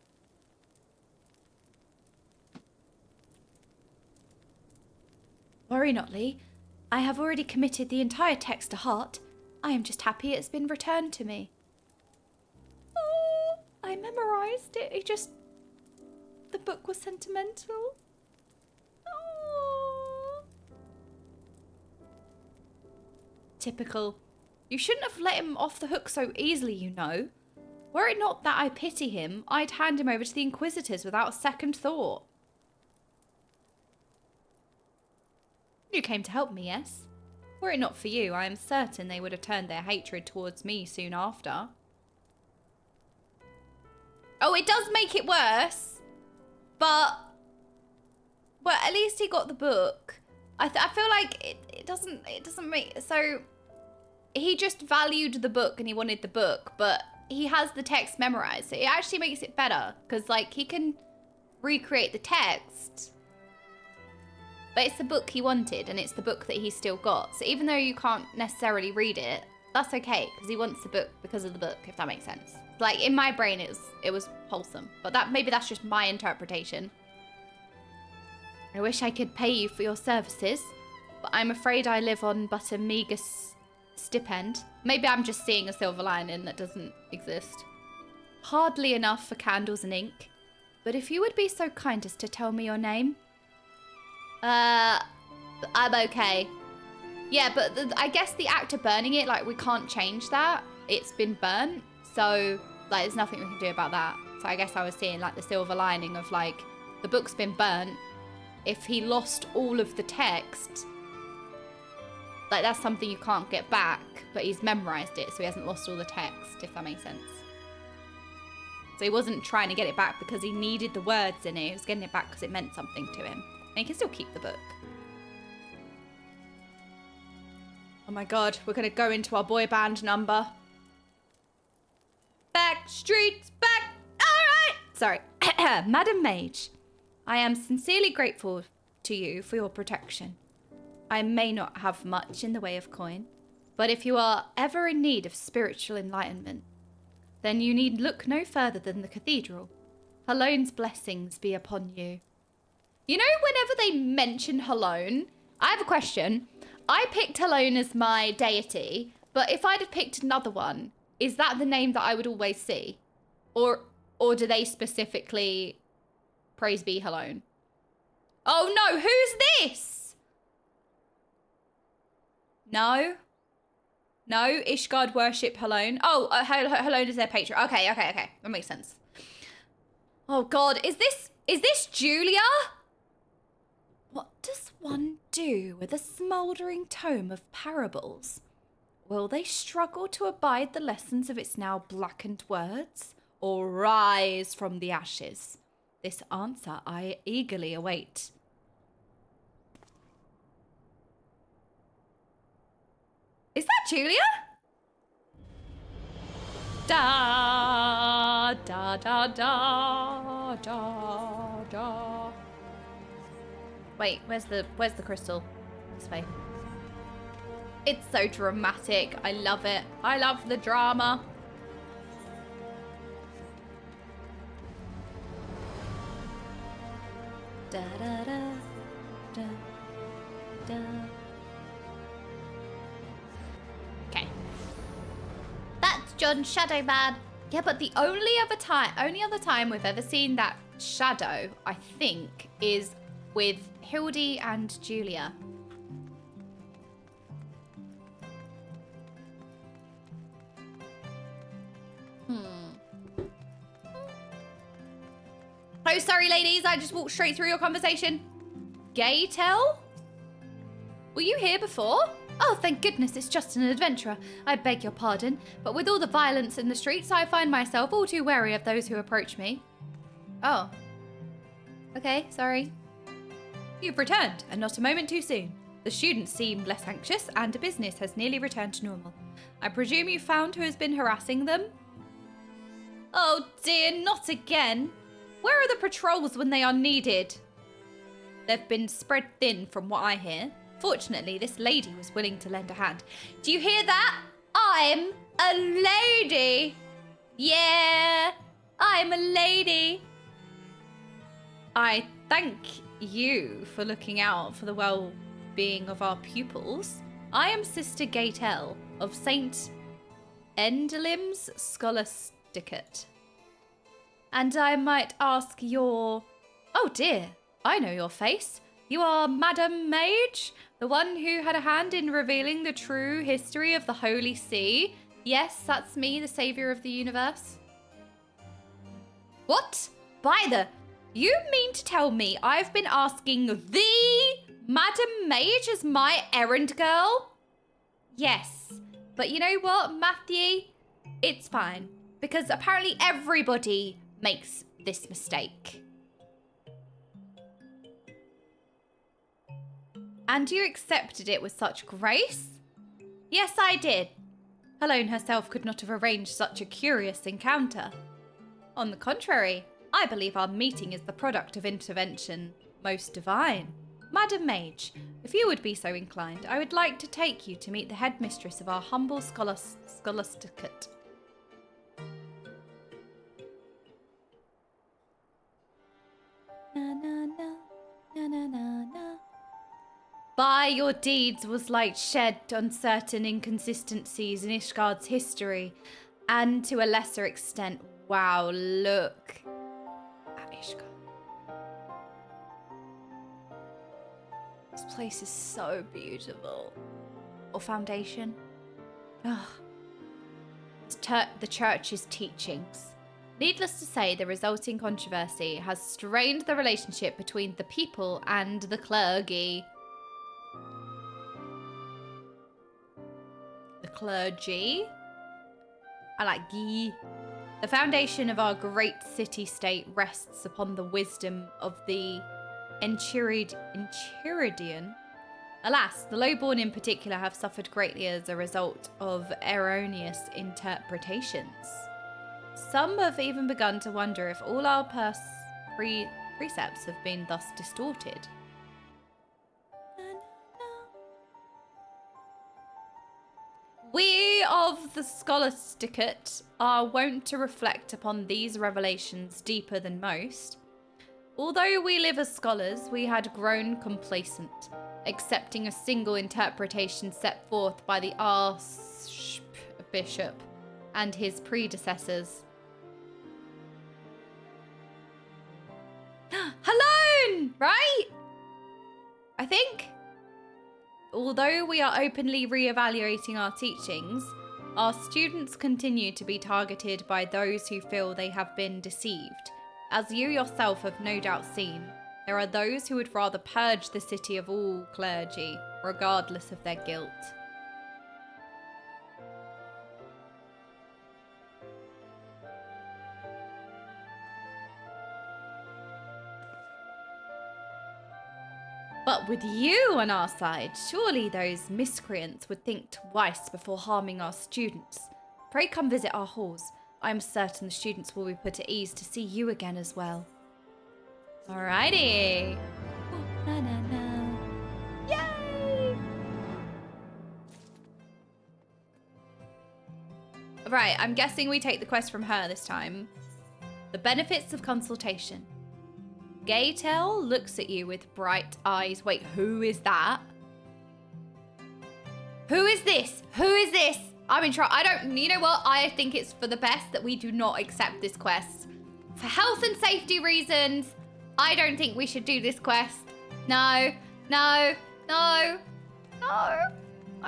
Worry not, Lee. I have already committed the entire text to heart. I am just happy it's been returned to me. Oh, I memorized it. The book was sentimental. Oh. Typical. You shouldn't have let him off the hook so easily, you know. Were it not that I pity him, I'd hand him over to the Inquisitors without a second thought. You came to help me, yes? Were it not for you, I am certain they would have turned their hatred towards me soon after. Oh, it does make it worse. But... well, at least he got the book. I feel like it doesn't make... so... he just valued the book and he wanted the book, but he has the text memorized. So it actually makes it better. Because, like, he can recreate the text... but it's the book he wanted, and it's the book that he's still got. So even though you can't necessarily read it, that's okay, because he wants the book because of the book, if that makes sense. Like, in my brain, it was wholesome. But maybe that's just my interpretation. I wish I could pay you for your services, but I'm afraid I live on but a meagre stipend. Maybe I'm just seeing a silver lining that doesn't exist. Hardly enough for candles and ink. But if you would be so kind as to tell me your name... I'm okay. Yeah, but I guess the act of burning it, like, we can't change that. It's been burnt, so, like, there's nothing we can do about that. So I guess I was seeing, like, the silver lining of, like, the book's been burnt. If he lost all of the text, like, that's something you can't get back, but he's memorized it, so he hasn't lost all the text, if that makes sense. So he wasn't trying to get it back because he needed the words in it. He was getting it back because it meant something to him. And he can still keep the book. Oh my god, we're going to go into our boy band number. Back streets, back. All right. Sorry. Madam Mage, I am sincerely grateful to you for your protection. I may not have much in the way of coin, but if you are ever in need of spiritual enlightenment, then you need look no further than the cathedral. Halone's blessings be upon you. You know, whenever they mention Halone, I have a question. I picked Halone as my deity, but if I'd have picked another one, is that the name that I would always see? Or do they specifically praise be Halone? Oh no, who's this? No? No, Ishgard worship Halone. Oh, Halone is their patron. Okay. That makes sense. Oh god, is this Julia? What does one do with a smouldering tome of parables? Will they struggle to abide the lessons of its now blackened words, or rise from the ashes? This answer I eagerly await. Is that Julia? Da da da da da da. Wait, where's the crystal? This way. It's so dramatic. I love it. I love the drama. Da, da, da, da, da. Okay. That's John Shadowman. Yeah, but the only other time we've ever seen that shadow, I think, is with Hildy and Julia. Oh, sorry, ladies. I just walked straight through your conversation. Gaytel? Were you here before? Oh, thank goodness, it's just an adventurer. I beg your pardon, but with all the violence in the streets, I find myself all too wary of those who approach me. Oh. Okay, sorry. You've returned, and not a moment too soon. The students seem less anxious, and business has nearly returned to normal. I presume you found who has been harassing them? Oh dear, not again. Where are the patrols when they are needed? They've been spread thin from what I hear. Fortunately, this lady was willing to lend a hand. Do you hear that? I'm a lady. Yeah, I'm a lady. I thank you for looking out for the well-being of our pupils. I am Sister Gaytel of St. Endelim's Scholasticate. And I might ask your... Oh dear, I know your face. You are Madam Mage, the one who had a hand in revealing the true history of the Holy See. Yes, that's me, the savior of the universe. What? By the... You mean to tell me I've been asking the Madam Mage as my errand girl? Yes, but you know what, Matthew? It's fine, because apparently everybody makes this mistake. And you accepted it with such grace? Yes, I did. Helene herself could not have arranged such a curious encounter. On the contrary, I believe our meeting is the product of intervention most divine. Madam Mage, if you would be so inclined, I would like to take you to meet the headmistress of our humble Scholasticate. Na, na, na, na, na, na, na. By your deeds was light shed on certain inconsistencies in Ishgard's history, and to a lesser extent, wow, look at Ishgard. This place is so beautiful. Or foundation. Ugh. The church's teachings. Needless to say, the resulting controversy has strained the relationship between the people and the clergy. The clergy? I like ghee. The foundation of our great city-state rests upon the wisdom of the Enchiridion. Alas, the lowborn in particular have suffered greatly as a result of erroneous interpretations. Some have even begun to wonder if all our precepts have been thus distorted. We of the Scholasticate are wont to reflect upon these revelations deeper than most. Although we live as scholars, we had grown complacent, accepting a single interpretation set forth by the Archbishop and his predecessors. Hello, right? I think. Although we are openly re-evaluating our teachings, our students continue to be targeted by those who feel they have been deceived. As you yourself have no doubt seen, there are those who would rather purge the city of all clergy, regardless of their guilt. But with you on our side, surely those miscreants would think twice before harming our students. Pray come visit our halls. I am certain the students will be put at ease to see you again as well. Alrighty. Na, na, na. Yay! Right, I'm guessing we take the quest from her this time. The benefits of consultation. Gaytel looks at you with bright eyes. Wait, who is that? Who is this? Who is this? I'm in trouble. You know what? I think it's for the best that we do not accept this quest. For health and safety reasons, I don't think we should do this quest. No, no, no, no.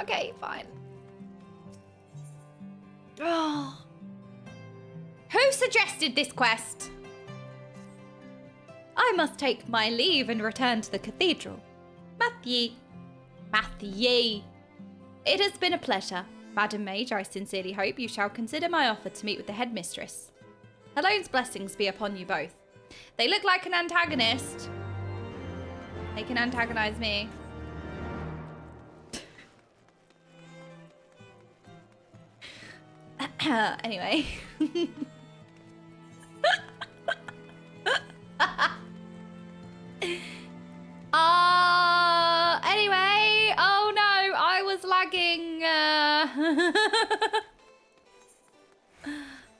Okay, fine. Oh. Who suggested this quest? I must take my leave and return to the cathedral. Matthew. Matthew. It has been a pleasure. Madam Mage, I sincerely hope you shall consider my offer to meet with the headmistress. Helene's blessings be upon you both. They look like an antagonist. They can antagonize me. Anyway. Anyway. Oh no, I was lagging.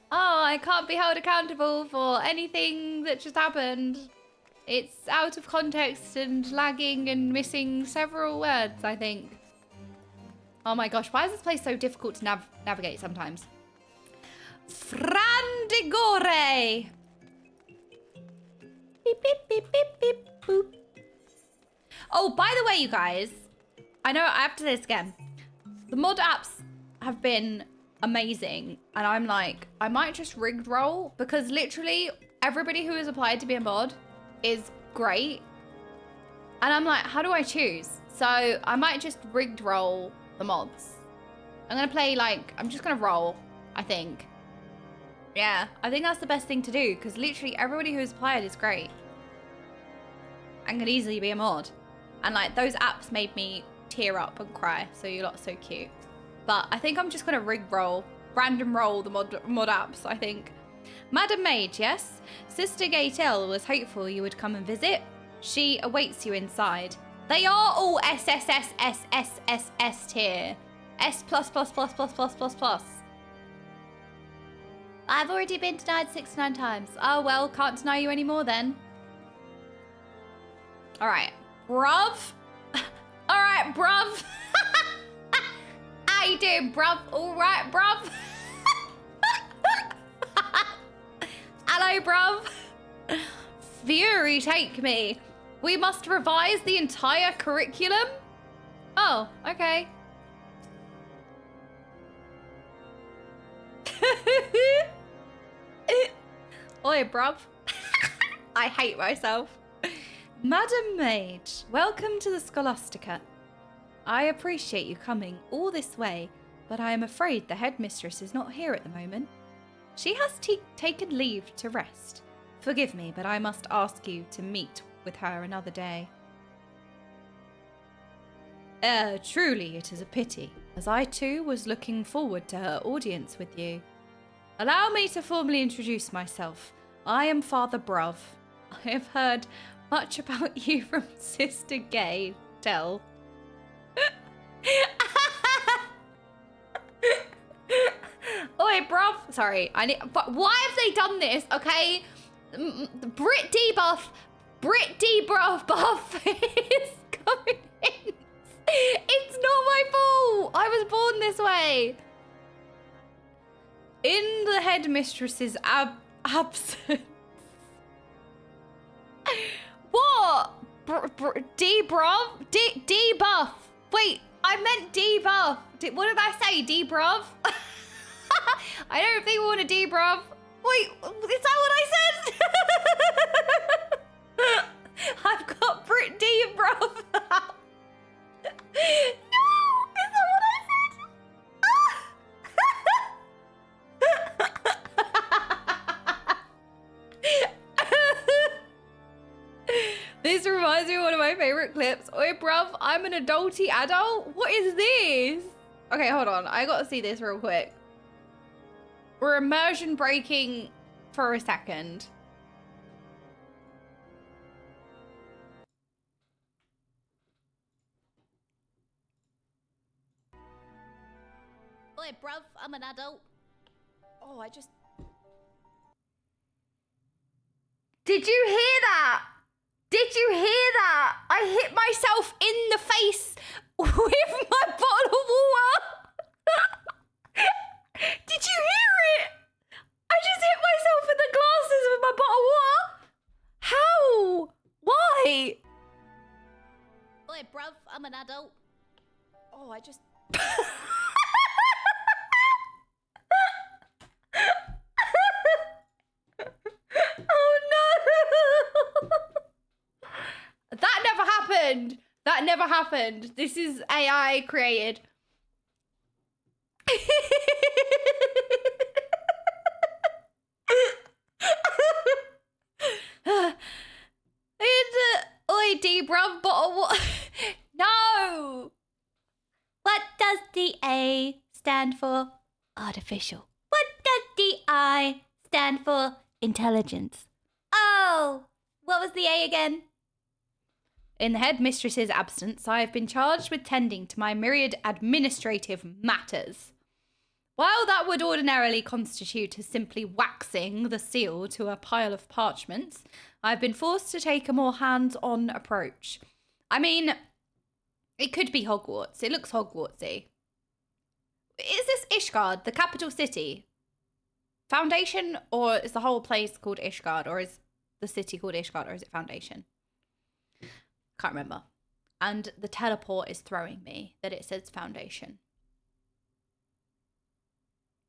Oh, I can't be held accountable for anything that just happened. It's out of context and lagging and missing several words, I think. Oh my gosh, why is this place so difficult to navigate sometimes? Frandigore! Beep, beep, beep, beep, beep, boop. Oh, by the way, you guys, I know I have to say this again. The mod apps have been amazing. And I'm like, I might just rigged roll because literally everybody who has applied to be a mod is great. And I'm like, how do I choose? So I might just rigged roll the mods. I'm going to play like, I'm just going to roll, I think. Yeah, I think that's the best thing to do because literally everybody who has applied is great. And can easily be a mod. And like those apps made me tear up and cry. So you lot are so cute. But I think I'm just going to rig roll, random roll the mod apps, I think. Madam Mage, yes? Sister Gaytel was hopeful you would come and visit. She awaits you inside. They are all SSSSSSS tier. S++++++++. I've already been denied 69 times. Oh, well, can't deny you anymore then. All right, bruv. All right, bruv. How you doing, bruv? All right, bruv. Hello, bruv. Fury take me. We must revise the entire curriculum? Oh, okay. Oi, bruv. I hate myself. Madam Mage, welcome to the Scholasticate. I appreciate you coming all this way, but I am afraid the headmistress is not here at the moment. She has taken leave to rest. Forgive me, but I must ask you to meet with her another day. Truly it is a pity, as I too was looking forward to her audience with you. Allow me to formally introduce myself. I am Father Bruv. I have heard much about you from Sister Gay. Tell. Oi, bruv. Sorry, but why have they done this? Okay, Brit debuff, Brit debuff is coming in. It's not my fault. I was born this way. In the headmistress's absence. What? Debuff? Debuff. Wait, I meant debuff. What did I say? Debuff? I don't think we want a debuff. Wait, is that what I said? I've got Brit debuff. No, is that what I said? This reminds me of one of my favorite clips. Oi, bruv, I'm an adulty adult? What is this? Okay, hold on. I gotta see this real quick. We're immersion breaking for a second. Oi, bruv, I'm an adult. Oh, Did you hear that? Did you hear that? I hit myself in the face with my bottle of water. Did you hear it? I just hit myself in the glasses with my bottle of water. How? Why? Oi, bruv, I'm an adult. Oh, Oh no! That never happened. That never happened. This is AI created. Oi, D-bruv, bottle. No! What does the A stand for? Artificial. What does the I stand for? Intelligence. Oh, what was the A again? In the headmistress's absence, I have been charged with tending to my myriad administrative matters. While that would ordinarily constitute as simply waxing the seal to a pile of parchments, I've been forced to take a more hands-on approach. I mean, it could be Hogwarts. It looks Hogwartsy. Is this Ishgard, the capital city? Foundation, or is the whole place called Ishgard, or is the city called Ishgard, or is it Foundation? Can't remember. And the teleport is throwing me that it says Foundation.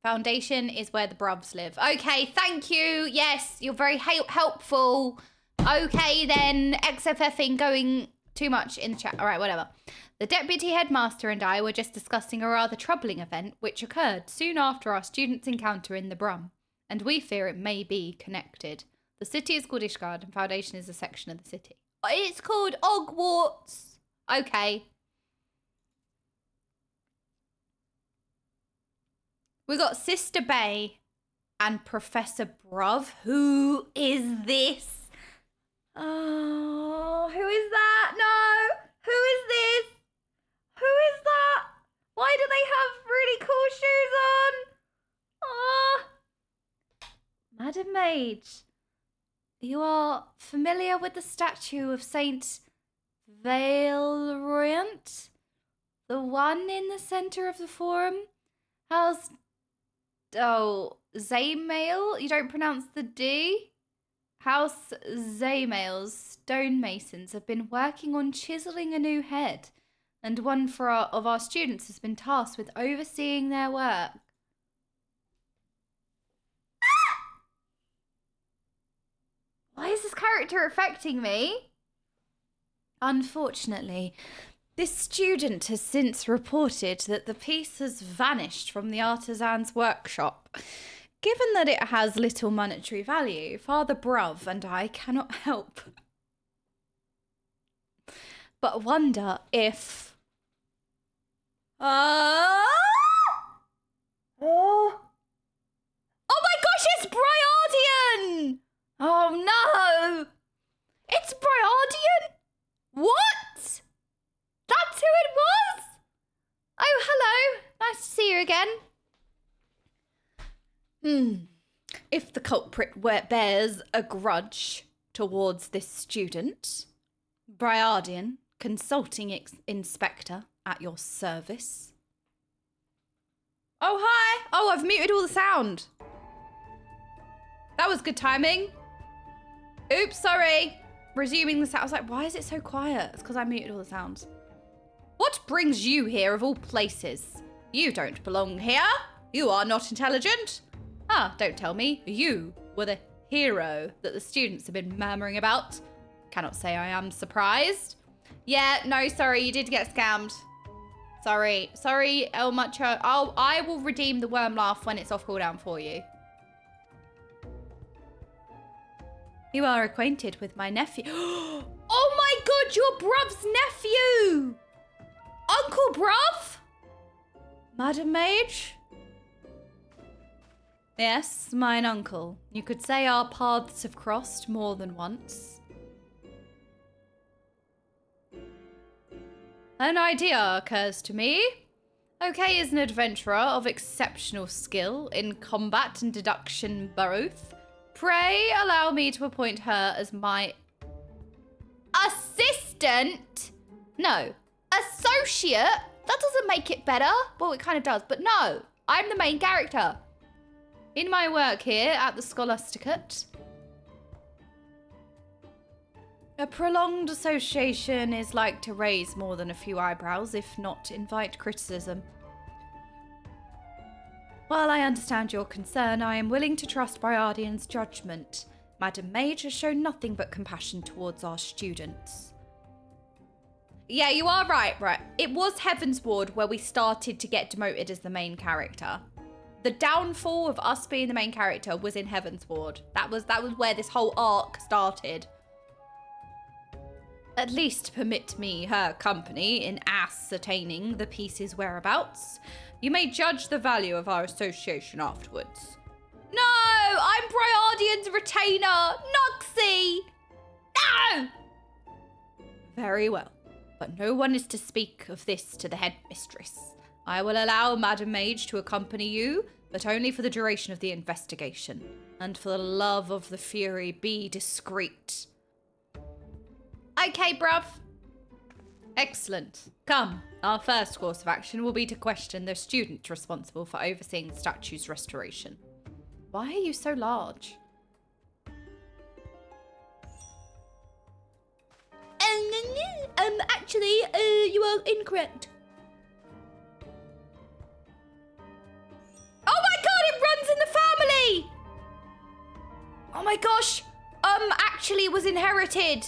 Foundation is where the bruvs live. Okay, thank you. Yes, you're very helpful. Okay, then. XFFing going too much in the chat. All right, whatever. The deputy headmaster and I were just discussing a rather troubling event which occurred soon after our students' encounter in the Brum, and we fear it may be connected. The city is called Ishgard, and Foundation is a section of the city. It's called Hogwarts. Okay. We got Sister Bay and Professor Bruv. Who is this? Oh, who is that? No. Who is this? Who is that? Why do they have really cool shoes on? Oh. Madam Mage, you are familiar with the statue of Saint Valeriant? The one in the center of the forum? How's... Oh, Zaymail? You don't pronounce the D? House Zaymail's stonemasons have been working on chiseling a new head, and one of our students has been tasked with overseeing their work. Why is this character affecting me? Unfortunately, this student has since reported that the piece has vanished from the artisan's workshop. Given that it has little monetary value, Father Bruv and I cannot help but wonder if... Oh my gosh, it's Briardian! Oh no! It's Briardian? What? That's who it was? Oh, hello. Nice to see you again. If the culprit bears a grudge towards this student, Briardian, consulting inspector at your service. Oh, hi. Oh, I've muted all the sound. That was good timing. Oops, sorry. Resuming the sound. I was like, why is it so quiet? It's because I muted all the sounds. What brings you here of all places? You don't belong here. You are not intelligent. Ah, don't tell me. You were the hero that the students have been murmuring about. Cannot say I am surprised. Yeah, no, sorry. You did get scammed. Sorry. Sorry, El Macho. I will redeem the worm laugh when it's off cooldown for you. You are acquainted with my nephew. Oh my god, you're Bruv's nephew! Uncle Bruv? Madam Mage? Yes, mine uncle. You could say our paths have crossed more than once. An idea occurs to me. Okay is an adventurer of exceptional skill in combat and deduction both. Pray allow me to appoint her as my assistant? No. Associate? That doesn't make it better. Well, it kind of does, but no. I'm the main character. In my work here at the Scholasticate, a prolonged association is like to raise more than a few eyebrows, if not invite criticism. While I understand your concern, I am willing to trust Briardian's judgment. Madam Mage has shown nothing but compassion towards our students. Yeah, you are right. It was Heavensward where we started to get demoted as the main character. The downfall of us being the main character was in Heavensward. That was where this whole arc started. At least permit me her company in ascertaining the piece's whereabouts. You may judge the value of our association afterwards. No! I'm Briardian's retainer! Noxie! No! Very well. But no one is to speak of this to the headmistress. I will allow Madam Mage to accompany you, but only for the duration of the investigation. And for the love of the Fury, be discreet. Okay, bruv. Excellent. Come. Our first course of action will be to question the student responsible for overseeing the statue's restoration. Why are you so large? Actually, you are incorrect. Oh my god, it runs in the family! Oh my gosh. Actually it was inherited.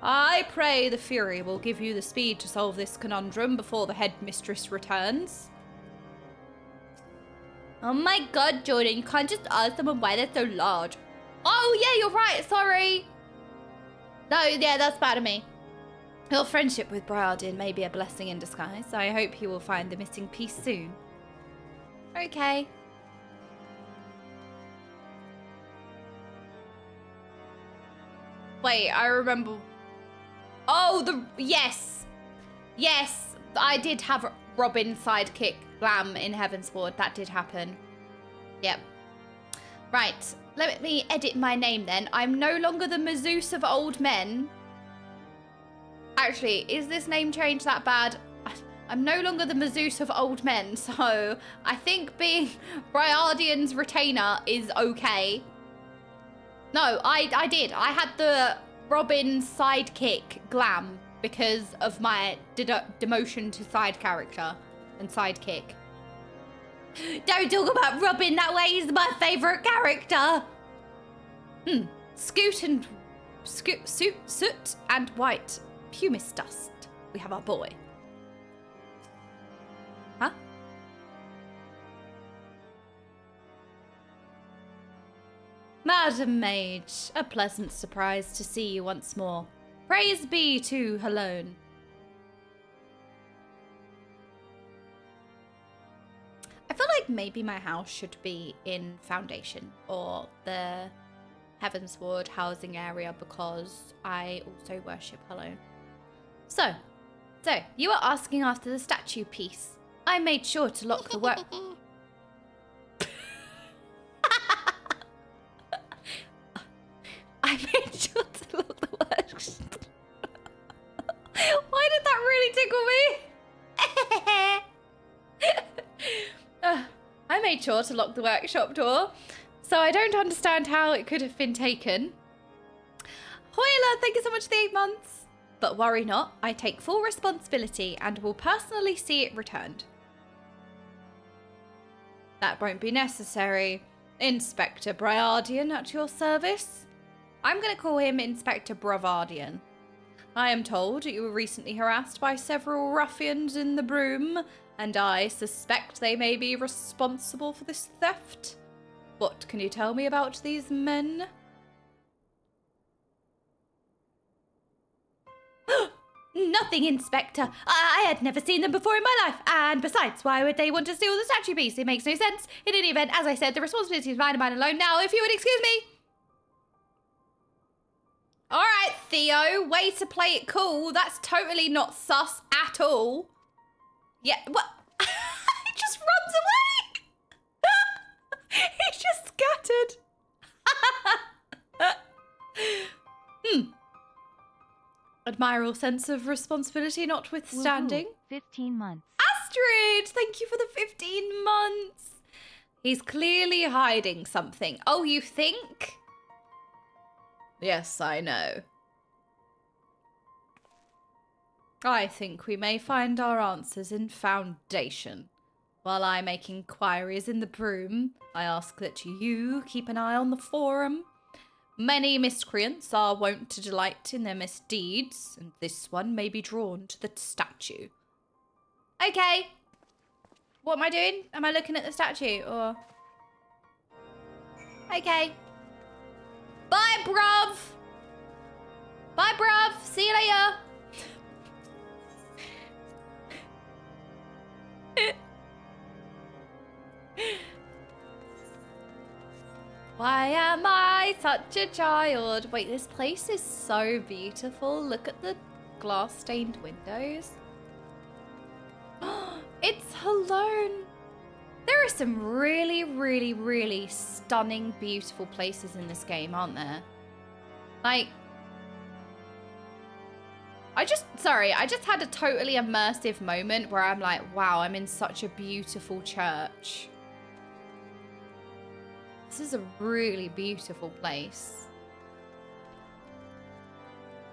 I pray the Fury will give you the speed to solve this conundrum before the headmistress returns. Oh my god, Jordan, you can't just ask someone why they're so large. Oh yeah, you're right, sorry. No, yeah, that's bad of me. Your friendship with Briardian may be a blessing in disguise. I hope he will find the missing piece soon. Okay. Wait, I remember. Oh, yes. Yes, I did have Robin's sidekick Glam in Heavensward. That did happen. Yep. Right, let me edit my name then. I'm no longer the Mazeus of old men. Actually, is this name change that bad? I'm no longer the Mazeus of old men, so I think being Briardian's retainer is okay. No, I did. I had the Robin sidekick Glam because of my demotion to side character and sidekick. Don't talk about Robin that way. He's my favourite character. Soot and white pumice dust. We have our boy. Huh? Madam Mage, a pleasant surprise to see you once more. Praise be to Helone. I feel like maybe my house should be in Foundation or the Heavensward housing area because I also worship Helone. So you are asking after the statue piece. I made sure to lock the work. I made sure to lock the workshop. Why did that really tickle me? I made sure to lock the workshop door, so I don't understand how it could have been taken. Hoyla, thank you so much for the 8 months. But worry not, I take full responsibility and will personally see it returned. That won't be necessary. Inspector Briardian at your service. I'm going to call him Inspector Bravardian. I am told you were recently harassed by several ruffians in the Broom, and I suspect they may be responsible for this theft. What can you tell me about these men? Nothing, Inspector. I had never seen them before in my life. And besides, why would they want to steal the statue piece? It makes no sense. In any event, as I said, the responsibility is mine and mine alone. Now, if you would excuse me. Theo. Way to play it cool. That's totally not sus at all. Yeah, what? He just runs away. He's just scattered. Admirable sense of responsibility notwithstanding. 15 months. Astrid, thank you for the 15 months. He's clearly hiding something. Oh, you think? Yes, I know. I think we may find our answers in Foundation. While I make inquiries in the Broom, I ask that you keep an eye on the Forum. Many miscreants are wont to delight in their misdeeds, and this one may be drawn to the statue. Okay. What am I doing? Am I looking at the statue, or...? Okay. Bye, bruv! Bye, bruv! See you later! Why am I such a child? Wait, this place is so beautiful. Look at the glass-stained windows. It's Halone. There are some really, really, really stunning, beautiful places in this game, aren't there? Like, I just had a totally immersive moment where I'm like, wow, I'm in such a beautiful church. This is a really beautiful place.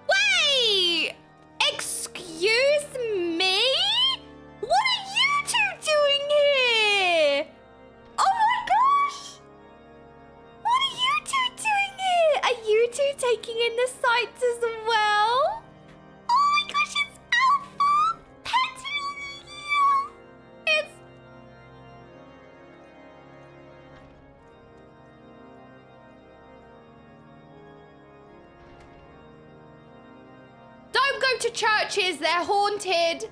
Wait! Excuse me? What are you two doing here? Oh my gosh! What are you two doing here? Are you two taking in the sights as well? Oh my gosh, it's Alpha! Petal! It's... Don't go to churches, they're haunted.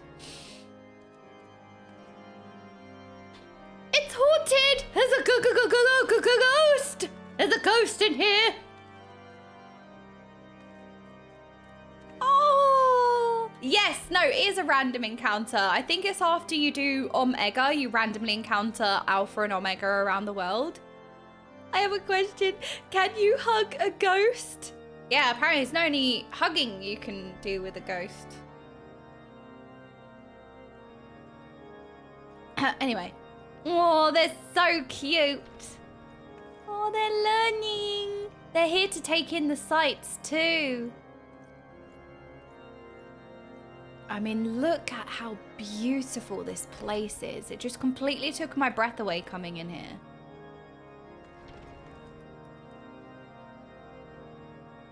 It's haunted. There's a ghost. There's a ghost in here. Oh. Yes, no, it is a random encounter. I think it's after you do Omega, you randomly encounter Alpha and Omega around the world. I have a question. Can you hug a ghost? Yeah, apparently there's no any hugging you can do with a ghost. Anyway. Oh, they're so cute. Oh, they're learning. They're here to take in the sights too. I mean, look at how beautiful this place is. It just completely took my breath away coming in here.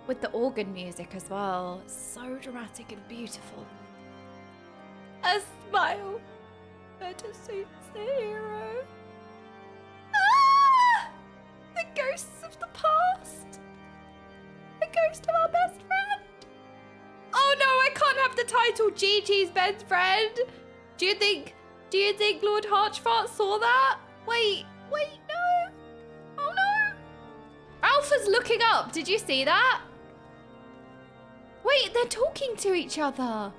With the organ music as well. So dramatic and beautiful. A smile better suits the hero. Ah! The ghosts of the past. The ghost of our best friend. Oh no, I can't have the title Gigi's best friend. Do you think Lord Harchfart saw that? Wait, no. Oh no. Alpha's looking up. Did you see that? Wait, they're talking to each other.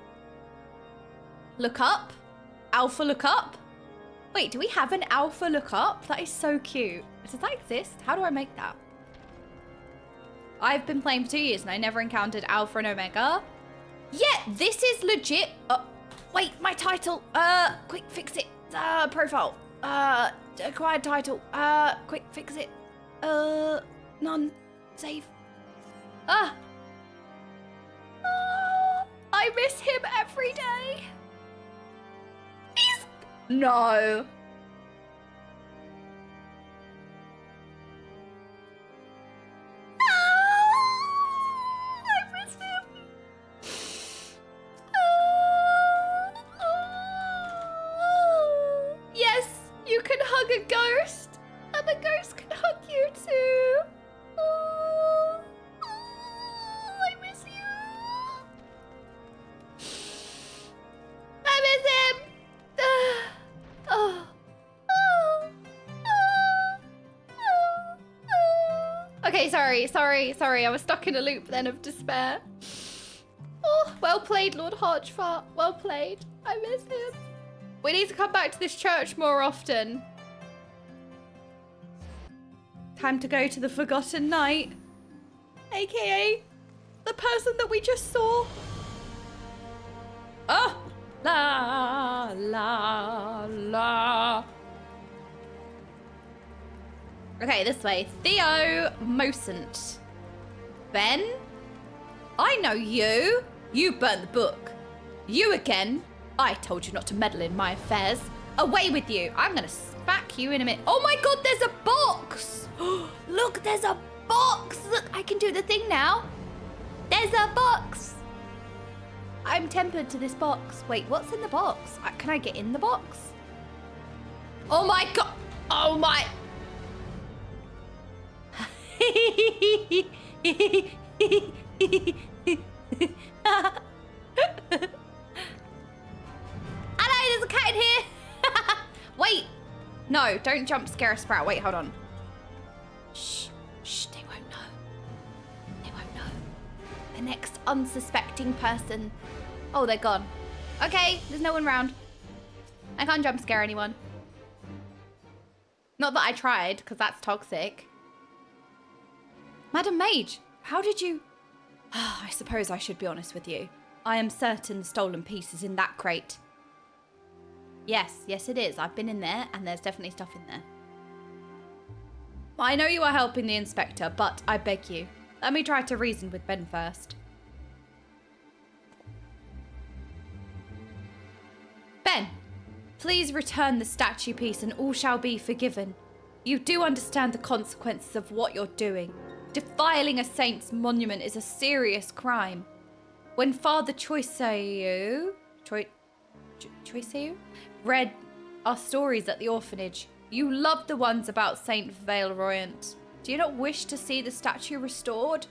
Look up. Alpha look up. Wait, do we have an Alpha look up? That is so cute. Does that exist? How do I make that? I've been playing for 2 years and I never encountered Alpha and Omega. Yeah, this is legit. Wait, my title. Quick, fix it. Profile. Acquired title. Quick, fix it. None. Save. I miss him every day. No. I miss him. Yes, you can hug a ghost, and the ghost can hug you too. I miss you. I miss him. Oh. sorry. I was stuck in a loop then of despair. Oh, well played, Lord Hodgefart. Well played. I miss him. We need to come back to this church more often. Time to go to the Forgotten Knight. AKA the person that we just saw. Oh! La, la, la. Okay, this way. Theo Mosent. Ben? I know you. You burned the book. You again? I told you not to meddle in my affairs. Away with you. I'm gonna smack you in a minute. Oh my god, there's a box! Look, there's a box! Look, I can do the thing now. There's a box! I'm tempered to this box. Wait, what's in the box? Can I get in the box? Oh my god! Oh my... Hello, there's a cat in here. Wait, no, don't jump scare a sprout. Wait, hold on. Shh, they won't know. They won't know. The next unsuspecting person. Oh, they're gone. Okay, there's no one around. I can't jump scare anyone. Not that I tried, because that's toxic. Madam Mage, how did you... I suppose I should be honest with you. I am certain the stolen piece is in that crate. Yes, it is. I've been in there, and there's definitely stuff in there. I know you are helping the inspector, but I beg you, let me try to reason with Ben first. Ben, please return the statue piece and all shall be forgiven. You do understand the consequences of what you're doing. Defiling a saint's monument is a serious crime. When Father Choiseu read our stories at the orphanage, you loved the ones about Saint Valeroyant. Do you not wish to see the statue restored?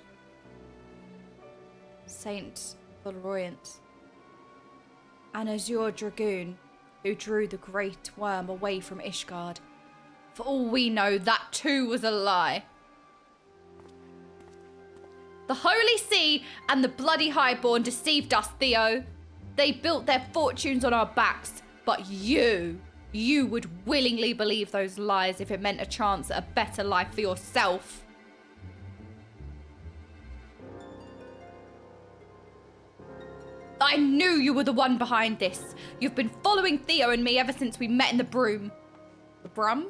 Saint Valeroyant. An azure dragoon who drew the great worm away from Ishgard. For all we know, that too was a lie. The Holy See and the bloody Highborn deceived us, Theo. They built their fortunes on our backs, but you would willingly believe those lies if it meant a chance at a better life for yourself. I knew you were the one behind this. You've been following Theo and me ever since we met in the Broom. The Brum?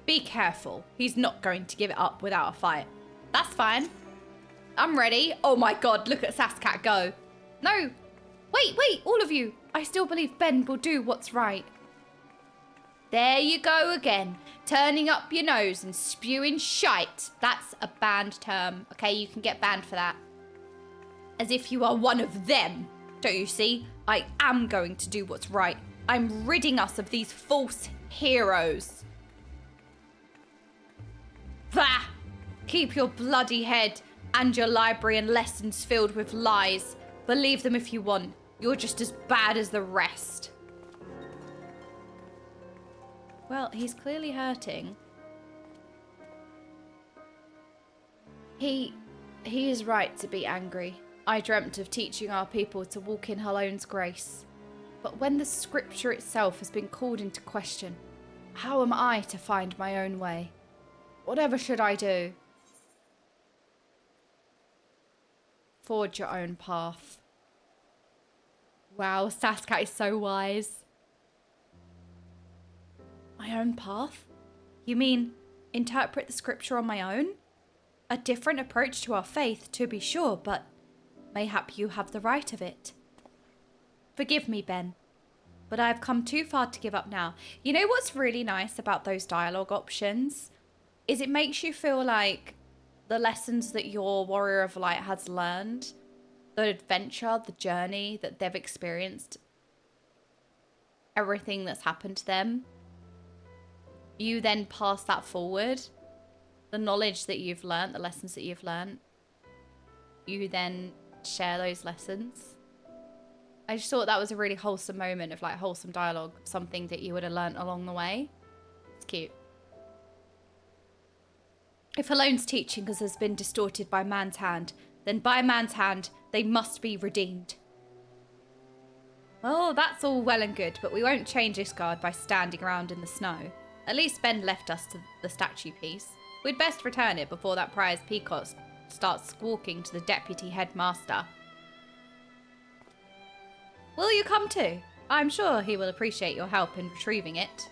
Be careful. He's not going to give it up without a fight. That's fine. I'm ready. Oh my god, look at Saskat go. No. Wait, all of you. I still believe Ben will do what's right. There you go again. Turning up your nose and spewing shite. That's a banned term. Okay, you can get banned for that. As if you are one of them. Don't you see? I am going to do what's right. I'm ridding us of these false heroes. Bah! Keep your bloody head and your library and lessons filled with lies. Believe them if you want. You're just as bad as the rest. Well, he's clearly hurting. He is right to be angry. I dreamt of teaching our people to walk in Halone's grace. But when the scripture itself has been called into question, how am I to find my own way? Whatever should I do? Forge your own path. Wow, Saskat is so wise. My own path? You mean interpret the scripture on my own? A different approach to our faith, to be sure, but mayhap you have the right of it. Forgive me, Ben, but I have come too far to give up now. You know what's really nice about those dialogue options? Is it makes you feel like the lessons that your Warrior of Light has learned, the adventure, the journey that they've experienced, everything that's happened to them, you then pass that forward. The knowledge that you've learned, the lessons that you've learned, you then share those lessons. I just thought that was a really wholesome moment of like wholesome dialogue, something that you would have learnt along the way. It's cute. If Alone's teaching us has been distorted by man's hand, then by man's hand, they must be redeemed. Well, that's all well and good, but we won't change this guard by standing around in the snow. At least Ben left us to the statue piece. We'd best return it before that prize peacock starts squawking to the deputy headmaster. Will you come too? I'm sure he will appreciate your help in retrieving it.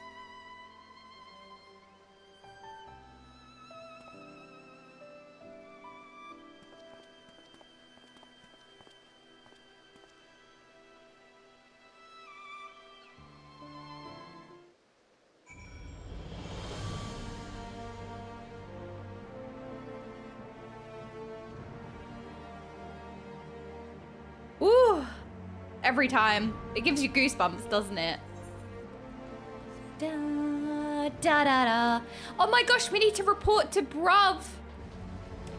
Ooh, every time. It gives you goosebumps, doesn't it? Da, da, da, da. Oh my gosh, we need to report to Bruv.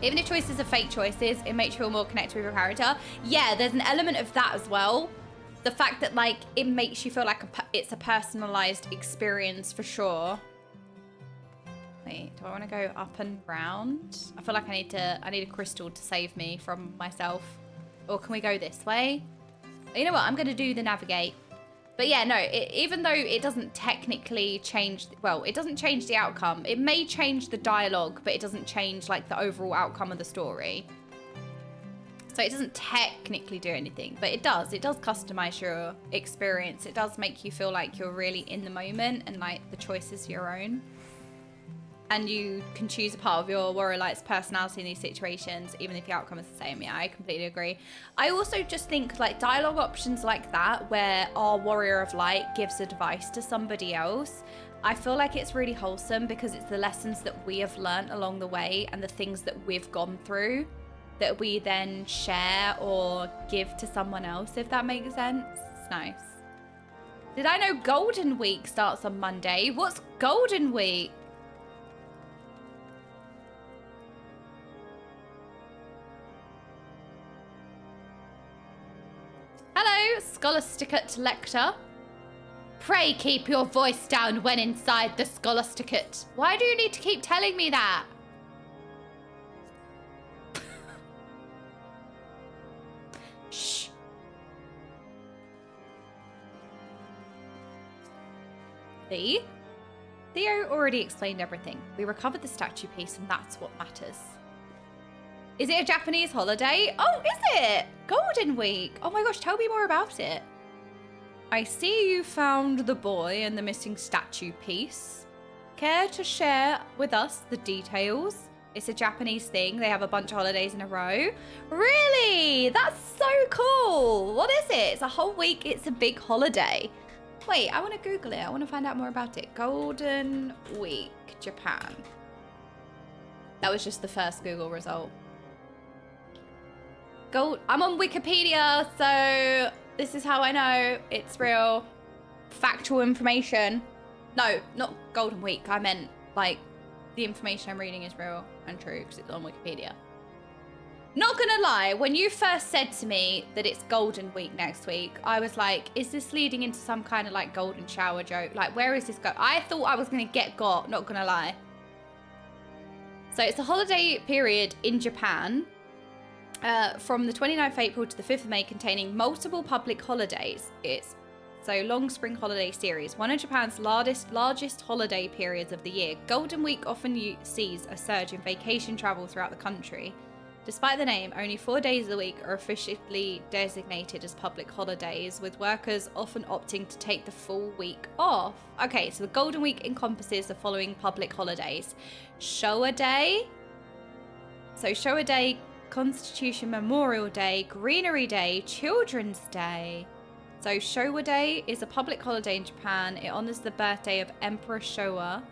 Even if choices are fake choices, it makes you feel more connected with your character. Yeah, there's an element of that as well. The fact that, like, it makes you feel like it's a personalized experience for sure. Wait, do I want to go up and round? I feel like I need a crystal to save me from myself. Or can we go this way? You know what? I'm going to do the navigate. But yeah, no, even though it doesn't technically change... Well, it doesn't change the outcome. It may change the dialogue, but it doesn't change, like, the overall outcome of the story. So it doesn't technically do anything, but it does. It does customize your experience. It does make you feel like you're really in the moment and, like, the choice is your own. And you can choose a part of your Warrior Light's personality in these situations, even if the outcome is the same. Yeah, I completely agree. I also just think, like, dialogue options like that, where our Warrior of Light gives advice to somebody else, I feel like it's really wholesome because it's the lessons that we have learnt along the way and the things that we've gone through that we then share or give to someone else, if that makes sense. It's nice. Did I know Golden Week starts on Monday? What's Golden Week? Hello, Scholasticate lector. Pray keep your voice down when inside the Scholasticate. Why do you need to keep telling me that? Shh. See? Theo already explained everything. We recovered the statue piece and that's what matters. Is it a Japanese holiday? Oh, is it? Golden Week. Oh my gosh, tell me more about it. I see you found the boy and the missing statue piece. Care to share with us the details? It's a Japanese thing. They have a bunch of holidays in a row. Really? That's so cool. What is it? It's a whole week. It's a big holiday. Wait, I want to Google it. I want to find out more about it. Golden Week, Japan. That was just the first Google result. I'm on Wikipedia, so this is how I know it's real. Factual information. No, not Golden Week. I meant, like, the information I'm reading is real and true because it's on Wikipedia. Not gonna lie, when you first said to me that it's Golden Week next week, I was like, is this leading into some kind of, like, golden shower joke? Like, where is this go? I thought I was gonna get got, not gonna lie. So it's a holiday period in Japan. From the 29th of April to the 5th of May, containing multiple public holidays. It's so long spring holiday series, one of Japan's largest holiday periods of the year. Golden Week often sees a surge in vacation travel throughout the country. Despite the name, only 4 days of the week are officially designated as public holidays, with workers often opting to take the full week off. Okay, so the Golden Week encompasses the following public holidays. Showa Day. So Showa Day, Constitution Memorial Day, Greenery Day, Children's Day. So Showa Day is a public holiday in Japan. It honors the birthday of Emperor Showa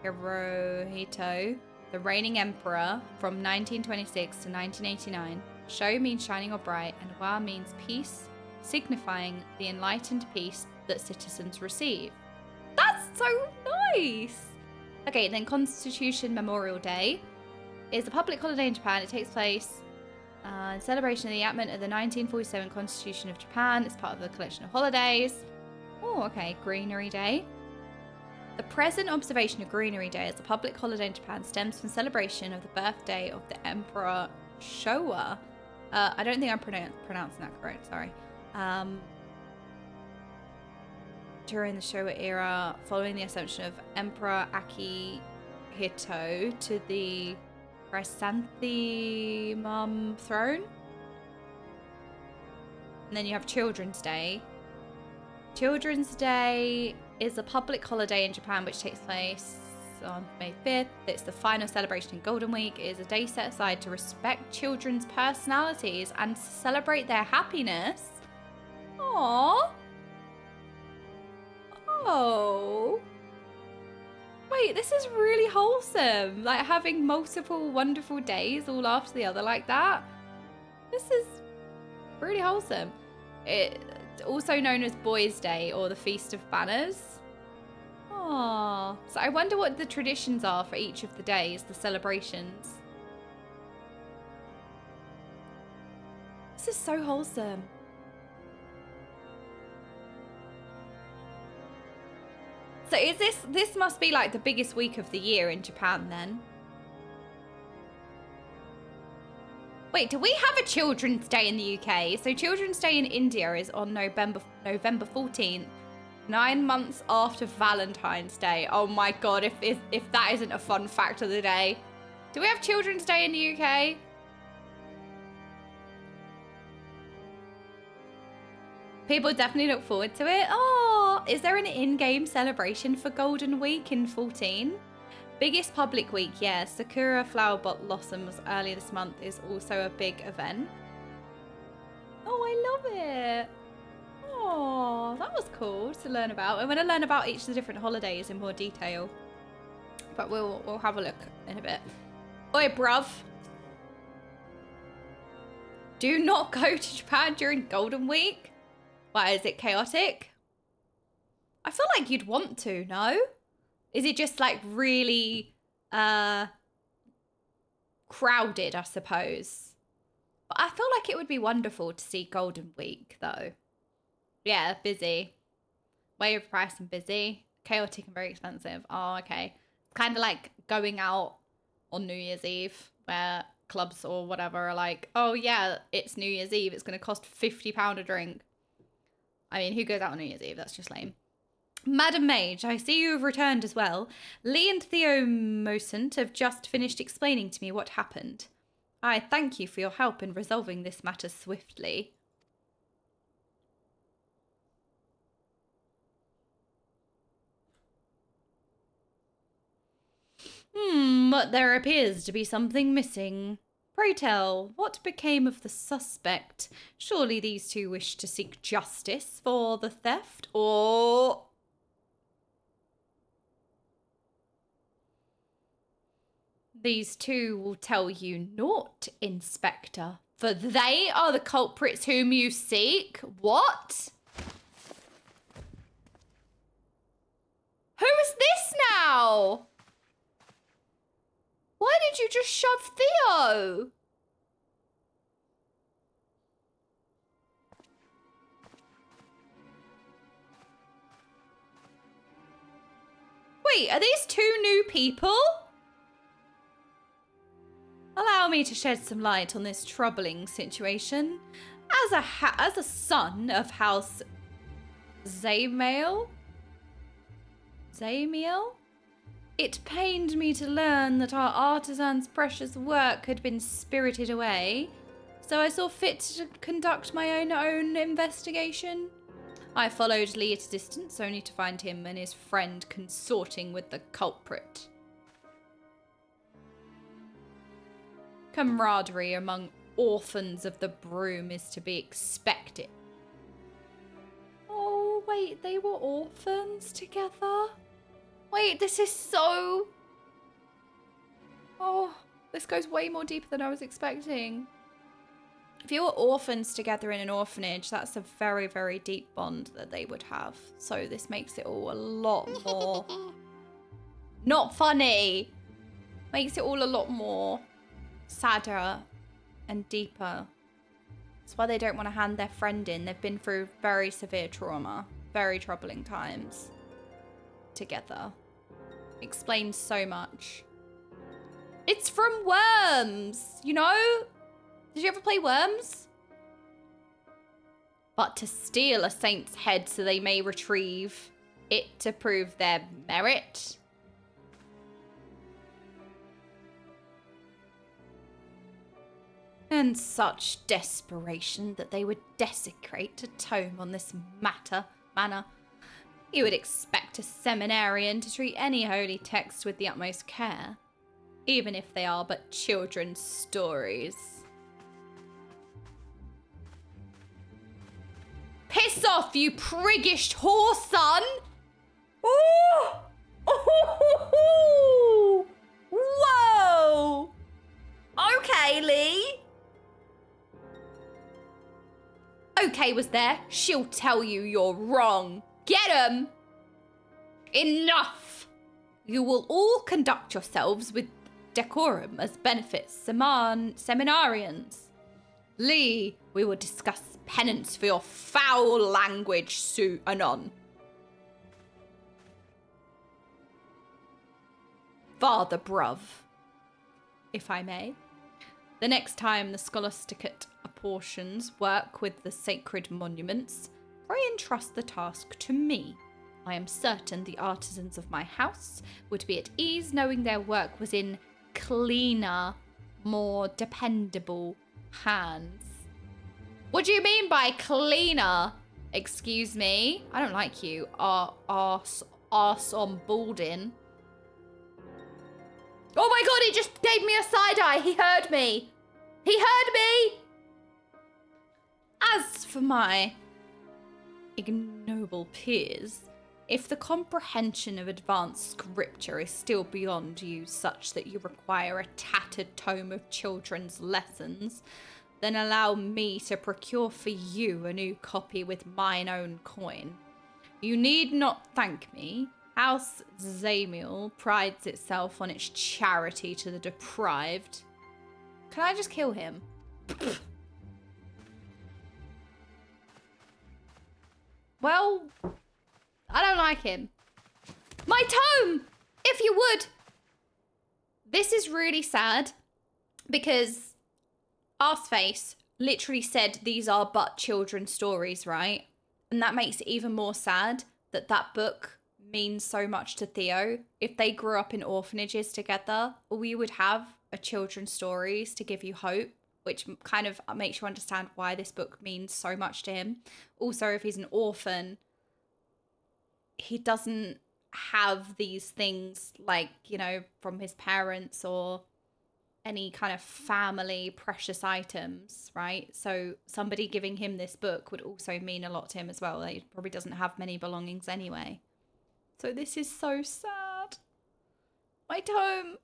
Hirohito, the reigning emperor from 1926 to 1989. Sho means shining or bright, and wa means peace, signifying the enlightened peace that citizens receive. That's so nice! Okay, then Constitution Memorial Day is a public holiday in Japan. It takes place In celebration of the enactment of the 1947 Constitution of Japan, it's part of the collection of holidays. Oh, okay. Greenery Day. The present observation of Greenery Day as a public holiday in Japan stems from celebration of the birthday of the Emperor Showa. I don't think I'm pronouncing that correct, sorry. During the Showa era, following the ascension of Emperor Akihito to the chrysanthemum throne. And then you have Children's Day. Children's Day is a public holiday in Japan which takes place on May 5th. It's the final celebration in Golden Week. It is a day set aside to respect children's personalities and celebrate their happiness. Aww. Oh. Wait, this is really wholesome. Like having multiple wonderful days all after the other like that. This is really wholesome. It's also known as Boys' Day or the Feast of Banners. Oh, so I wonder what the traditions are for each of the days, the celebrations. This is so wholesome. So is this must be like the biggest week of the year in Japan then? Wait, do we have a Children's Day in the UK? So Children's Day in India is on November 14th, 9 months after Valentine's Day. Oh my god, if that isn't a fun fact of the day. Do we have Children's Day in the UK? People definitely look forward to it. Oh, is there an in-game celebration for Golden Week in 14? Biggest public week, yeah. Sakura flower blossoms early this month is also a big event. Oh, I love it. Oh, that was cool to learn about. I'm going to learn about each of the different holidays in more detail. But we'll have a look in a bit. Oi, bruv. Do not go to Japan during Golden Week. Why, is it chaotic? I feel like you'd want to, no? Is it just like really crowded, I suppose? But I feel like it would be wonderful to see Golden Week, though. Yeah, busy. Way overpriced and busy. Chaotic and very expensive. Oh, okay. Kind of like going out on New Year's Eve, where clubs or whatever are like, oh yeah, it's New Year's Eve. It's going to cost £50 a drink. I mean, who goes out on New Year's Eve? That's just lame. Madam Mage, I see you have returned as well. Lee and Theo Mosant have just finished explaining to me what happened. I thank you for your help in resolving this matter swiftly. But there appears to be something missing. Pray tell, what became of the suspect? Surely these two wish to seek justice for the theft, or... These two will tell you naught, Inspector, for they are the culprits whom you seek. What? Who is this now? Why did you just shove Theo? Wait, are these two new people? Allow me to shed some light on this troubling situation. As a son of House Zamiel, it pained me to learn that our artisan's precious work had been spirited away, so I saw fit to conduct my own investigation. I followed Lee at a distance, only to find him and his friend consorting with the culprit. Camaraderie among orphans of the broom is to be expected. Oh, wait, they were orphans together? Wait, this is so... Oh, this goes way more deeper than I was expecting. If you were orphans together in an orphanage, that's a very, very deep bond that they would have. So this makes it all a lot more... Not funny! Makes it all a lot more sadder and deeper. That's why they don't want to hand their friend in. They've been through very severe trauma, very troubling times together. Explains so much. It's from Worms, you know? Did you ever play Worms? But to steal a saint's head so they may retrieve it to prove their merit. And such desperation that they would desecrate a tome on this manner. You would expect a seminarian to treat any holy text with the utmost care, even if they are but children's stories. Piss off, you priggish whore, son! Ooh! Ooh! Whoa! Okay, Lee. Okay was there. She'll tell you you're wrong. Get 'em! Enough! You will all conduct yourselves with decorum as benefits seminarians. Lee, we will discuss penance for your foul language anon. Father Bruv, if I may. The next time the Scholasticate apportions work with the sacred monuments, pray entrust the task to me. I am certain the artisans of my house would be at ease knowing their work was in cleaner, more dependable hands. What do you mean by cleaner? Excuse me? I don't like you. Arse on balding. Oh my god, he just gave me a side eye. He heard me. He heard me. As for my ignoble peers, if the comprehension of advanced scripture is still beyond you such that you require a tattered tome of children's lessons, then allow me to procure for you a new copy with mine own coin. You need not thank me. House Zamiel prides itself on its charity to the deprived. Can I just kill him? Well, I don't like him. My tome, if you would. This is really sad because Arseface literally said these are but children's stories, right? And that makes it even more sad that that book means so much to Theo. If they grew up in orphanages together, all you would have are children's stories to give you hope, which kind of makes you understand why this book means so much to him. Also, if he's an orphan, he doesn't have these things like, you know, from his parents or any kind of family precious items, right? So somebody giving him this book would also mean a lot to him as well. He probably doesn't have many belongings anyway. So this is so sad. My tome.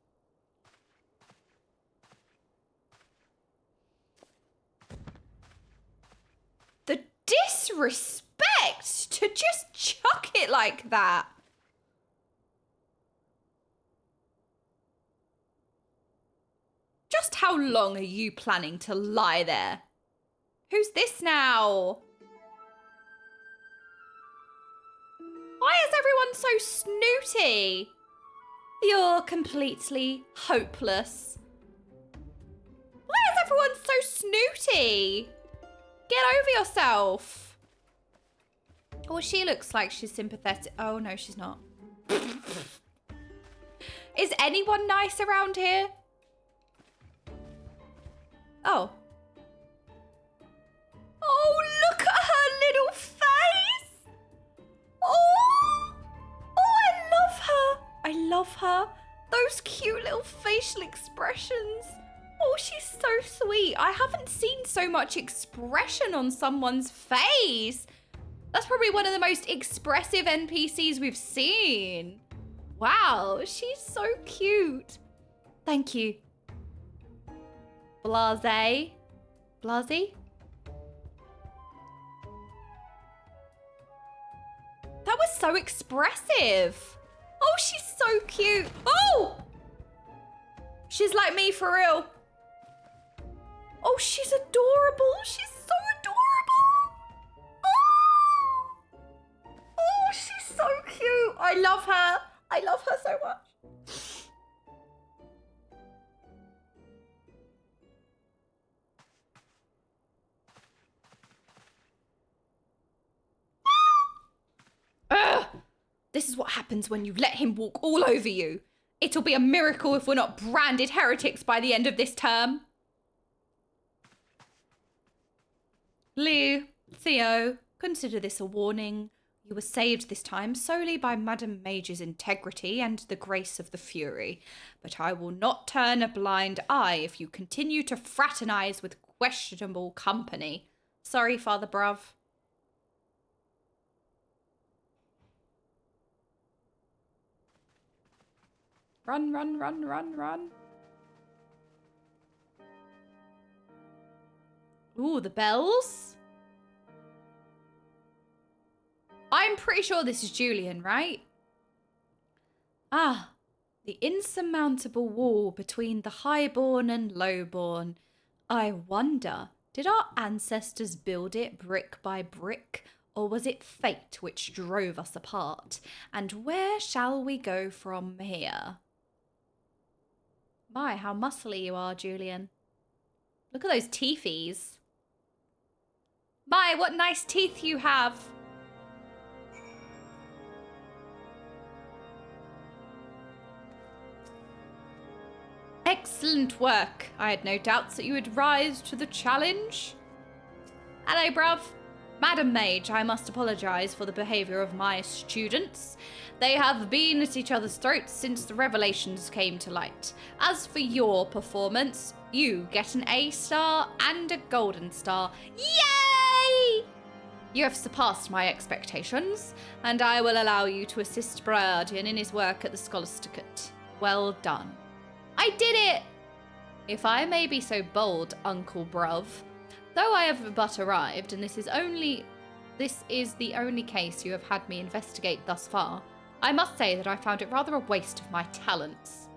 The disrespect to just chuck it like that. Just how long are you planning to lie there? Who's this now? Why is everyone so snooty? You're completely hopeless. Why is everyone so snooty? Get over yourself. Oh, she looks like she's sympathetic. Oh, no, she's not. Is anyone nice around here? Oh. Oh, look at her little face. Oh. Oh, I love her. I love her. Those cute little facial expressions. Oh, she's so sweet. I haven't seen so much expression on someone's face. That's probably one of the most expressive NPCs we've seen. Wow, she's so cute. Thank you. Blase. Blase? That was so expressive. Oh, she's so cute. Oh! She's like me for real. Oh, she's adorable. She's so adorable. Oh, oh, she's so cute. I love her. I love her so much. Ugh. This is what happens when you let him walk all over you. It'll be a miracle if we're not branded heretics by the end of this term. Lee, Theo, consider this a warning. You were saved this time solely by Madam Mage's integrity and the grace of the Fury. But I will not turn a blind eye if you continue to fraternize with questionable company. Sorry, Father Bruv. Run, run, run, run, run. Ooh, the bells. I'm pretty sure this is Julian, right? Ah, the insurmountable wall between the highborn and lowborn. I wonder, did our ancestors build it brick by brick, or was it fate which drove us apart? And where shall we go from here? My, how muscly you are, Julian. Look at those teethies. My, what nice teeth you have. Excellent work. I had no doubts that you would rise to the challenge. Hello, bruv. Madam Mage, I must apologize for the behavior of my students. They have been at each other's throats since the revelations came to light. As for your performance, you get an A star and a golden star. Yay! You have surpassed my expectations, and I will allow you to assist Briardian in his work at the Scholasticate. Well done. I did it! If I may be so bold, Uncle Bruv, though I have but arrived, and this is the only case you have had me investigate thus far, I must say that I found it rather a waste of my talents.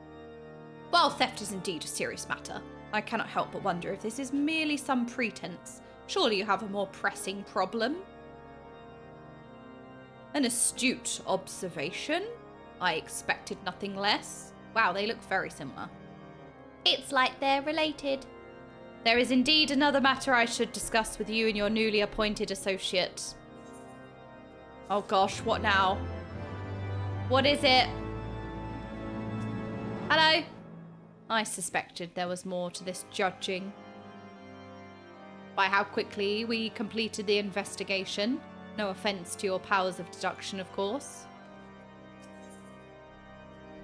While theft is indeed a serious matter, I cannot help but wonder if this is merely some pretense. Surely you have a more pressing problem? An astute observation? I expected nothing less. Wow, they look very similar. It's like they're related. There is indeed another matter I should discuss with you and your newly appointed associate. Oh gosh, what now? What is it? Hello? I suspected there was more to this judging. By how quickly we completed the investigation. No offense to your powers of deduction, of course.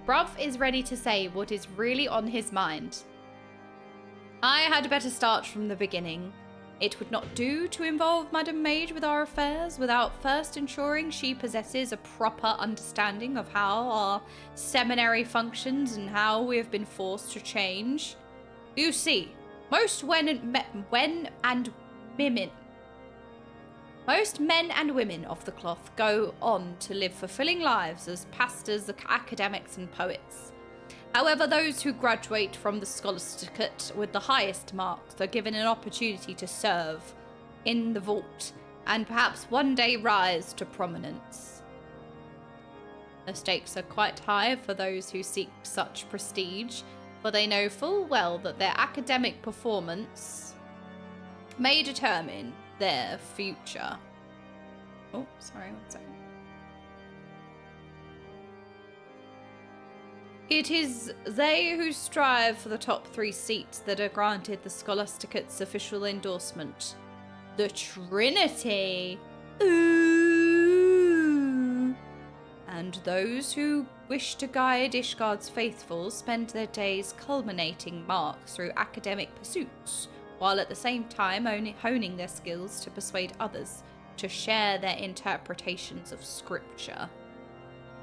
Bruv is ready to say what is really on his mind. I had better start from the beginning. It would not do to involve Madam Mage with our affairs without first ensuring she possesses a proper understanding of how our seminary functions and how we have been forced to change. You see, most men and women of the cloth go on to live fulfilling lives as pastors, academics, and poets. However, those who graduate from the Scholasticate with the highest marks are given an opportunity to serve in the vault and perhaps one day rise to prominence. The stakes are quite high for those who seek such prestige, for they know full well that their academic performance may determine their future. Oh, sorry, one second. It is they who strive for the top 3 seats that are granted the Scholasticate's official endorsement. The Trinity! Ooh! And those who wish to guide Ishgard's faithful spend their days culminating marks through academic pursuits, while at the same time honing their skills to persuade others to share their interpretations of scripture.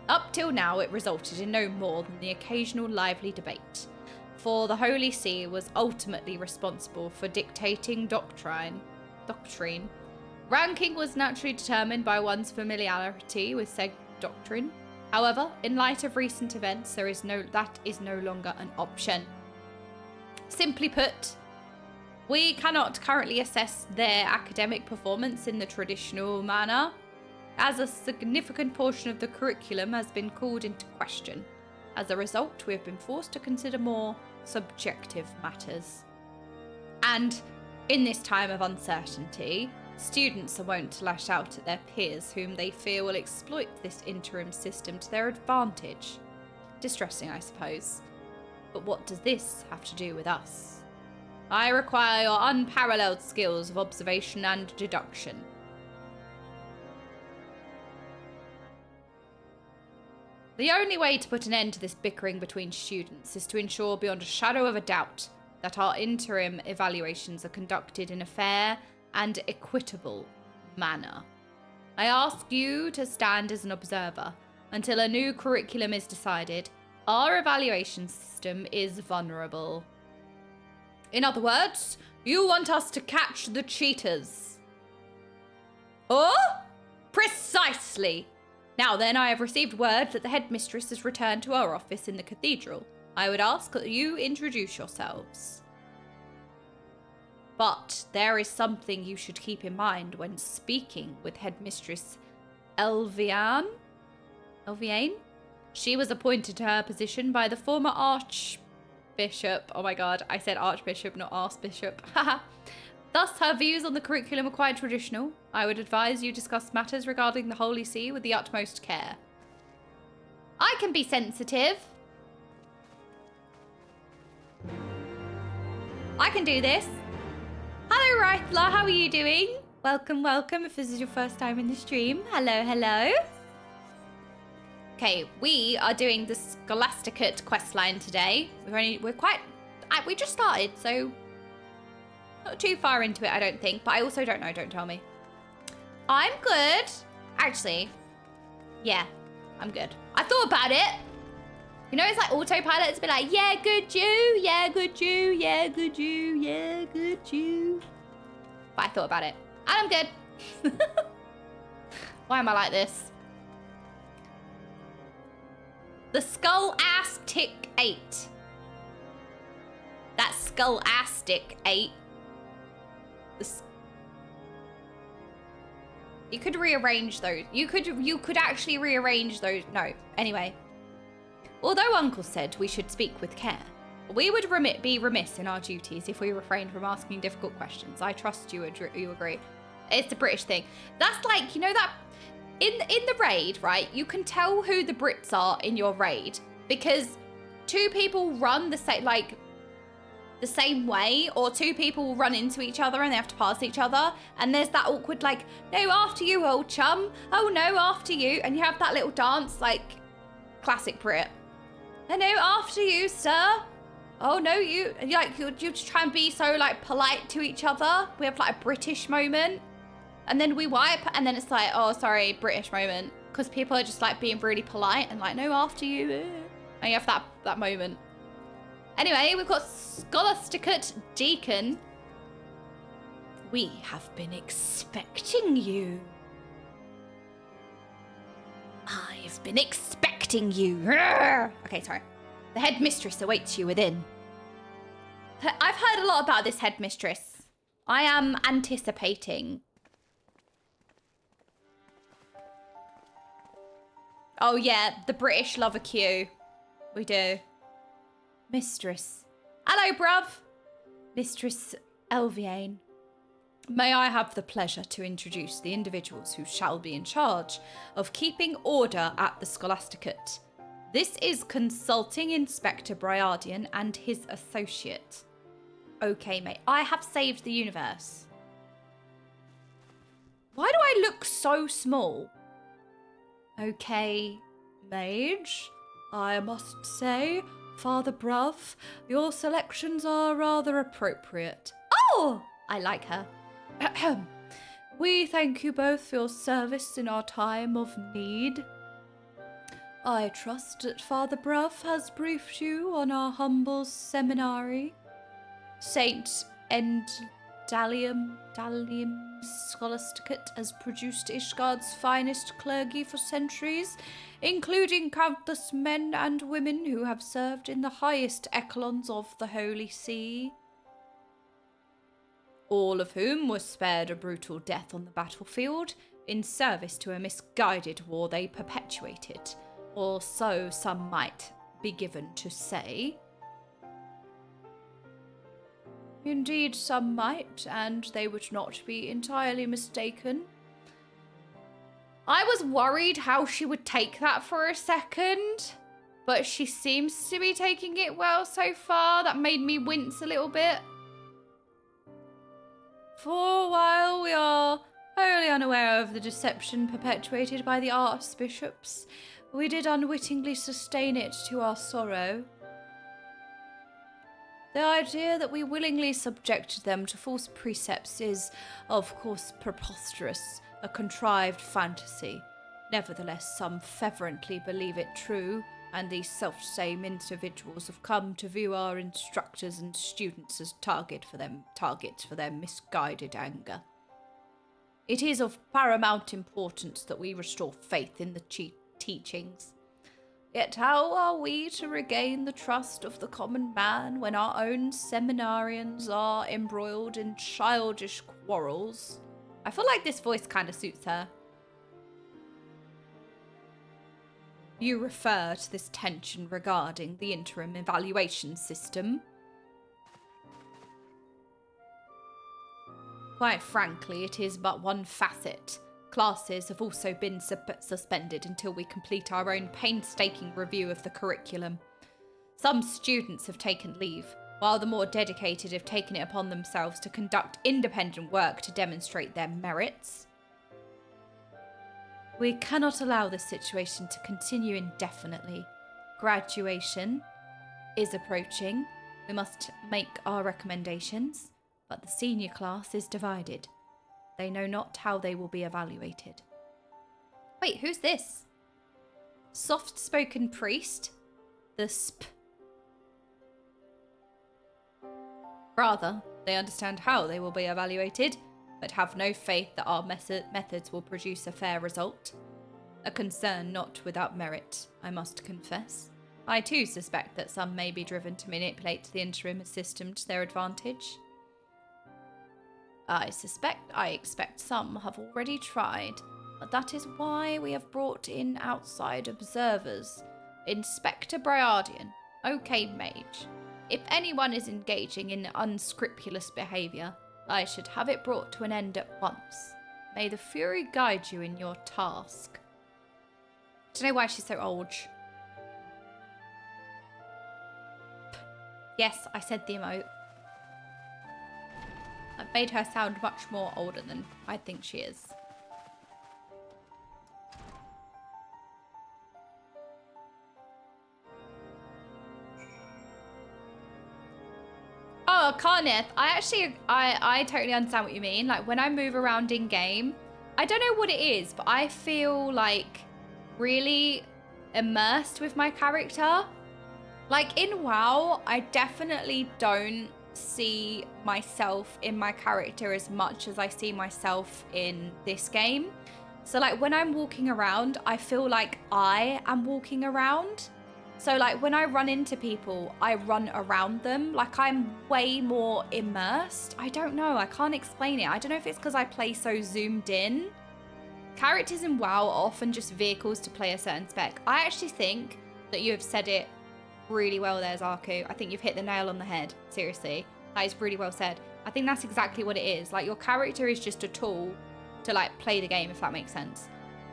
Up till now, it resulted in no more than the occasional lively debate, for the Holy See was ultimately responsible for dictating doctrine. Ranking was naturally determined by one's familiarity with said doctrine. However, in light of recent events, that is no longer an option. Simply put, We cannot currently assess their academic performance in the traditional manner, as a significant portion of the curriculum has been called into question. As a result, we have been forced to consider more subjective matters. And in this time of uncertainty, students are wont to lash out at their peers whom they fear will exploit this interim system to their advantage. Distressing, I suppose. But what does this have to do with us? I require your unparalleled skills of observation and deduction. The only way to put an end to this bickering between students is to ensure beyond a shadow of a doubt that our interim evaluations are conducted in a fair and equitable manner. I ask you to stand as an observer until a new curriculum is decided. Our evaluation system is vulnerable. In other words, you want us to catch the cheaters. Oh? Precisely. Now then, I have received word that the headmistress has returned to our office in the cathedral. I would ask that you introduce yourselves. But there is something you should keep in mind when speaking with headmistress Elviane. She was appointed to her position by the former archbishop. Oh my god, I said archbishop, not archbishop. Haha. Thus, her views on the curriculum are quite traditional. I would advise you discuss matters regarding the Holy See with the utmost care. I can be sensitive. I can do this. Hello, Rythla, how are you doing? Welcome, welcome, if this is your first time in the stream. Hello, hello. Okay, we are doing the Scholasticate questline today. We just started, so not too far into it, I don't think. But I also don't know, don't tell me. I'm good. Actually, yeah, I'm good. I thought about it. You know, it's like autopilot. It's been like, yeah, good you, yeah, good you, yeah, good you, yeah, good you. But I thought about it, and I'm good. Why am I like this? The Scholastic 8. That Scholastic 8. You could rearrange those. You could actually rearrange those. No. Anyway. Although Uncle said we should speak with care, we would be remiss in our duties if we refrained from asking difficult questions. I trust you agree. It's a British thing. That's like, you know that in the raid, right? You can tell who the Brits are in your raid because two people run the same way, or two people run into each other and they have to pass each other, and there's that awkward like, no, after you, old chum. Oh no, after you, and you have that little dance, like classic Brit. Oh no, after you, sir. Oh no, you just try and be so like polite to each other. We have like a British moment, and then we wipe, and then it's like, oh sorry, British moment, because people are just like being really polite and like, no, after you, and you have that moment. Anyway, we've got Scholasticate Deacon. We have been expecting you. I've been expecting you. Okay, sorry. The headmistress awaits you within. I've heard a lot about this headmistress. I am anticipating. Oh yeah, the British love a queue. We do. Mistress. Hello, bruv. Mistress Elviane. May I have the pleasure to introduce the individuals who shall be in charge of keeping order at the Scholasticate. This is Consulting Inspector Bryardian and his associate. Okay, mate. I have saved the universe. Why do I look so small? Okay, mage. I must say, Father Bruv, your selections are rather appropriate. Oh, I like her. We thank you both for your service in our time of need. I trust that Father Bruv has briefed you on our humble seminary. Saint Dalium Scholasticate has produced Ishgard's finest clergy for centuries, including countless men and women who have served in the highest echelons of the Holy See. all of whom were spared a brutal death on the battlefield in service to a misguided war they perpetuated, or so some might be given to say. Indeed, some might, and they would not be entirely mistaken. I was worried how she would take that for a second, but she seems to be taking it well so far. That made me wince a little bit. For a while, we are wholly unaware of the deception perpetuated by the archbishops. We did unwittingly sustain it to our sorrow. The idea that we willingly subjected them to false precepts is, of course, preposterous, a contrived fantasy. Nevertheless, some fervently believe it true, and these self-same individuals have come to view our instructors and students as targets for their misguided anger. It is of paramount importance that we restore faith in the teachings. Yet how are we to regain the trust of the common man when our own seminarians are embroiled in childish quarrels? I feel like this voice kind of suits her. You refer to this tension regarding the interim evaluation system. Quite frankly, it is but one facet. Classes have also been suspended until we complete our own painstaking review of the curriculum. Some students have taken leave, while the more dedicated have taken it upon themselves to conduct independent work to demonstrate their merits. We cannot allow this situation to continue indefinitely. Graduation is approaching. We must make our recommendations, but the senior class is divided. They know not how they will be evaluated. Wait, who's this? Soft-spoken priest? The sp. Rather, they understand how they will be evaluated, but have no faith that our methods will produce a fair result. A concern not without merit, I must confess. I too suspect that some may be driven to manipulate the interim system to their advantage. I expect some have already tried, but that is why we have brought in outside observers. Inspector Briardian, Okaymage. If anyone is engaging in unscrupulous behaviour, I should have it brought to an end at once. May the Fury guide you in your task. I don't know why she's so old. Yes, I said the emote. I've made her sound much more older than I think she is. Oh, Carneth, I totally understand what you mean. Like, when I move around in game, I don't know what it is, but I feel like really immersed with my character. Like in WoW, I definitely don't see myself in my character as much as I see myself in this game. So like when I'm walking around, I feel like I am walking around. So like when I run into people, I run around them. Like I'm way more immersed. I don't know. I can't explain it. I don't know if it's because I play so zoomed in. Characters in WoW are often just vehicles to play a certain spec. I actually think that you have said it really well there, Zaku. I think you've hit the nail on the head. Seriously. That is really well said. I think that's exactly what it is. Like your character is just a tool to like play the game, if that makes sense.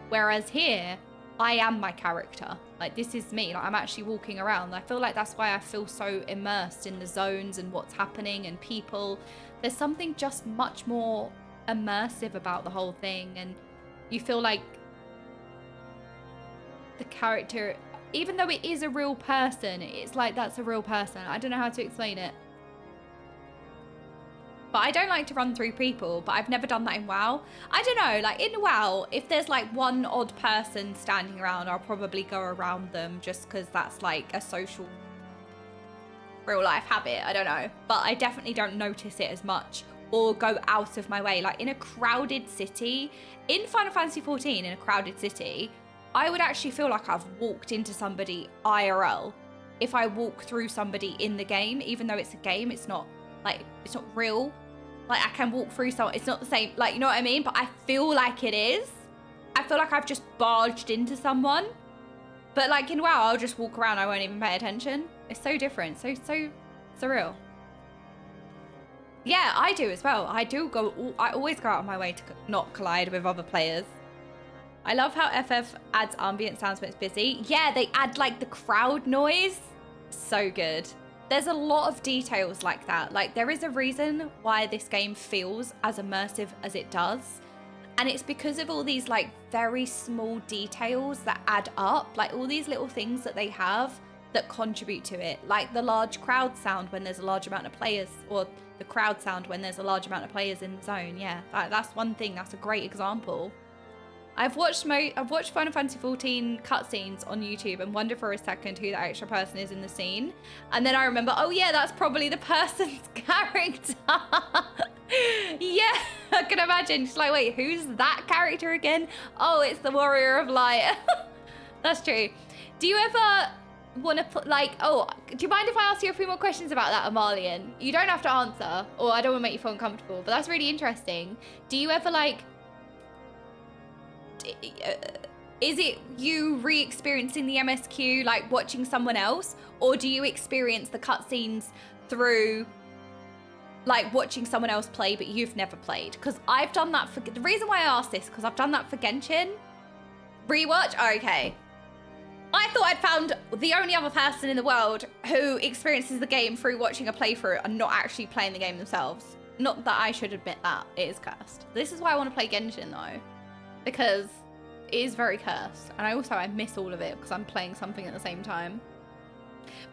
Whereas here, I am my character. Like this is me. Like I'm actually walking around. I feel like that's why I feel so immersed in the zones and what's happening and people. There's something just much more immersive about the whole thing, and you feel like the character, even though it is a real person, it's like that's a real person. I don't know how to explain it. But I don't like to run through people, but I've never done that in WoW. I don't know, like in WoW, if there's like one odd person standing around, I'll probably go around them just because that's like a social real life habit. I don't know. But I definitely don't notice it as much or go out of my way. Like in a crowded city, in Final Fantasy XIV, in a crowded city, I would actually feel like I've walked into somebody IRL. If I walk through somebody in the game, even though it's a game, it's not like, it's not real. Like, I can walk through someone. It's not the same, like, you know what I mean? But I feel like it is. I feel like I've just barged into someone. But, like, in WoW, I'll just walk around. I won't even pay attention. It's so different. So surreal. Yeah, I do as well. I always go out of my way to not collide with other players. I love how FF adds ambient sounds when it's busy. Yeah, they add, like, the crowd noise. So good. There's a lot of details like that. Like, there is a reason why this game feels as immersive as it does. And it's because of all these, like, very small details that add up. Like, all these little things that they have that contribute to it. Like the large crowd sound when there's a large amount of players, or the crowd sound when there's a large amount of players in the zone. Yeah, that's one thing. That's a great example. I've watched Final Fantasy XIV cutscenes on YouTube and wonder for a second who that extra person is in the scene. And then I remember, oh yeah, that's probably the person's character. Yeah, I can imagine. She's like, wait, who's that character again? Oh, it's the Warrior of Light. That's true. Do you ever want to put, like, oh, do you mind if I ask you a few more questions about that, Amalian? You don't have to answer, or I don't want to make you feel uncomfortable, but that's really interesting. Do you ever, like, is it you re-experiencing the MSQ, like watching someone else, or do you experience the cutscenes through like watching someone else play but you've never played? Because I've done that for, the reason why I asked this, because I've done that for Genshin rewatch. Okay, I thought I'd found the only other person in the world who experiences the game through watching a playthrough and not actually playing the game themselves. Not that I should admit that, it is cursed. This is why I want to play Genshin though, because it is very cursed. And I miss all of it because I'm playing something at the same time.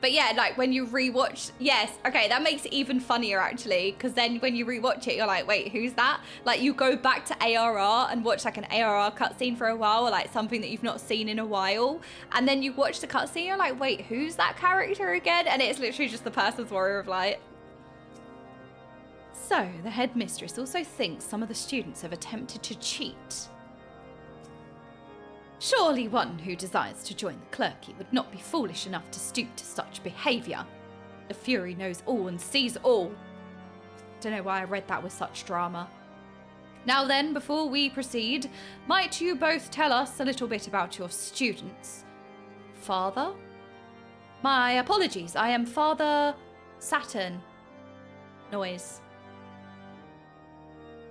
But yeah, like when you rewatch, yes, okay, that makes it even funnier actually, because then when you rewatch it, you're like, wait, who's that? Like you go back to ARR and watch like an ARR cutscene for a while, or like something that you've not seen in a while, and then you watch the cutscene, you're like, wait, who's that character again? And it's literally just the person's Warrior of Light. So the headmistress also thinks some of the students have attempted to cheat. Surely one who desires to join the clerky would not be foolish enough to stoop to such behaviour. The Fury knows all and sees all. Don't know why I read that with such drama. Now then, before we proceed, might you both tell us a little bit about your students? Father? My apologies, I am Father Saturn. Noise.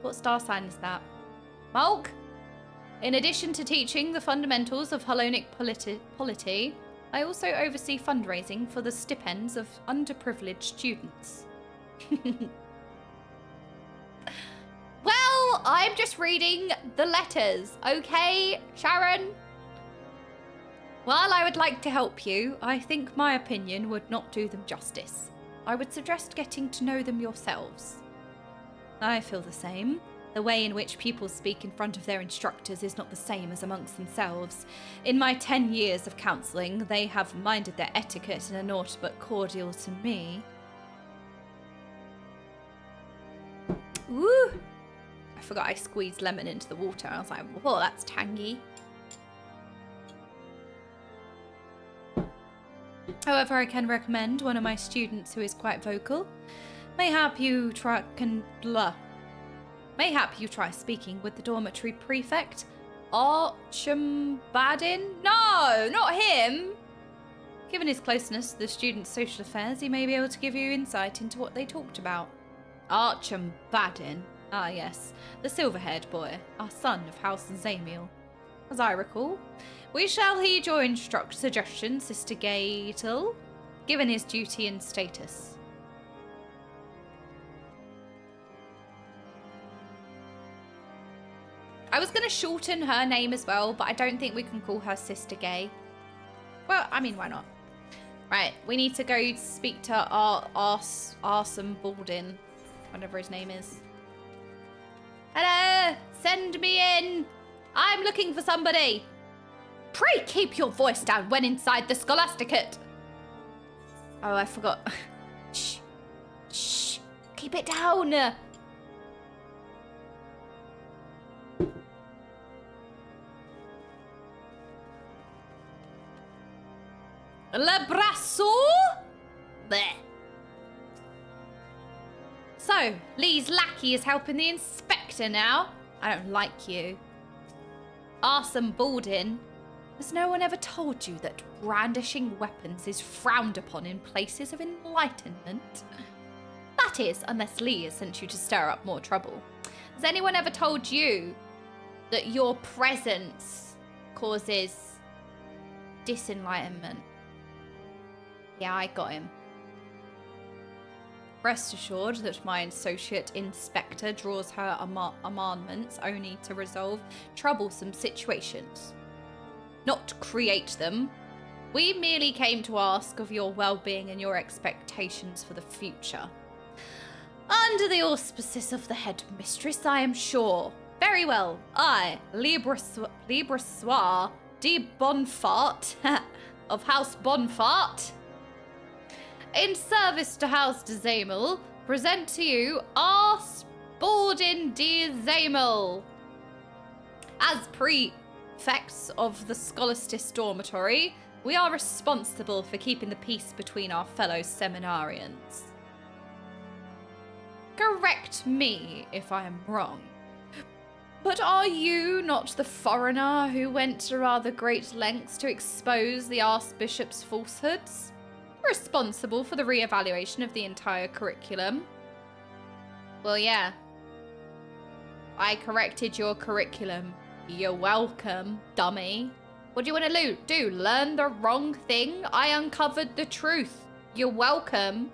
What star sign is that? Mulk? In addition to teaching the fundamentals of Hellenic polity, I also oversee fundraising for the stipends of underprivileged students. Well, I'm just reading the letters, okay, Sharon? While I would like to help you, I think my opinion would not do them justice. I would suggest getting to know them yourselves. I feel the same. The way in which pupils speak in front of their instructors is not the same as amongst themselves. In my 10 years of counselling, they have minded their etiquette and are naught but cordial to me. Ooh! I forgot I squeezed lemon into the water. I was like, whoa, that's tangy. However, I can recommend one of my students who is quite vocal. Mayhap you try speaking with the dormitory prefect, Archambadin? No, not him! Given his closeness to the students' social affairs, he may be able to give you insight into what they talked about. Archambadin. Ah, yes. The silver-haired boy, our son of House Zamiel. As I recall. We shall heed your suggestion, Sister Gatel, given his duty and status. I was going to shorten her name as well, but I don't think we can call her Sister Gay. Well, I mean, why not? Right, we need to go speak to Arsene Baldin, whatever his name is. Hello, send me in. I'm looking for somebody. Pray keep your voice down when inside the Scholasticate. Oh, I forgot. Shh, shh, keep it down. Le Brasso? Bleh. So, Lee's lackey is helping the inspector now. I don't like you. Arson Baldin. Has no one ever told you that brandishing weapons is frowned upon in places of enlightenment? That is, unless Lee has sent you to stir up more trouble. Has anyone ever told you that your presence causes disenlightenment? Yeah, I got him. Rest assured that my associate inspector draws her amendments only to resolve troublesome situations, not create them. We merely came to ask of your well-being and your expectations for the future. Under the auspices of the headmistress, I am sure. Very well. I, Libresoir de Bonfart, of House Bonfart, in service to House de Zamel, present to you Ars Baldin de Zamel. As prefects of the Scholasticate dormitory, we are responsible for keeping the peace between our fellow seminarians. Correct me if I am wrong, but are you not the foreigner who went to rather great lengths to expose the Archbishop's falsehoods? Responsible for the re-evaluation of the entire curriculum? Well, yeah. I corrected your curriculum. You're welcome, dummy. What do you want to do? Learn the wrong thing? I uncovered the truth. You're welcome.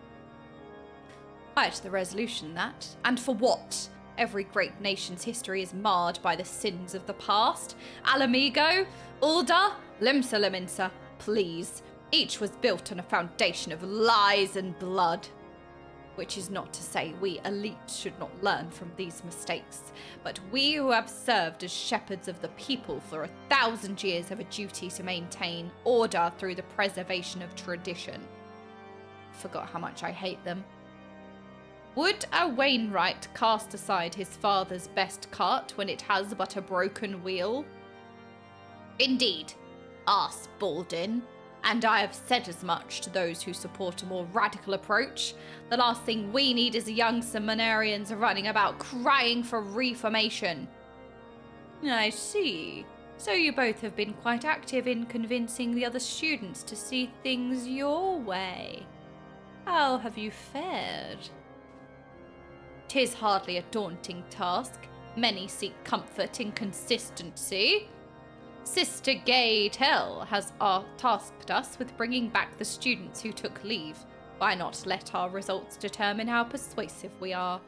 Quite the resolution, that. And for what? Every great nation's history is marred by the sins of the past. Alamigo, Ulda, Limsa, please. Each was built on a foundation of lies and blood. Which is not to say we elite should not learn from these mistakes, but we who have served as shepherds of the people for 1,000 years have a duty to maintain order through the preservation of tradition. Forgot how much I hate them. Would a Wainwright cast aside his father's best cart when it has but a broken wheel? Indeed, asked Baldin, and I have said as much to those who support a more radical approach. The last thing we need is young seminarians running about crying for reformation. I see. So you both have been quite active in convincing the other students to see things your way. How have you fared? 'Tis hardly a daunting task. Many seek comfort in consistency. Sister Gay Tell has tasked us with bringing back the students who took leave. Why not let our results determine how persuasive we are?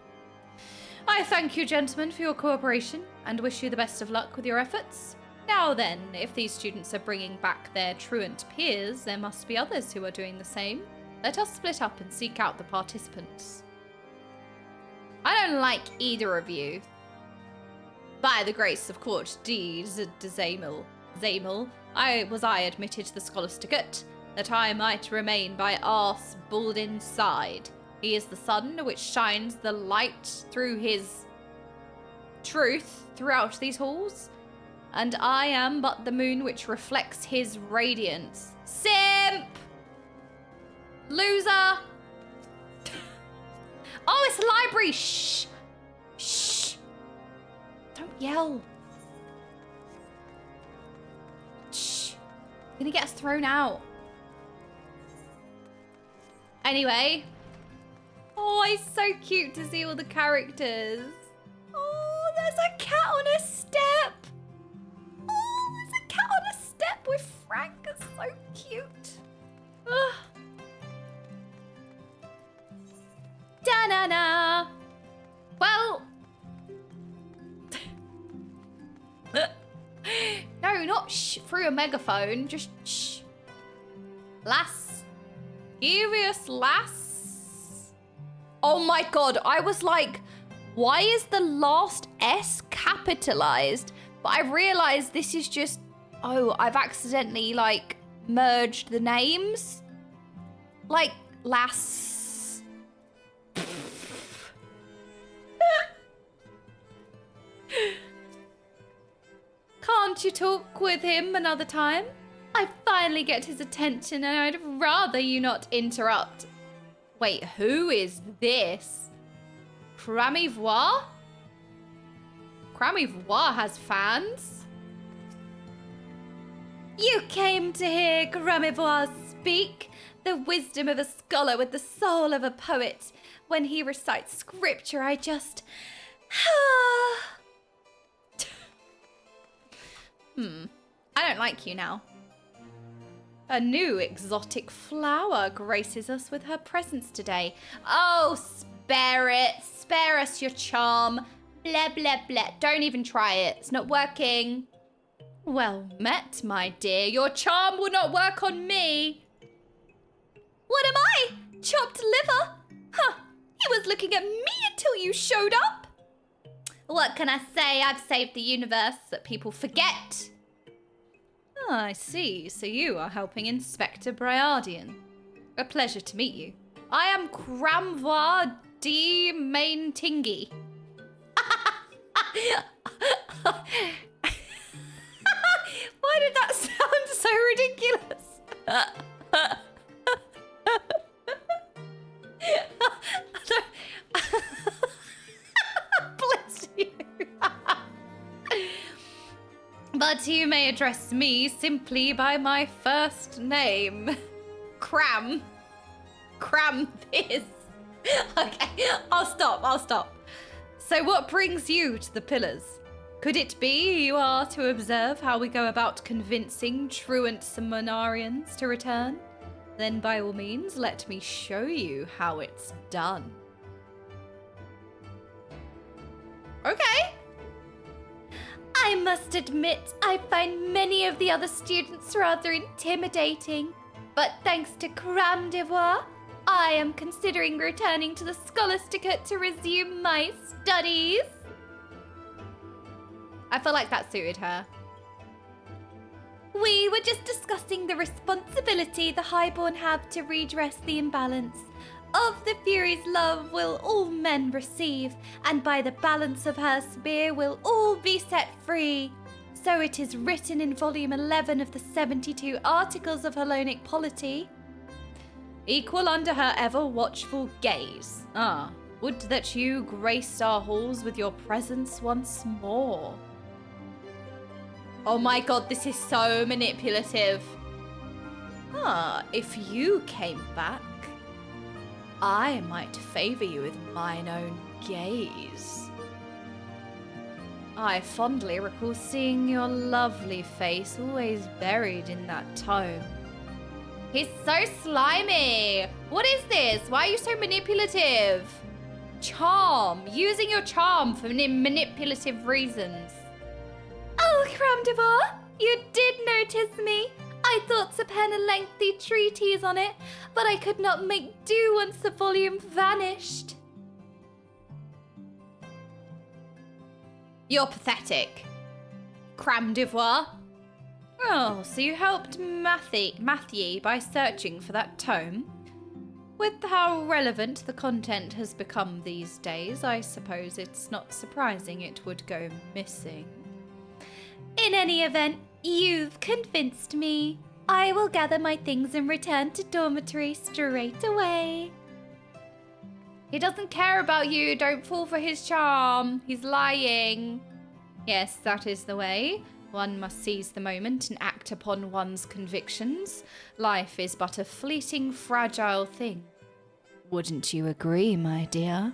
I thank you, gentlemen, for your cooperation and wish you the best of luck with your efforts. Now then, if these students are bringing back their truant peers, there must be others who are doing the same. Let us split up and seek out the participants. I don't like either of you. By the grace of Court D. Zamel, I admitted to the Scholasticate, that I might remain by Ars Baldin's side. He is the sun which shines the light through his truth throughout these halls, and I am but the moon which reflects his radiance. Simp! Loser! Oh, it's a library! Shh! Shh! Don't yell. Shh. You're gonna get us thrown out. Anyway. Oh, it's so cute to see all the characters. Oh, there's a cat on a step. Oh, there's a cat on a step with Frank. It's so cute. Ugh. Da-na-na. Well. No, not shh through a megaphone. Just shh. Lass. Furious lass. Oh my god. I was like, why is the last S capitalized? But I realized this is just, oh, I've accidentally like merged the names. Like lass. Can't you talk with him another time? I finally get his attention and I'd rather you not interrupt. Wait, who is this? Cramivoire? Cramivoire has fans? You came to hear Cramivoire speak, the wisdom of a scholar with the soul of a poet. When he recites scripture, I just... I don't like you now. A new exotic flower graces us with her presence today. Oh, spare it. Spare us your charm. Blah, blah, blah. Don't even try it. It's not working. Well met, my dear. Your charm will not work on me. What am I? Chopped liver? Huh. He was looking at me until you showed up. What can I say? I've saved the universe that people forget. Oh, I see. So you are helping Inspector Briardian. A pleasure to meet you. I am Cramvoir D. Maintingy. Why did that sound so ridiculous? Bless you. But you may address me simply by my first name. Cram this. Okay, I'll stop. So what brings you to the pillars? Could it be you are to observe how we go about convincing truant seminarians to return? Then by all means, let me show you how it's done. Okay. I must admit, I find many of the other students rather intimidating. But thanks to Cram Devoir, I am considering returning to the Scholasticate to resume my studies. I feel like that suited her. We were just discussing the responsibility the Highborn have to redress the imbalance. Of the Fury's love will all men receive, and by the balance of her spear will all be set free. So it is written in volume 11 of the 72 Articles of Hellenic Polity. Equal under her ever-watchful gaze. Ah, would that you graced our halls with your presence once more. Oh my god, this is so manipulative. Ah, if you came back, I might favour you with mine own gaze. I fondly recall seeing your lovely face always buried in that tome. He's so slimy. What is this? Why are you so manipulative? Charm. Using your charm for manipulative reasons. Oh, Cramdevar, you did notice me. I thought to pen a lengthy treatise on it, but I could not make do once the volume vanished. You're pathetic. Cramdevoir. Oh, so you helped Matthew by searching for that tome? With how relevant the content has become these days, I suppose it's not surprising it would go missing. In any event, you've convinced me. I will gather my things and return to dormitory straight away. He doesn't care about you. Don't fall for his charm. He's lying. Yes, that is the way. One must seize the moment and act upon one's convictions. Life is but a fleeting, fragile thing. Wouldn't you agree, my dear?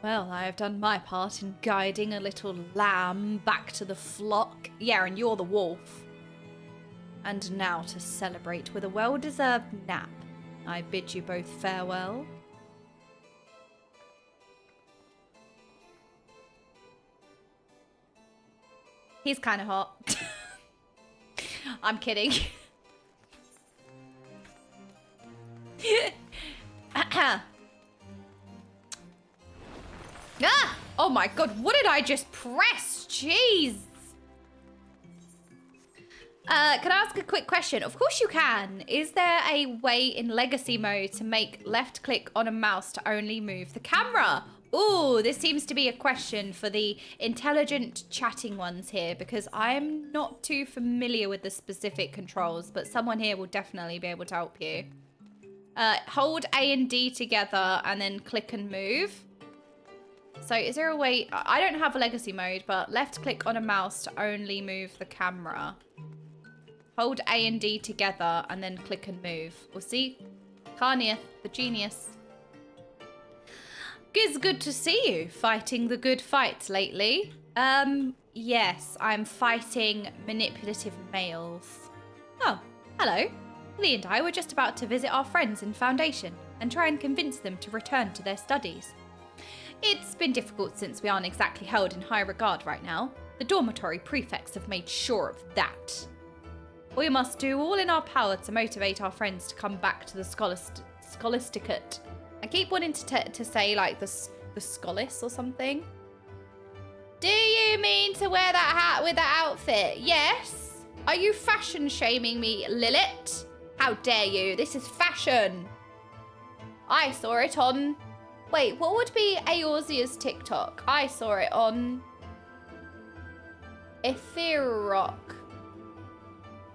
Well, I have done my part in guiding a little lamb back to the flock. Yeah, and you're the wolf. And now to celebrate with a well-deserved nap, I bid you both farewell. He's kind of hot. I'm kidding. Ah! Oh my god, what did I just press? Jeez. Can I ask a quick question? Of course you can. Is there a way in Legacy mode to make left click on a mouse to only move the camera? Ooh, this seems to be a question for the intelligent chatting ones here because I'm not too familiar with the specific controls, but someone here will definitely be able to help you. Hold A and D together and then click and move. So is there a way... I don't have a legacy mode, but left click on a mouse to only move the camera. Hold A and D together and then click and move. We'll see. Carnieth, the genius. It's good to see you fighting the good fight lately. Yes, I'm fighting manipulative males. Oh, hello. Lee and I were just about to visit our friends in Foundation and try and convince them to return to their studies. It's been difficult since we aren't exactly held in high regard right now. The dormitory prefects have made sure of that. We must do all in our power to motivate our friends to come back to the Scholasticate. I keep wanting to say like the Scholas or something. Do you mean to wear that hat with that outfit? Yes. Are you fashion shaming me, Lilith? How dare you? This is fashion. I saw it on... Wait, what would be Eorzea's TikTok? I saw it on... Etherock.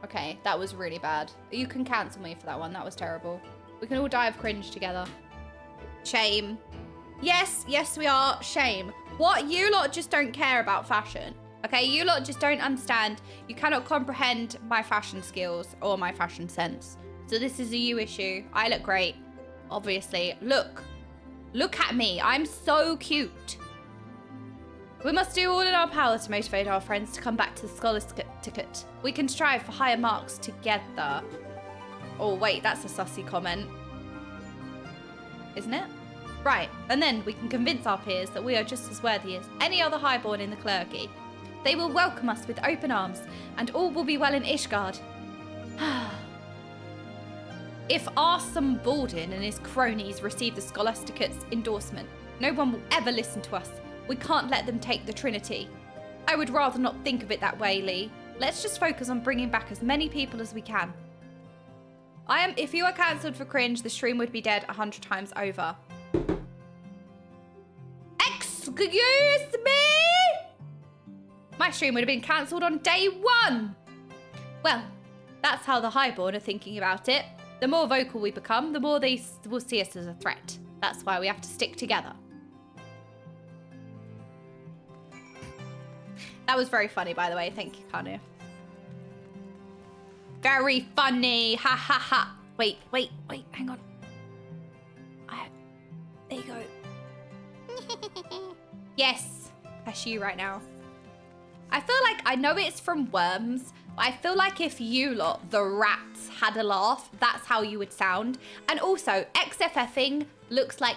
Okay, that was really bad. You can cancel me for that one. That was terrible. We can all die of cringe together. Shame. Yes, we are. Shame. What? You lot just don't care about fashion. Okay, you lot just don't understand. You cannot comprehend my fashion skills or my fashion sense. So this is a you issue. I look great. Obviously. Look at me. I'm so cute. We must do all in our power to motivate our friends to come back to the Scholasticate. We can strive for higher marks together. Oh, wait, that's a sussy comment. Isn't it? Right, and then we can convince our peers that we are just as worthy as any other highborn in the clergy. They will welcome us with open arms, and all will be well in Ishgard. If Arsene Baldwin and his cronies receive the Scholasticate's endorsement, no one will ever listen to us. We can't let them take the Trinity. I would rather not think of it that way, Lee. Let's just focus on bringing back as many people as we can. If you were cancelled for cringe, the stream would be dead 100 times over. Excuse me? My stream would have been cancelled on day 1. Well, that's how the highborn are thinking about it. The more vocal we become, the more they will see us as a threat. That's why we have to stick together. That was very funny, by the way. Thank you, Kanu. Very funny. Ha ha ha. Wait. Hang on. There you go. Yes. That's you right now. I feel like I know it's from Worms, but I feel like if you lot, the rats, had a laugh, that's how you would sound. And also, XFFing looks like...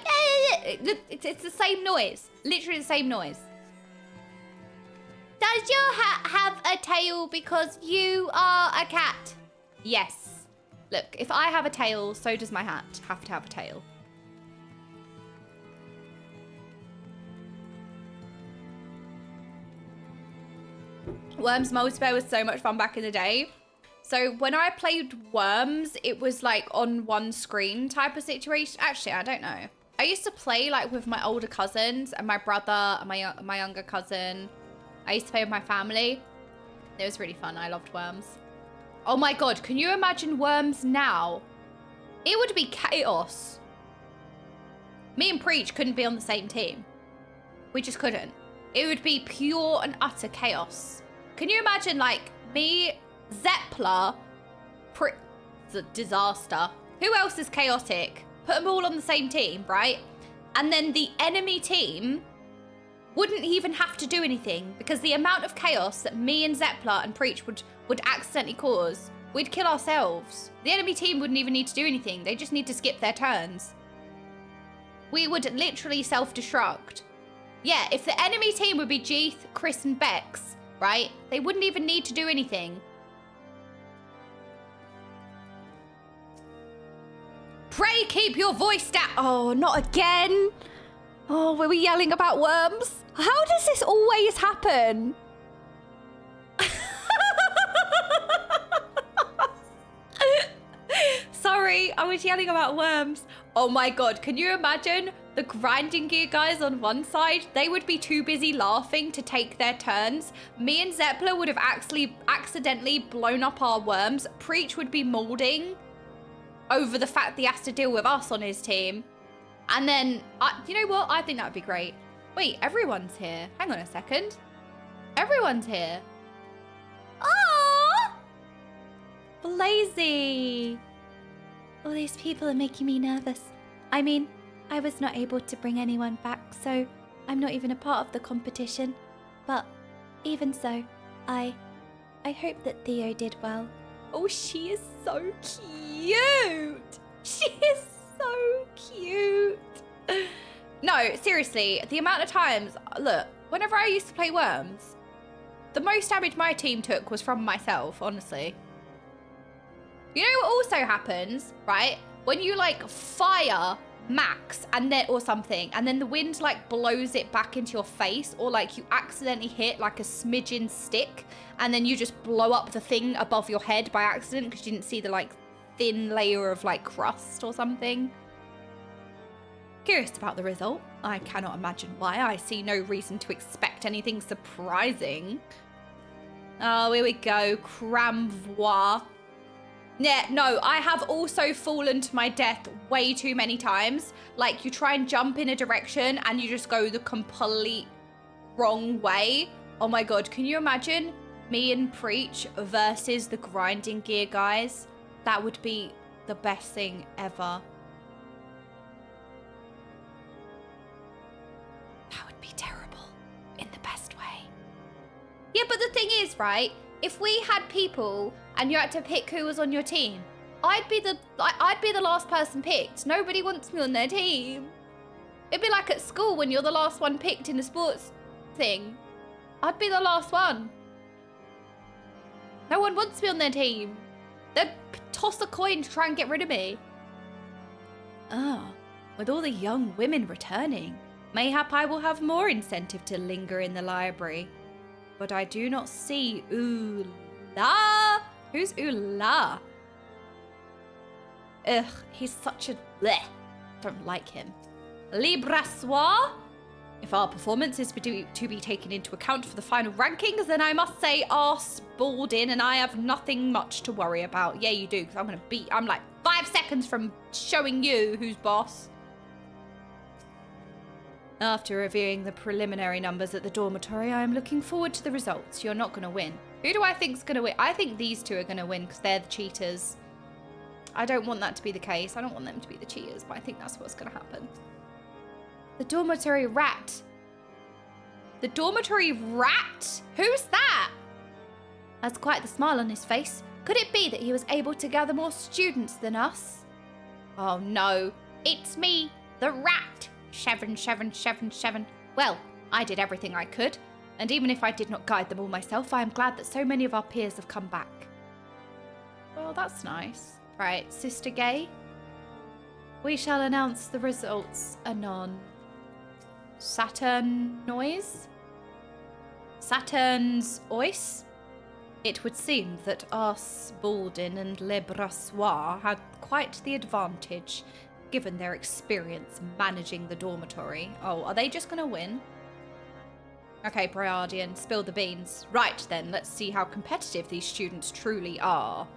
It's the same noise. Literally the same noise. Does your hat have a tail because you are a cat? Yes. Look, if I have a tail, so does my hat have to have a tail. Worms multiplayer was so much fun back in the day. So when I played Worms, it was like on one screen type of situation. Actually, I don't know. I used to play like with my older cousins and my brother and my younger cousin. I used to play with my family. It was really fun. I loved Worms. Oh my God, can you imagine Worms now? It would be chaos. Me and Preach couldn't be on the same team. We just couldn't. It would be pure and utter chaos. Can you imagine like me, Zeppler, it's a disaster. Who else is chaotic? Put them all on the same team, right? And then the enemy team wouldn't even have to do anything because the amount of chaos that me and Zeppler and Preach would accidentally cause, we'd kill ourselves. The enemy team wouldn't even need to do anything. They just need to skip their turns. We would literally self-destruct. Yeah, if the enemy team would be Jeeth, Chris and Bex, right? They wouldn't even need to do anything. Pray keep your voice down. Oh, not again. Oh, were we yelling about Worms? How does this always happen? Sorry, I was yelling about Worms. Oh my God, can you imagine the grinding gear guys on one side, they would be too busy laughing to take their turns. Me and Zeppler would have actually accidentally blown up our worms. Preach would be molding over the fact that he has to deal with us on his team. And then, you know what? I think that would be great. Wait, everyone's here. Hang on a second. Everyone's here. Oh, Blazy. All these people are making me nervous. I mean, I was not able to bring anyone back, so I'm not even a part of the competition. But even so, I hope that Theo did well. Oh, she is so cute. She is so cute. No, seriously, the amount of times, look, whenever I used to play Worms, the most damage my team took was from myself, honestly. You know what also happens, right? When you like fire max and then or something, and then the wind like blows it back into your face, or like you accidentally hit like a smidgen stick and then you just blow up the thing above your head by accident because you didn't see the like thin layer of like crust or something. Curious about the result. I cannot imagine why. I see no reason to expect anything surprising. Oh, here we go. Cramvois. Yeah, no, I have also fallen to my death way too many times. Like, you try and jump in a direction and you just go the complete wrong way. Oh my god, can you imagine me and Preach versus the grinding gear guys? That would be the best thing ever. That would be terrible in the best way. Yeah, but the thing is, right? If we had people and you had to pick who was on your team, I'd be the last person picked. Nobody wants me on their team. It'd be like at school when you're the last one picked in the sports thing. I'd be the last one. No one wants me on their team. They'd toss a coin to try and get rid of me. Ah, with all the young women returning, mayhap I will have more incentive to linger in the library. But I do not see Ula. Who's Ula? Ugh, he's such a bleh. Don't like him. Librassois? If our performance is to be taken into account for the final rankings, then I must say arse balled in and I have nothing much to worry about. Yeah, you do, because I'm like 5 seconds from showing you who's boss. After reviewing the preliminary numbers at the dormitory, I am looking forward to the results. You're not going to win. Who do I think's going to win? I think these two are going to win because they're the cheaters. I don't want that to be the case. I don't want them to be the cheaters, but I think that's what's going to happen. The dormitory rat. The dormitory rat? Who's that? Has quite the smile on his face. Could it be that he was able to gather more students than us? Oh no, it's me, the rat. 7, 7, 7, 7. Well, I did everything I could, and even if I did not guide them all myself, I am glad that so many of our peers have come back. Well, that's nice. Right, Sister Gay. We shall announce the results anon. Saturn noise? Saturn's ois? It would seem that Ars Baldin and Le Brassois had quite the advantage, given their experience managing the dormitory. Oh, are they just going to win? Okay, Briardian, spill the beans. Right then, let's see how competitive these students truly are.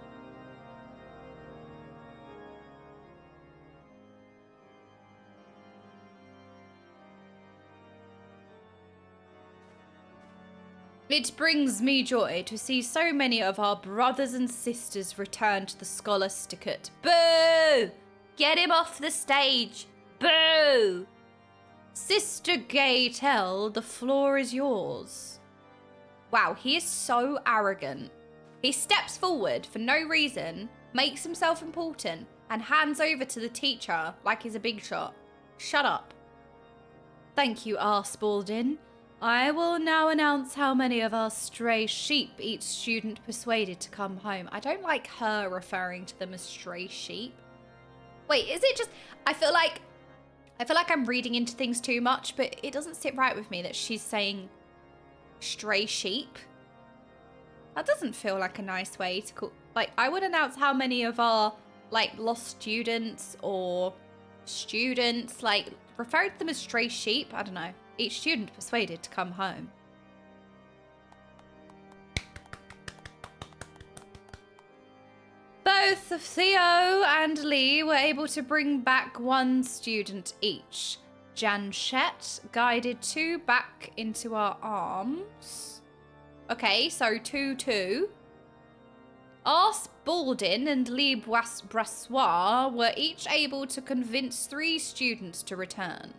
It brings me joy to see so many of our brothers and sisters return to the Scholasticate. Boo! Get him off the stage! Boo! Sister Gaytel, the floor is yours. Wow, he is so arrogant. He steps forward for no reason, makes himself important, and hands over to the teacher like he's a big shot. Shut up. Thank you, Arspaldin. I will now announce how many of our stray sheep each student persuaded to come home. I don't like her referring to them as stray sheep. Wait, is it just... I feel like I'm reading into things too much, but it doesn't sit right with me that she's saying stray sheep. That doesn't feel like a nice way to call... Like, I would announce how many of our, like, lost students or students, like, referred to them as stray sheep. I don't know. Each student persuaded to come home. Both Theo and Lee were able to bring back one student each. Janchette guided 2 back into our arms. Okay, so 2-2. Ars Baldin and Lee Brassois were each able to convince 3 students to return.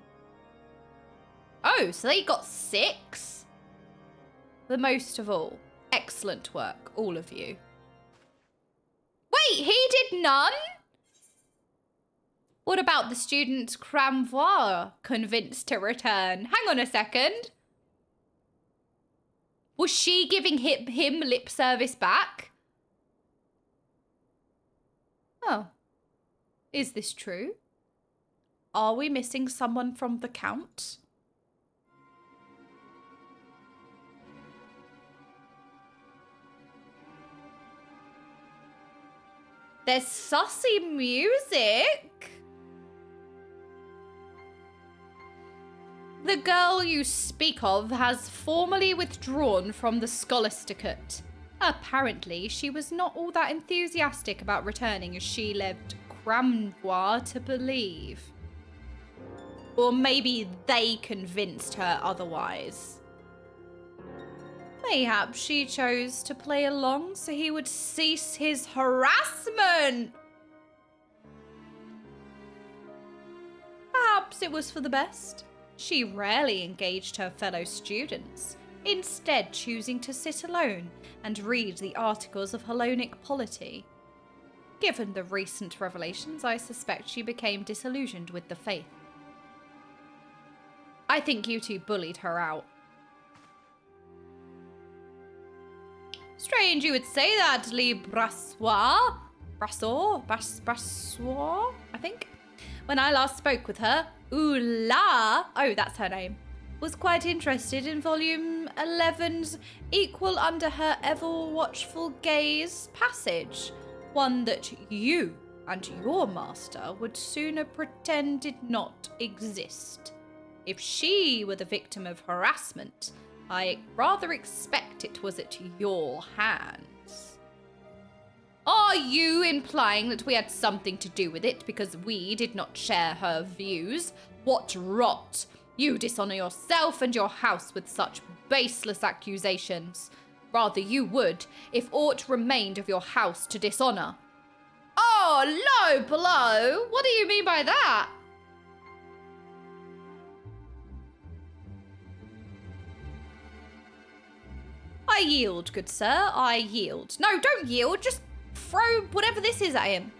Oh, so they got 6? The most of all. Excellent work, all of you. Wait, he did none? What about the student Cramvois convinced to return? Hang on a second. Was she giving him lip service back? Oh. Is this true? Are we missing someone from the count? There's sussy music. The girl you speak of has formally withdrawn from the Scholasticate. Apparently, she was not all that enthusiastic about returning as she led Cramvois to believe. Or maybe they convinced her otherwise. Mayhap she chose to play along so he would cease his harassment. Perhaps it was for the best. She rarely engaged her fellow students, instead choosing to sit alone and read the articles of Hellenic polity. Given the recent revelations, I suspect she became disillusioned with the faith. I think you two bullied her out. Strange you would say that, Lee Brassois. Brassois, I think. When I last spoke with her, Ula, oh, that's her name, was quite interested in volume 11's Equal Under Her Ever-Watchful Gaze passage, one that you and your master would sooner pretend did not exist. If she were the victim of harassment, I rather expect it was at your hands. Are you implying that we had something to do with it because we did not share her views? What rot! You dishonor yourself and your house with such baseless accusations. Rather you would, if aught remained of your house to dishonor. Oh, low blow! What do you mean by that? I yield, good sir, I yield. No, don't yield, just throw whatever this is at him.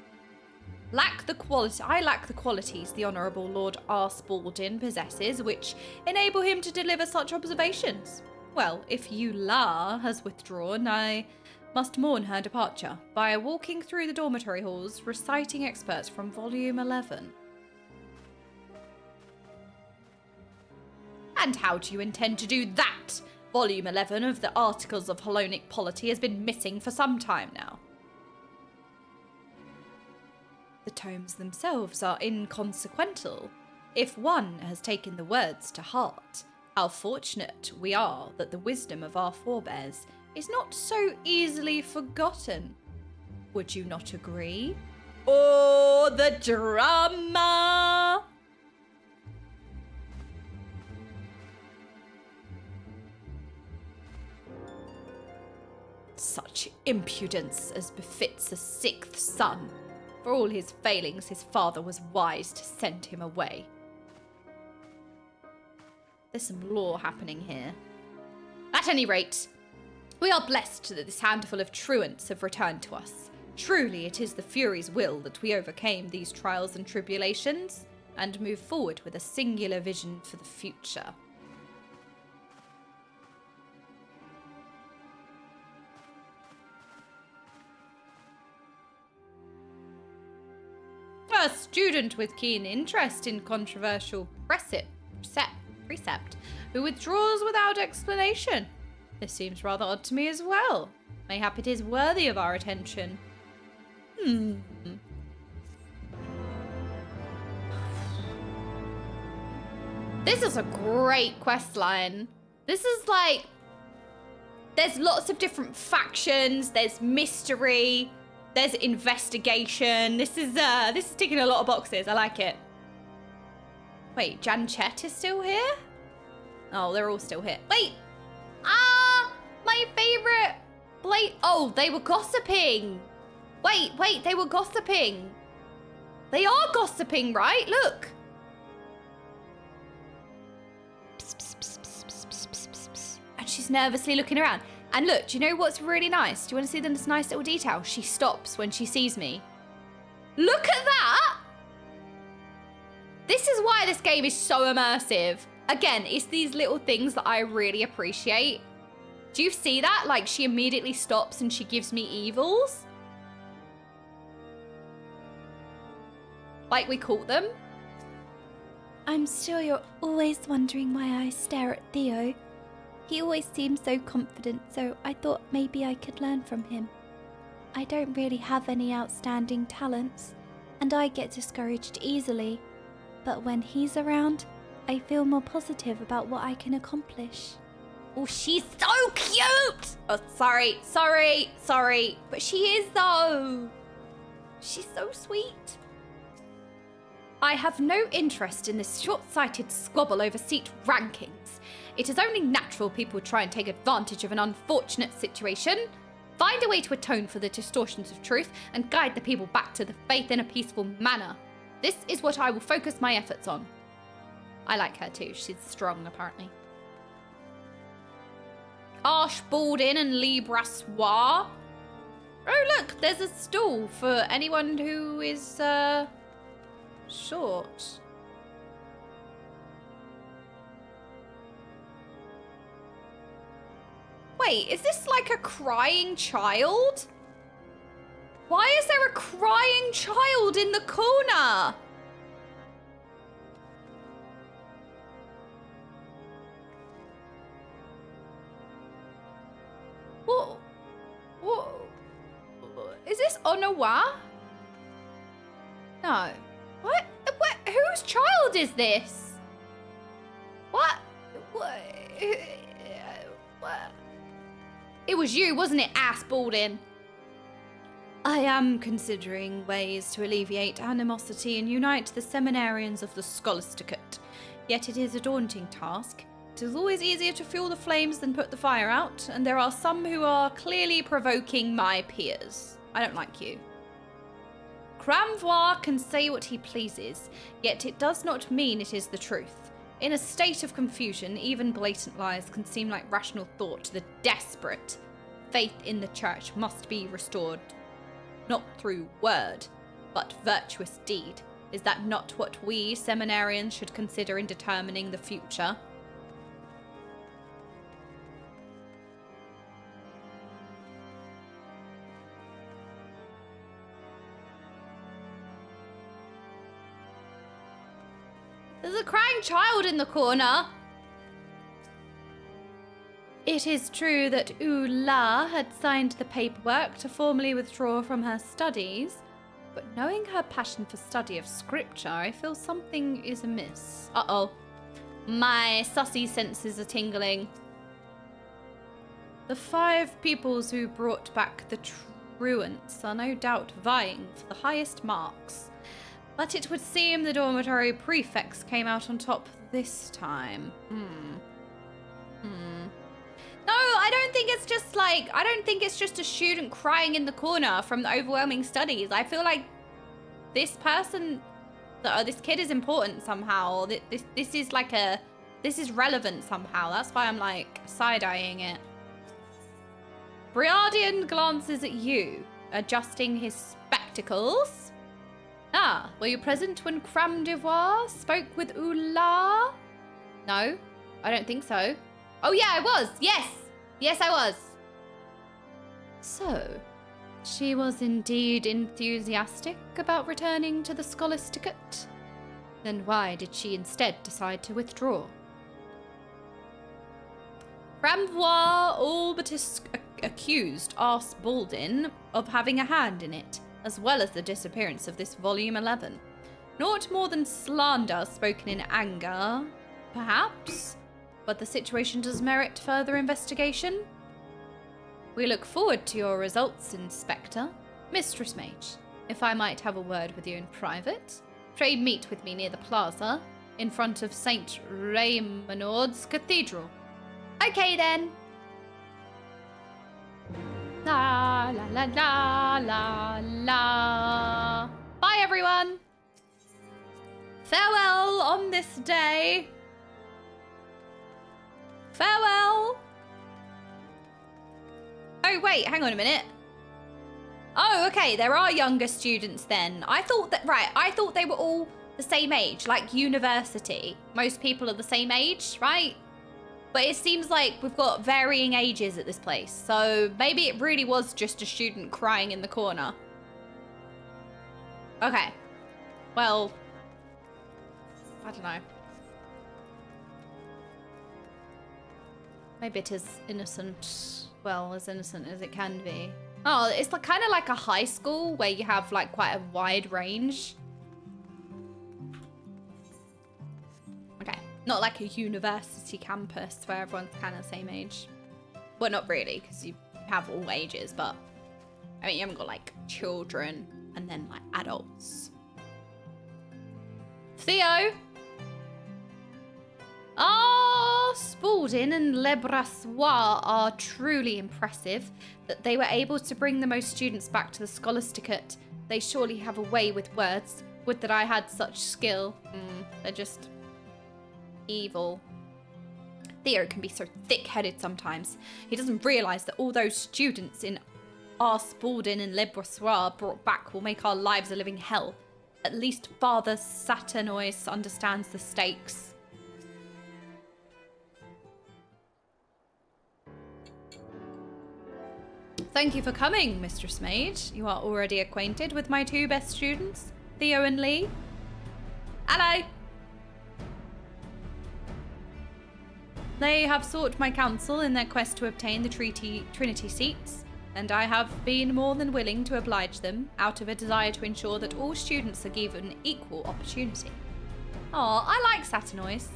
I lack the qualities the Honourable Lord Ars Baldin possesses, which enable him to deliver such observations. Well, if Eula has withdrawn, I must mourn her departure by walking through the dormitory halls, reciting excerpts from volume 11. And how do you intend to do that? Volume 11 of the Articles of Hellenic Polity has been missing for some time now. The tomes themselves are inconsequential. If one has taken the words to heart, how fortunate we are that the wisdom of our forebears is not so easily forgotten. Would you not agree? Oh, the drama! Such impudence as befits a 6th son. For all his failings, his father was wise to send him away. There's some law happening here. At any rate, we are blessed that this handful of truants have returned to us. Truly, it is the Fury's will that we overcame these trials and tribulations and move forward with a singular vision for the future. A student with keen interest in controversial precept who withdraws without explanation. This seems rather odd to me as well. Mayhap it is worthy of our attention. This is a great quest line. This is like, there's lots of different factions. There's mystery. There's investigation. This is ticking a lot of boxes. I like it. Wait, Janchette is still here? Oh, they're all still here. Wait. My favorite. Oh, they were gossiping. Wait, they were gossiping. They are gossiping, right? Look. And she's nervously looking around. And look, do you know what's really nice? Do you want to see this nice little detail? She stops when she sees me. Look at that! This is why this game is so immersive. Again, it's these little things that I really appreciate. Do you see that? Like, she immediately stops and she gives me evils. Like we caught them. I'm sure you're always wondering why I stare at Theo. He always seems so confident, so I thought maybe I could learn from him. I don't really have any outstanding talents, and I get discouraged easily. But when he's around, I feel more positive about what I can accomplish. Oh, she's so cute! Oh, sorry. But she is, though. She's so sweet. I have no interest in this short-sighted squabble over seat rankings. It is only natural people try and take advantage of an unfortunate situation. Find a way to atone for the distortions of truth and guide the people back to the faith in a peaceful manner. This is what I will focus my efforts on. I like her too. She's strong, apparently. Archbaldin and Librassoir. Oh, look, there's a stall for anyone who is, short. Wait, is this like a crying child? Why is there a crying child in the corner? What? Is this Onawa? No. What? Whose child is this? What? It was you, wasn't it, ass Baldin? I am considering ways to alleviate animosity and unite the seminarians of the Scholasticate. Yet it is a daunting task. It is always easier to fuel the flames than put the fire out, and there are some who are clearly provoking my peers. I don't like you. Cramvoir can say what he pleases, yet it does not mean it is the truth. In a state of confusion, even blatant lies can seem like rational thought to the desperate. Faith in the church must be restored, not through word, but virtuous deed. Is that not what we seminarians should consider in determining the future? There's a crying child in the corner. It is true that Ula had signed the paperwork to formally withdraw from her studies, but knowing her passion for study of scripture, I feel something is amiss. Uh-oh. My sussy senses are tingling. The 5 pupils who brought back the truants are no doubt vying for the highest marks. But it would seem the dormitory prefects came out on top this time. No, I don't think it's just like, I don't think it's just a student crying in the corner from the overwhelming studies. I feel like this person, this kid is important somehow. This is like this is relevant somehow. That's why I'm like side-eyeing it. Briardian glances at you, adjusting his spectacles. Ah, were you present when Cramdevoir spoke with Ula? No, I don't think so. Oh yeah, I was. Yes, I was. So, she was indeed enthusiastic about returning to the Scholasticate. Then why did she instead decide to withdraw? Cramdevoir all but accused Archbaldin of having a hand in it, as well as the disappearance of this volume 11. Naught more than slander spoken in anger. perhaps, but the situation does merit further investigation. We look forward to your results, Inspector. Mistress Mage, if I might have a word with you in private, pray meet with me near the plaza, in front of St. Raymond's Cathedral. Okay, then. La, la, la, la, la, la. Bye, everyone. Farewell on this day. Farewell. Oh, wait, hang on a minute. Oh, okay, there are younger students then. I thought they were all the same age, like university. Most people are the same age, right? But it seems like we've got varying ages at this place. So maybe it really was just a student crying in the corner. Okay. Well, I don't know. Maybe it is innocent. Well, as innocent as it can be. Oh, it's like, kind of like a high school where you have like quite a wide range. Okay. Not like a university campus where everyone's kind of the same age. Well, not really, because you have all ages, but I mean, you haven't got like children and then like adults. Theo! Spalding and Le Brassois are truly impressive. That they were able to bring the most students back to the Scholasticate. They surely have a way with words. Would that I had such skill. They're just evil. Theo can be so thick-headed sometimes. He doesn't realise that all those students in R. Spalding and Le Brassois brought back will make our lives a living hell. At least Father Saturnois understands the stakes. Thank you for coming, Mistress Mage. You are already acquainted with my two best students, Theo and Lee. Hello. They have sought my counsel in their quest to obtain the Trinity seats, and I have been more than willing to oblige them out of a desire to ensure that all students are given equal opportunity. I like Saturnois.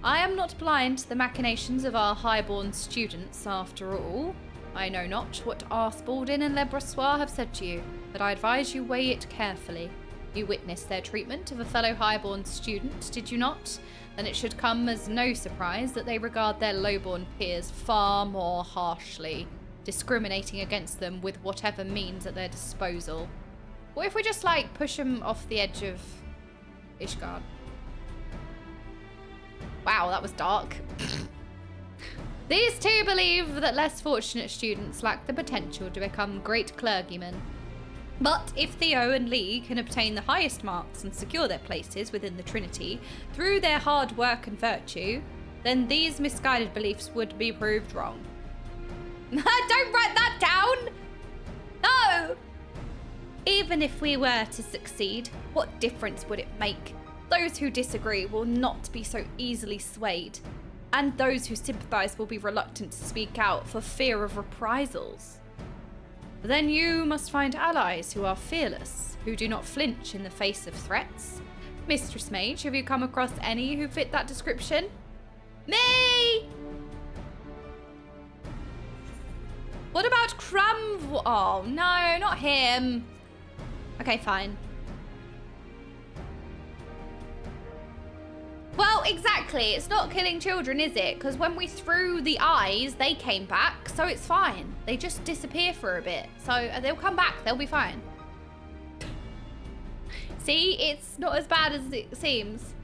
I am not blind to the machinations of our highborn students, after all. I know not what R. Spalding and Le Brassois have said to you, but I advise you weigh it carefully. You witnessed their treatment of a fellow highborn student, did you not? Then it should come as no surprise that they regard their lowborn peers far more harshly, discriminating against them with whatever means at their disposal. What if we just, like, push them off the edge of Ishgard? Wow, that was dark. These two believe that less fortunate students lack the potential to become great clergymen. But if Theo and Lee can obtain the highest marks and secure their places within the Trinity through their hard work and virtue, then these misguided beliefs would be proved wrong. Don't write that down! No! Even if we were to succeed, what difference would it make? Those who disagree will not be so easily swayed. And those who sympathise will be reluctant to speak out for fear of reprisals. Then you must find allies who are fearless, who do not flinch in the face of threats. Mistress Mage, have you come across any who fit that description? Me! What about Oh, no, not him. Okay, fine. Well, exactly. It's not killing children, is it? Because when we threw the eyes, they came back, so it's fine. They just disappear for a bit. So they'll come back. They'll be fine. See? It's not as bad as it seems.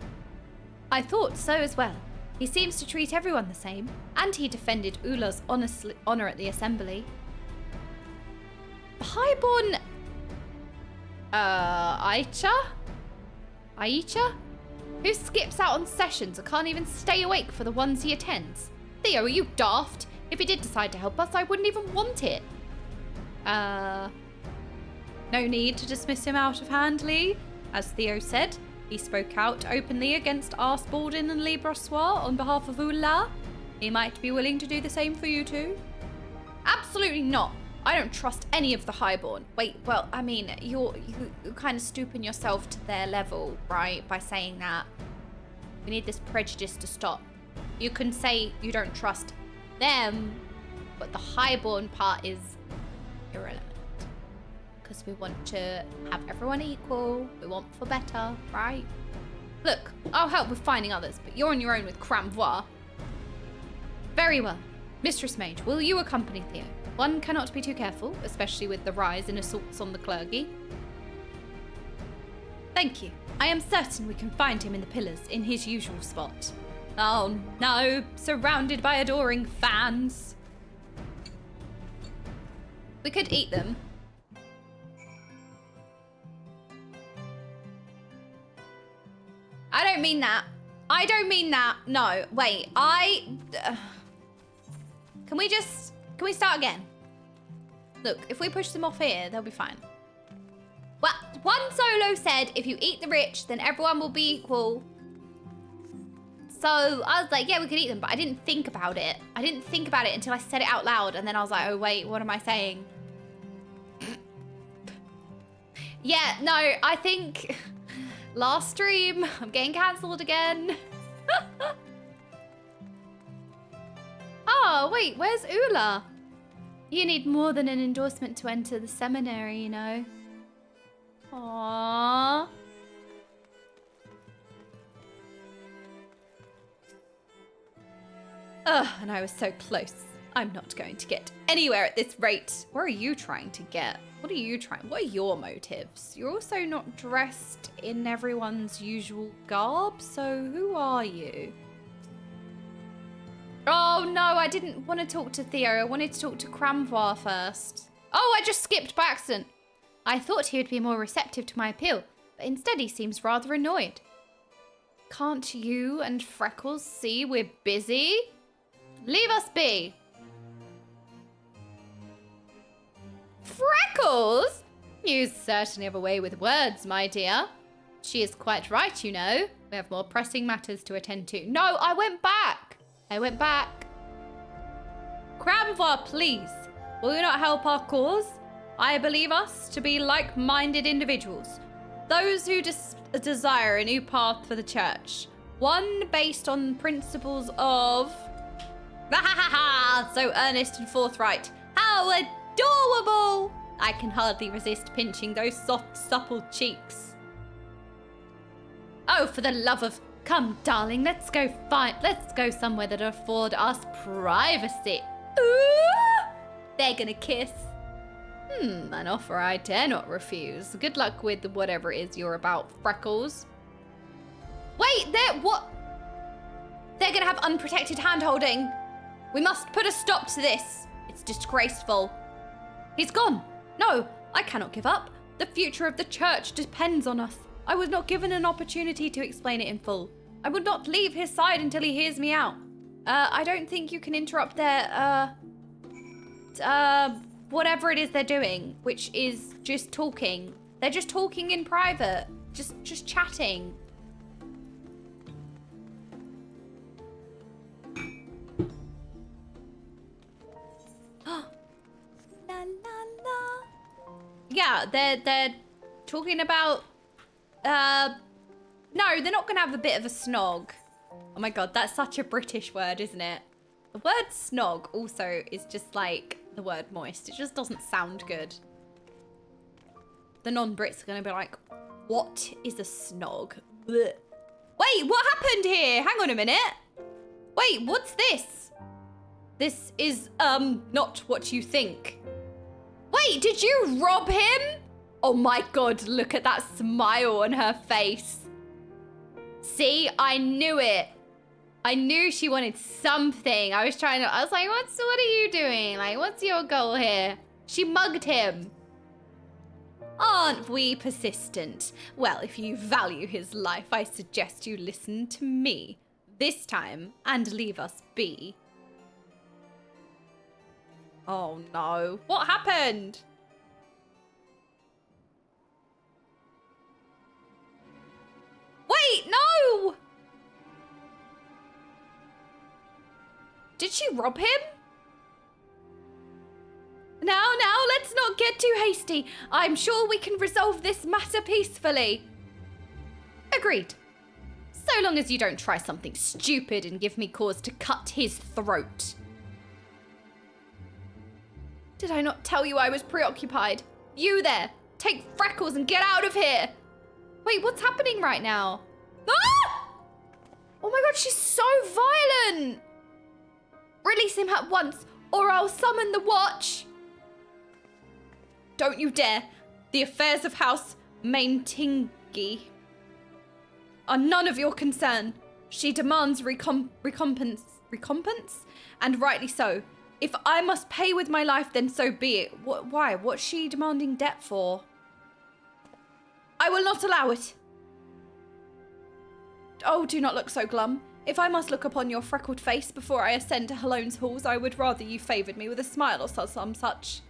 I thought so as well. He seems to treat everyone the same. And he defended Ula's honour at the assembly. The highborn... Aicha? Who skips out on sessions and can't even stay awake for the ones he attends? Theo, are you daft? If he did decide to help us, I wouldn't even want it. No need to dismiss him out of hand, Lee. As Theo said, he spoke out openly against R. Spalding and Le Brassois on behalf of Ula. He might be willing to do the same for you too. Absolutely not. I don't trust any of the highborn. Wait, well, I mean, you're kind of stooping yourself to their level, right, by saying that. We need this prejudice to stop. You can say you don't trust them, but the highborn part is irrelevant. Because we want to have everyone equal. We want for better, right? Look, I'll help with finding others, but you're on your own with Cramvois. Very well. Mistress Mage, will you accompany Theo? One cannot be too careful, especially with the rise in assaults on the clergy. Thank you. I am certain we can find him in the pillars, in his usual spot. Oh no, surrounded by adoring fans. We could eat them. I don't mean that. I don't mean that. No, wait, Can we start again? Look, if we push them off here, they'll be fine. Well, one solo said, if you eat the rich, then everyone will be equal. So I was like, yeah, we could eat them, but I didn't think about it. I didn't think about it until I said it out loud, and then I was like, oh wait, what am I saying? Yeah, no, I think last stream, I'm getting cancelled again. Oh, wait, where's Ula? You need more than an endorsement to enter the seminary, you know. Aww. Ugh, and I was so close. I'm not going to get anywhere at this rate. Where are you trying to get? What are your motives? You're also not dressed in everyone's usual garb, so who are you? Oh no, I didn't want to talk to Theo. I wanted to talk to Cramvois first. Oh, I just skipped by accident. I thought he would be more receptive to my appeal, but instead he seems rather annoyed. Can't you and Freckles see we're busy? Leave us be. Freckles? You certainly have a way with words, my dear. She is quite right, you know. We have more pressing matters to attend to. No, I went back. Cramvois, please. Will you not help our cause? I believe us to be like-minded individuals. Those who desire a new path for the church. One based on principles of... So earnest and forthright. How adorable! I can hardly resist pinching those soft, supple cheeks. Oh, for the love of... Come, darling, let's go somewhere that afford us privacy. Ooh! They're gonna kiss. An offer I dare not refuse. Good luck with whatever it is you're about, Freckles. Wait, what? They're gonna have unprotected hand-holding. We must put a stop to this. It's disgraceful. He's gone. No, I cannot give up. The future of the church depends on us. I was not given an opportunity to explain it in full. I would not leave his side until he hears me out. I don't think you can interrupt their, whatever it is they're doing, which is just talking. They're just talking in private. Just chatting. La la la. Yeah, they're talking about no, they're not gonna have a bit of a snog. Oh my god, that's such a British word, isn't it? The word snog also is just like the word moist. It just doesn't sound good. The non-Brits are gonna be like, what is a snog? Blech. Wait, what happened here? Hang on a minute. Wait, what's this? This is, not what you think. Wait, did you rob him? Oh my god, look at that smile on her face. See, I knew it. I knew she wanted something. I was like, what are you doing? Like, what's your goal here? She mugged him. Aren't we persistent? Well, if you value his life, I suggest you listen to me this time and leave us be. Oh no, what happened? Wait, no! Did she rob him? Now, let's not get too hasty. I'm sure we can resolve this matter peacefully. Agreed. So long as you don't try something stupid and give me cause to cut his throat. Did I not tell you I was preoccupied? You there, take Freckles and get out of here. Wait, what's happening right now? Ah! Oh my god, she's so violent. Release him at once, or I'll summon the watch. Don't you dare. The affairs of House Maintingi are none of your concern. She demands recompense, and rightly so. If I must pay with my life, then so be it. Why? What's she demanding debt for? I will not allow it. Oh, do not look so glum. If I must look upon your freckled face before I ascend to Halone's halls, I would rather you favoured me with a smile or some such.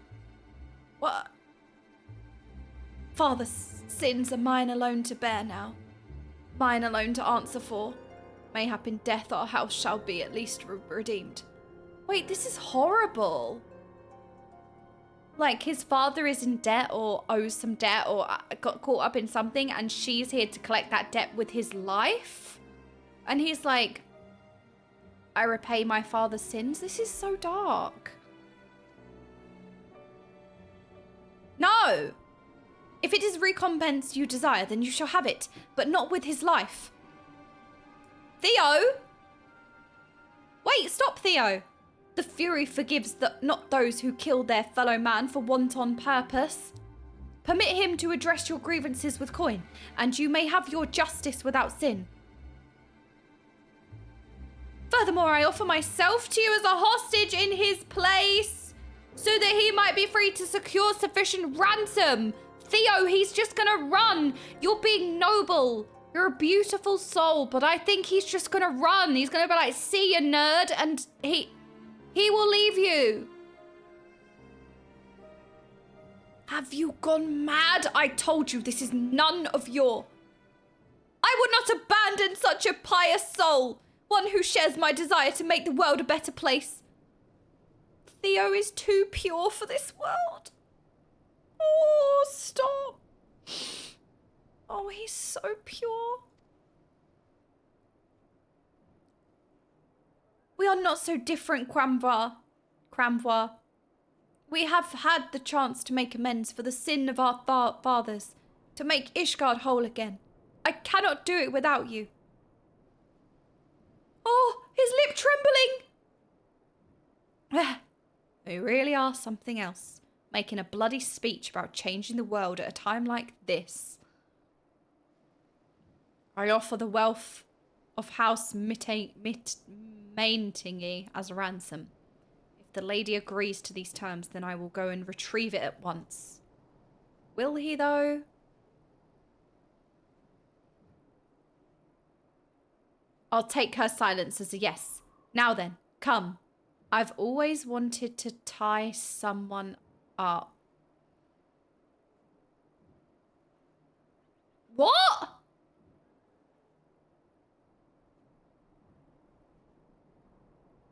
What? Father's sins are mine alone to bear now. Mine alone to answer for. Mayhap in death our house shall be at least redeemed. Wait, this is horrible. Like, his father is in debt or owes some debt or got caught up in something, and she's here to collect that debt with his life? And he's like, I repay my father's sins? This is so dark. No! If it is recompense you desire, then you shall have it, but not with his life. Theo? Wait, stop, Theo. The Fury forgives not those who kill their fellow man for wanton purpose. Permit him to address your grievances with coin, and you may have your justice without sin. Furthermore, I offer myself to you as a hostage in his place, so that he might be free to secure sufficient ransom. Theo, he's just gonna run. You're being noble. You're a beautiful soul, but I think he's just gonna run. He's gonna be like, see ya, nerd, and he will leave you. Have you gone mad? I told you this is none of your... I would not abandon such a pious soul, one who shares my desire to make the world a better place. Theo is too pure for this world. Oh, stop. Oh, he's so pure. We are not so different, Cramvois. We have had the chance to make amends for the sin of our fathers, to make Ishgard whole again. I cannot do it without you. Oh, his lip trembling! We really are something else, making a bloody speech about changing the world at a time like this. I offer the wealth of House Maintingi as a ransom. If the lady agrees to these terms, then I will go and retrieve it at once. Will he, though? I'll take her silence as a yes. Now then, come. I've always wanted to tie someone up. What?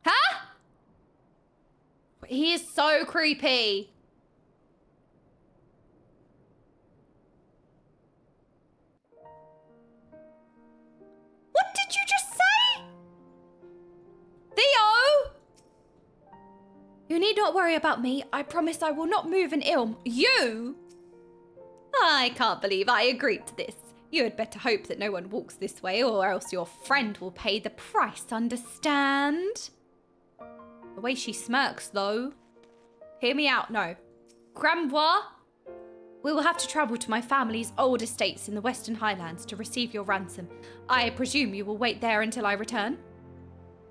Huh? He is so creepy. What did you just say? Theo? You need not worry about me. I promise I will not move an ilm. You? I can't believe I agreed to this. You had better hope that no one walks this way, or else your friend will pay the price, understand? The way she smirks, though. Hear me out, no. Grambois, we will have to travel to my family's old estates in the Western Highlands to receive your ransom. I presume you will wait there until I return?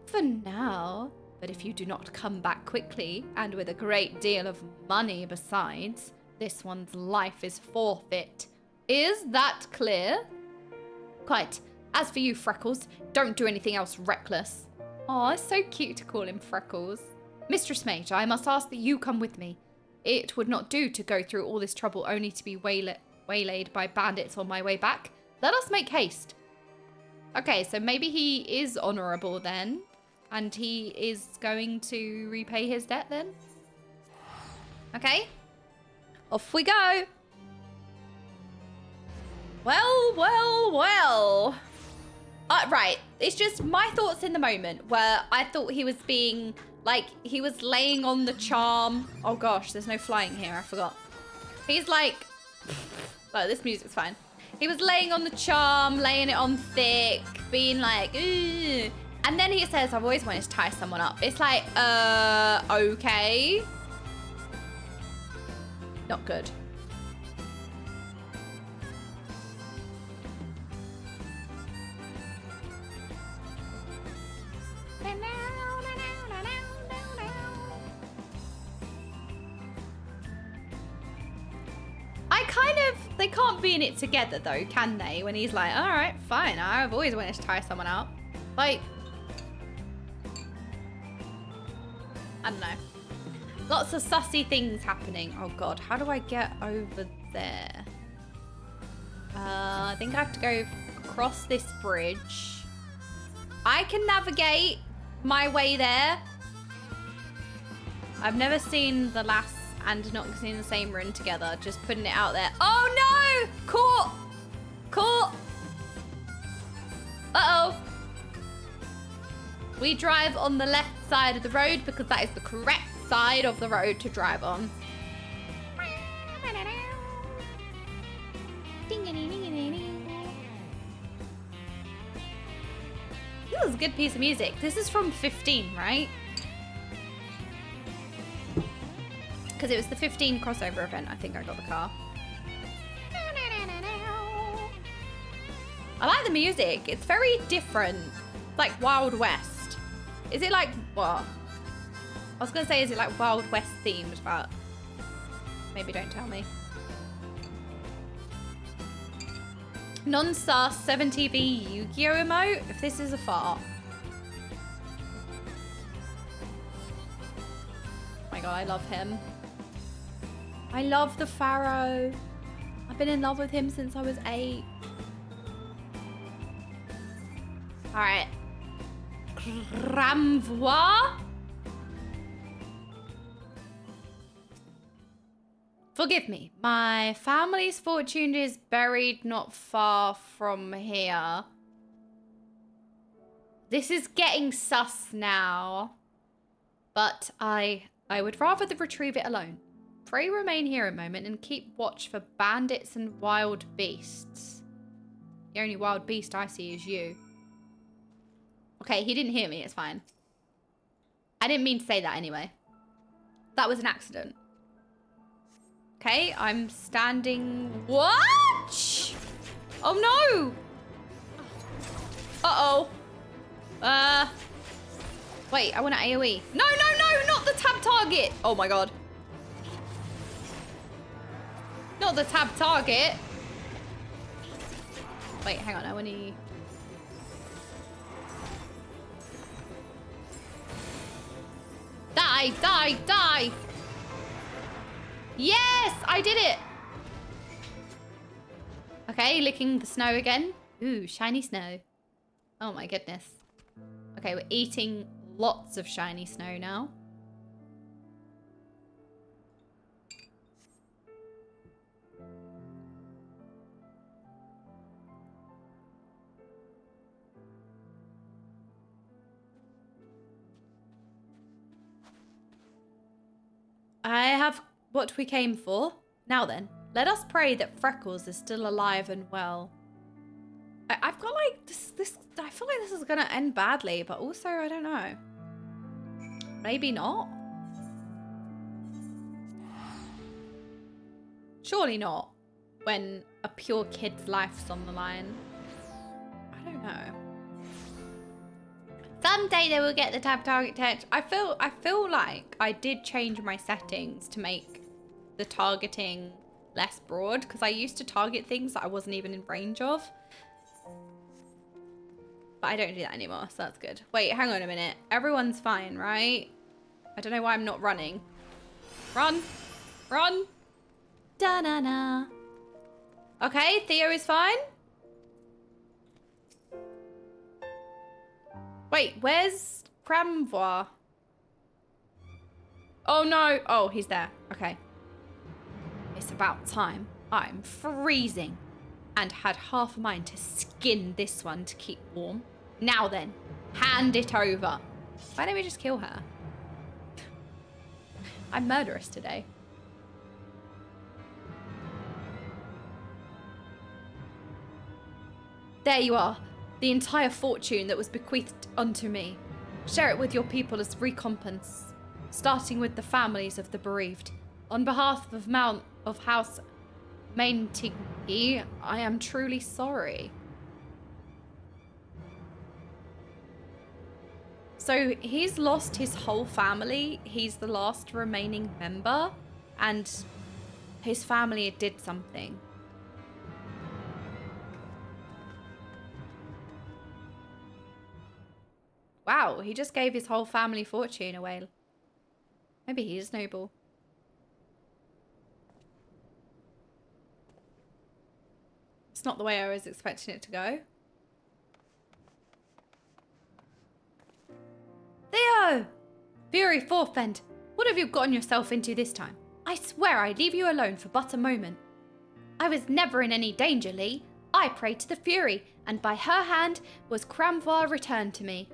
For now, but if you do not come back quickly, and with a great deal of money besides, this one's life is forfeit. Is that clear? Quite. As for you, Freckles, don't do anything else reckless. Aw, it's so cute to call him Freckles. Mistress Mage, I must ask that you come with me. It would not do to go through all this trouble only to be waylaid by bandits on my way back. Let us make haste. Okay, so maybe he is honourable then. And he is going to repay his debt then. Okay. Off we go. Well, well, well. right, it's just my thoughts in the moment where I thought he was being, like, he was laying on the charm. Oh gosh, there's no flying here, I forgot. He's like, oh, this music's fine. He was laying on the charm, laying it on thick, being like, ugh. And then he says, I've always wanted to tie someone up. It's like, okay. Not good. They can't be in it together though, can they? When he's like, all right, fine, I've always wanted to tie someone up. Like, I don't know. Lots of sussy things happening. Oh God, how do I get over there? I think I have to go across this bridge. I can navigate my way there. I've never seen the last and not seen the same rune together. Just putting it out there. Oh no! Caught! Caught! Uh-oh. We drive on the left side of the road because that is the correct side of the road to drive on. This is a good piece of music. This is from 15, right? Because it was the 15 crossover event, I think I got the car. I like the music. It's very different. Like Wild West. Is it like, what? I was going to say, is it like Wild West themed, but maybe don't tell me. Non-sus 70B Yu-Gi-Oh emote? If this is a fart. Oh my God, I love him. I love the Pharaoh. I've been in love with him since I was 8. All right. Cramvois. Forgive me. My family's fortune is buried not far from here. This is getting sus now. But I would rather retrieve it alone. Pray remain here a moment and keep watch for bandits and wild beasts. The only wild beast I see is you. Okay, he didn't hear me. It's fine. I didn't mean to say that anyway. That was an accident. Okay, I'm standing... What? Oh, no. Uh-oh. Wait, I want to AoE. No, no, no, not the tab target. Oh, my God. Not the tab target. Wait, hang on. I want to... Die, die, die. Yes, I did it. Okay, licking the snow again. Ooh, shiny snow. Oh my goodness. Okay, we're eating lots of shiny snow now. I have what we came for. Now then, let us pray that Freckles is still alive and well. I've got like this. I feel like this is gonna end badly, but also I don't know. Maybe not. Surely not. When a pure kid's life's on the line. I don't know. Someday they will get the tab target text. I feel like I did change my settings to make the targeting less broad because I used to target things that I wasn't even in range of. But I don't do that anymore, so that's good. Wait, hang on a minute. Everyone's fine, right? I don't know why I'm not running. Run. Run. Da-na-na. Okay, Theo is fine. Wait, where's Cramvois? Oh no. Oh, he's there. Okay. It's about time. I'm freezing. And had half a mind to skin this one to keep warm. Now then, hand it over. Why don't we just kill her? I'm murderous today. There you are, the entire fortune that was bequeathed unto me. Share it with your people as recompense, starting with the families of the bereaved. On behalf of House Maintingy, I am truly sorry. So he's lost his whole family. He's the last remaining member, and his family did something. Wow, he just gave his whole family fortune away. Maybe he is noble. It's not the way I was expecting it to go. Theo! Fury Forfend, what have you gotten yourself into this time? I swear I'd leave you alone for but a moment. I was never in any danger, Lee. I prayed to the Fury, and by her hand was Cramvar returned to me.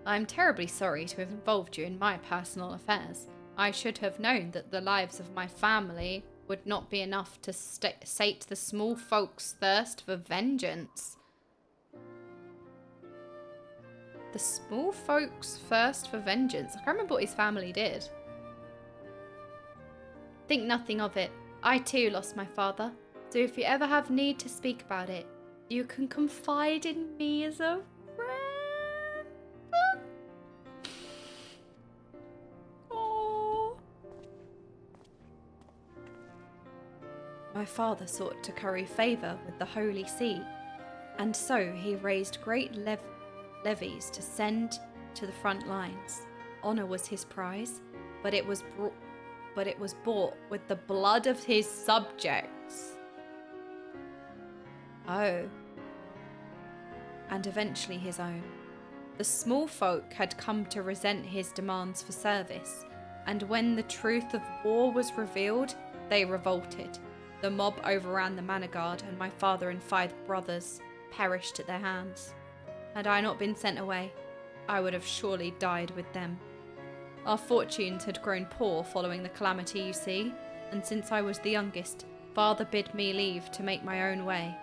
I'm terribly sorry to have involved you in my personal affairs. I should have known that the lives of my family would not be enough to sate the small folk's thirst for vengeance. The small folk's thirst for vengeance? I can't remember what his family did. Think nothing of it. I too lost my father. So if you ever have need to speak about it, you can confide in me as a friend. My father sought to curry favour with the Holy See, and so he raised great levies to send to the front lines. Honour was his prize, but it was bought with the blood of his subjects. Oh. And eventually his own. The small folk had come to resent his demands for service, and when the truth of war was revealed, they revolted. The mob overran the manor guard, and my father and 5 brothers perished at their hands. Had I not been sent away, I would have surely died with them. Our fortunes had grown poor following the calamity, you see, and since I was the youngest, father bid me leave to make my own way.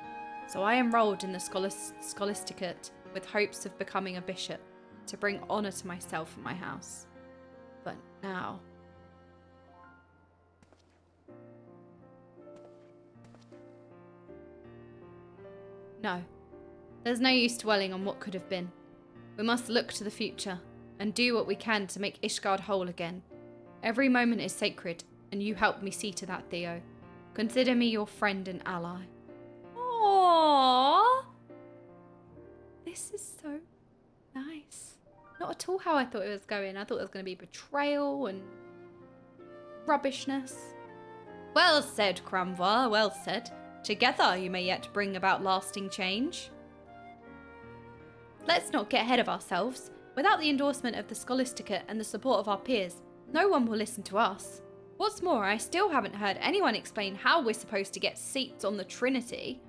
So I enrolled in the Scholasticate with hopes of becoming a bishop, to bring honour to myself and my house. But now... No, there's no use dwelling on what could have been. We must look to the future and do what we can to make Ishgard whole again. Every moment is sacred, and you helped me see to that, Theo. Consider me your friend and ally. Aww. This is so nice. Not at all how I thought it was going. I thought it was going to be betrayal and rubbishness. Well said, Cramvar, well said. Together you may yet bring about lasting change. Let's not get ahead of ourselves. Without the endorsement of the Scholasticate and the support of our peers, no one will listen to us. What's more, I still haven't heard anyone explain how we're supposed to get seats on the Trinity.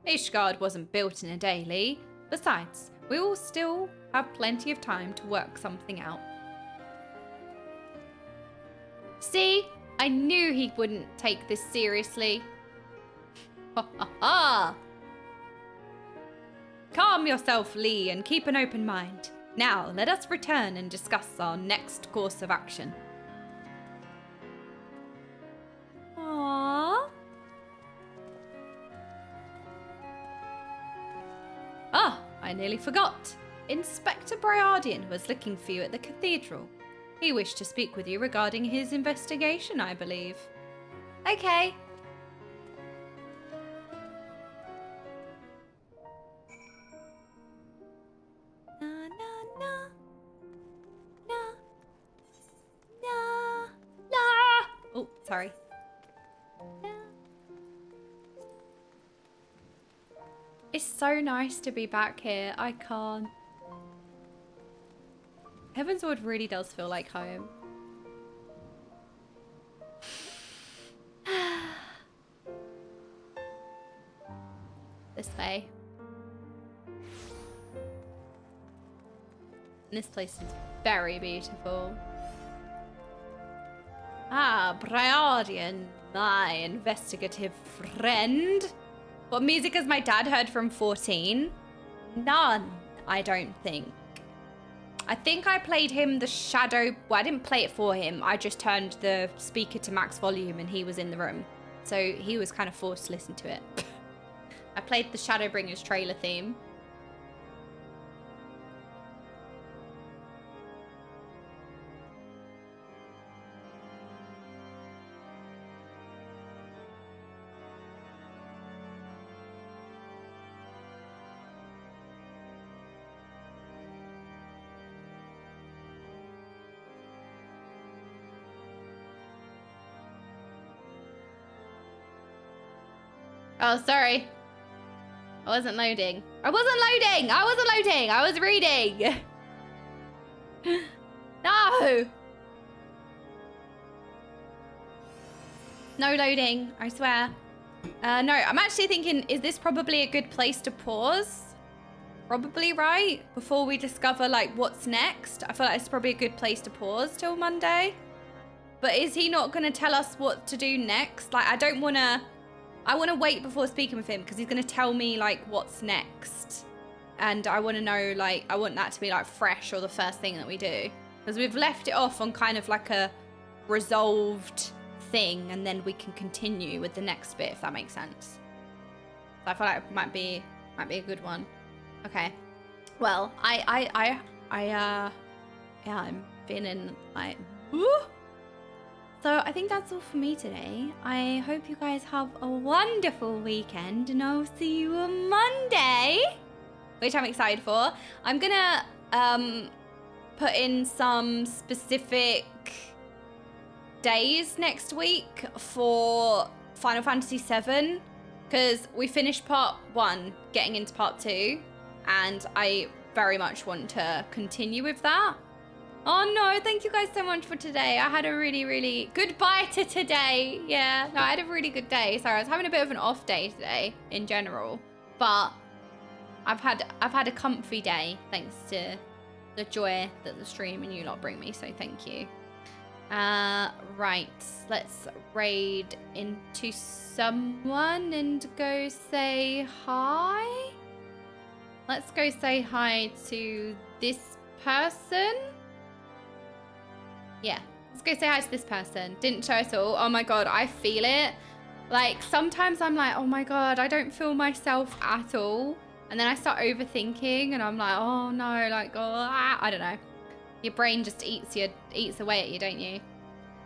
Ishgard wasn't built in a day, Lee. Besides, we will still have plenty of time to work something out. See? I knew he wouldn't take this seriously. Ha ha ha! Calm yourself, Lee, and keep an open mind. Now, let us return and discuss our next course of action. Aww. Ah, I nearly forgot. Inspector Briardian was looking for you at the cathedral. He wished to speak with you regarding his investigation, I believe. Okay. Oh, sorry. It's so nice to be back here. I can't. Heavensward really does feel like home. This way. This place is very beautiful. Ah, Briardian, my investigative friend. What music has my dad heard from 14? None, I don't think. I think I played him the Shadow... Well, I didn't play it for him. I just turned the speaker to max volume and he was in the room. So he was kind of forced to listen to it. I played the Shadowbringers trailer theme. Oh, sorry. I wasn't loading. I wasn't loading! I wasn't loading! I was reading! No! No loading, I swear. No, I'm actually thinking, is this probably a good place to pause? Probably, right? Before we discover, like, what's next. I feel like it's probably a good place to pause till Monday. But is he not going to tell us what to do next? Like, I don't want to... I want to wait before speaking with him because he's going to tell me, like, what's next. And I want to know, like, I want that to be, like, fresh or the first thing that we do. Because we've left it off on kind of like a resolved thing and then we can continue with the next bit, if that makes sense. So I feel like it might be a good one. Okay. Well, yeah, I'm feeling, like, woo! So I think that's all for me today. I hope you guys have a wonderful weekend and I'll see you on Monday, which I'm excited for. I'm gonna put in some specific days next week for Final Fantasy VII because we finished part 1, getting into part 2, and I very much want to continue with that. Oh no, thank you guys so much for today. I had a really goodbye to today. Yeah, no, I had a really good day. Sorry, I was having a bit of an off day today in general, but I've had a comfy day thanks to the joy that the stream and you lot bring me, so thank you. Right, let's raid into someone and go say hi. Let's go say hi to this person. Yeah, let's go say hi to this person. Didn't show at all. Oh my god, I feel it. Like, sometimes I'm like, oh my god, I don't feel myself at all. And then I start overthinking and I'm like, oh no, like, oh, I don't know. Your brain just eats away at you, don't you?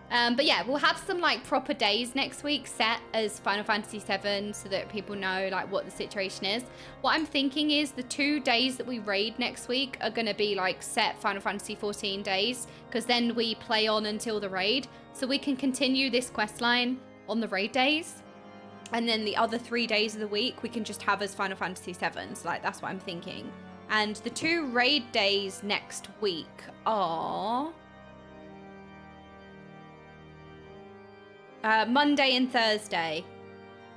But yeah, we'll have some like proper days next week set as Final Fantasy VII so that people know like what the situation is. What I'm thinking is the 2 days that we raid next week are going to be like set Final Fantasy 14 days because then we play on until the raid. So we can continue this quest line on the raid days. And then the other 3 days of the week we can just have as Final Fantasy VII. So like that's what I'm thinking. And the 2 raid days next week are... Monday and Thursday.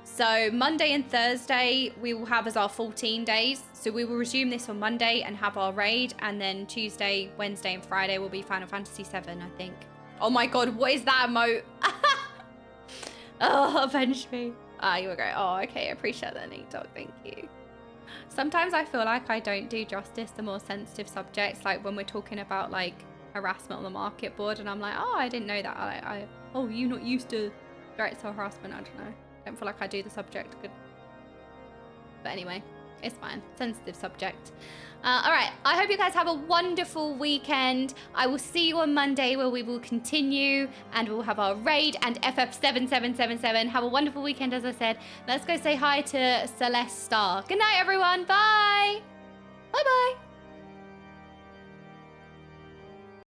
So Monday and Thursday we will have as our 14 days. So we will resume this on Monday and have our raid, and then Tuesday, Wednesday and Friday will be Final Fantasy VII, I think. Oh my god, what is that emote? Oh, avenge me. Ah, you were great. Oh, okay, I appreciate that, Neat Dog, thank you. Sometimes I feel like I don't do justice to more sensitive subjects, like when we're talking about like harassment on the market board, and I'm like, oh, I didn't know that. Oh, you're not used to direct harassment. I don't know. I don't feel like I do the subject good. But anyway, it's fine. Sensitive subject. All right. I hope you guys have a wonderful weekend. I will see you on Monday where we will continue and we'll have our raid and FF7777. Have a wonderful weekend, as I said. Let's go say hi to Celeste Star. Good night, everyone. Bye.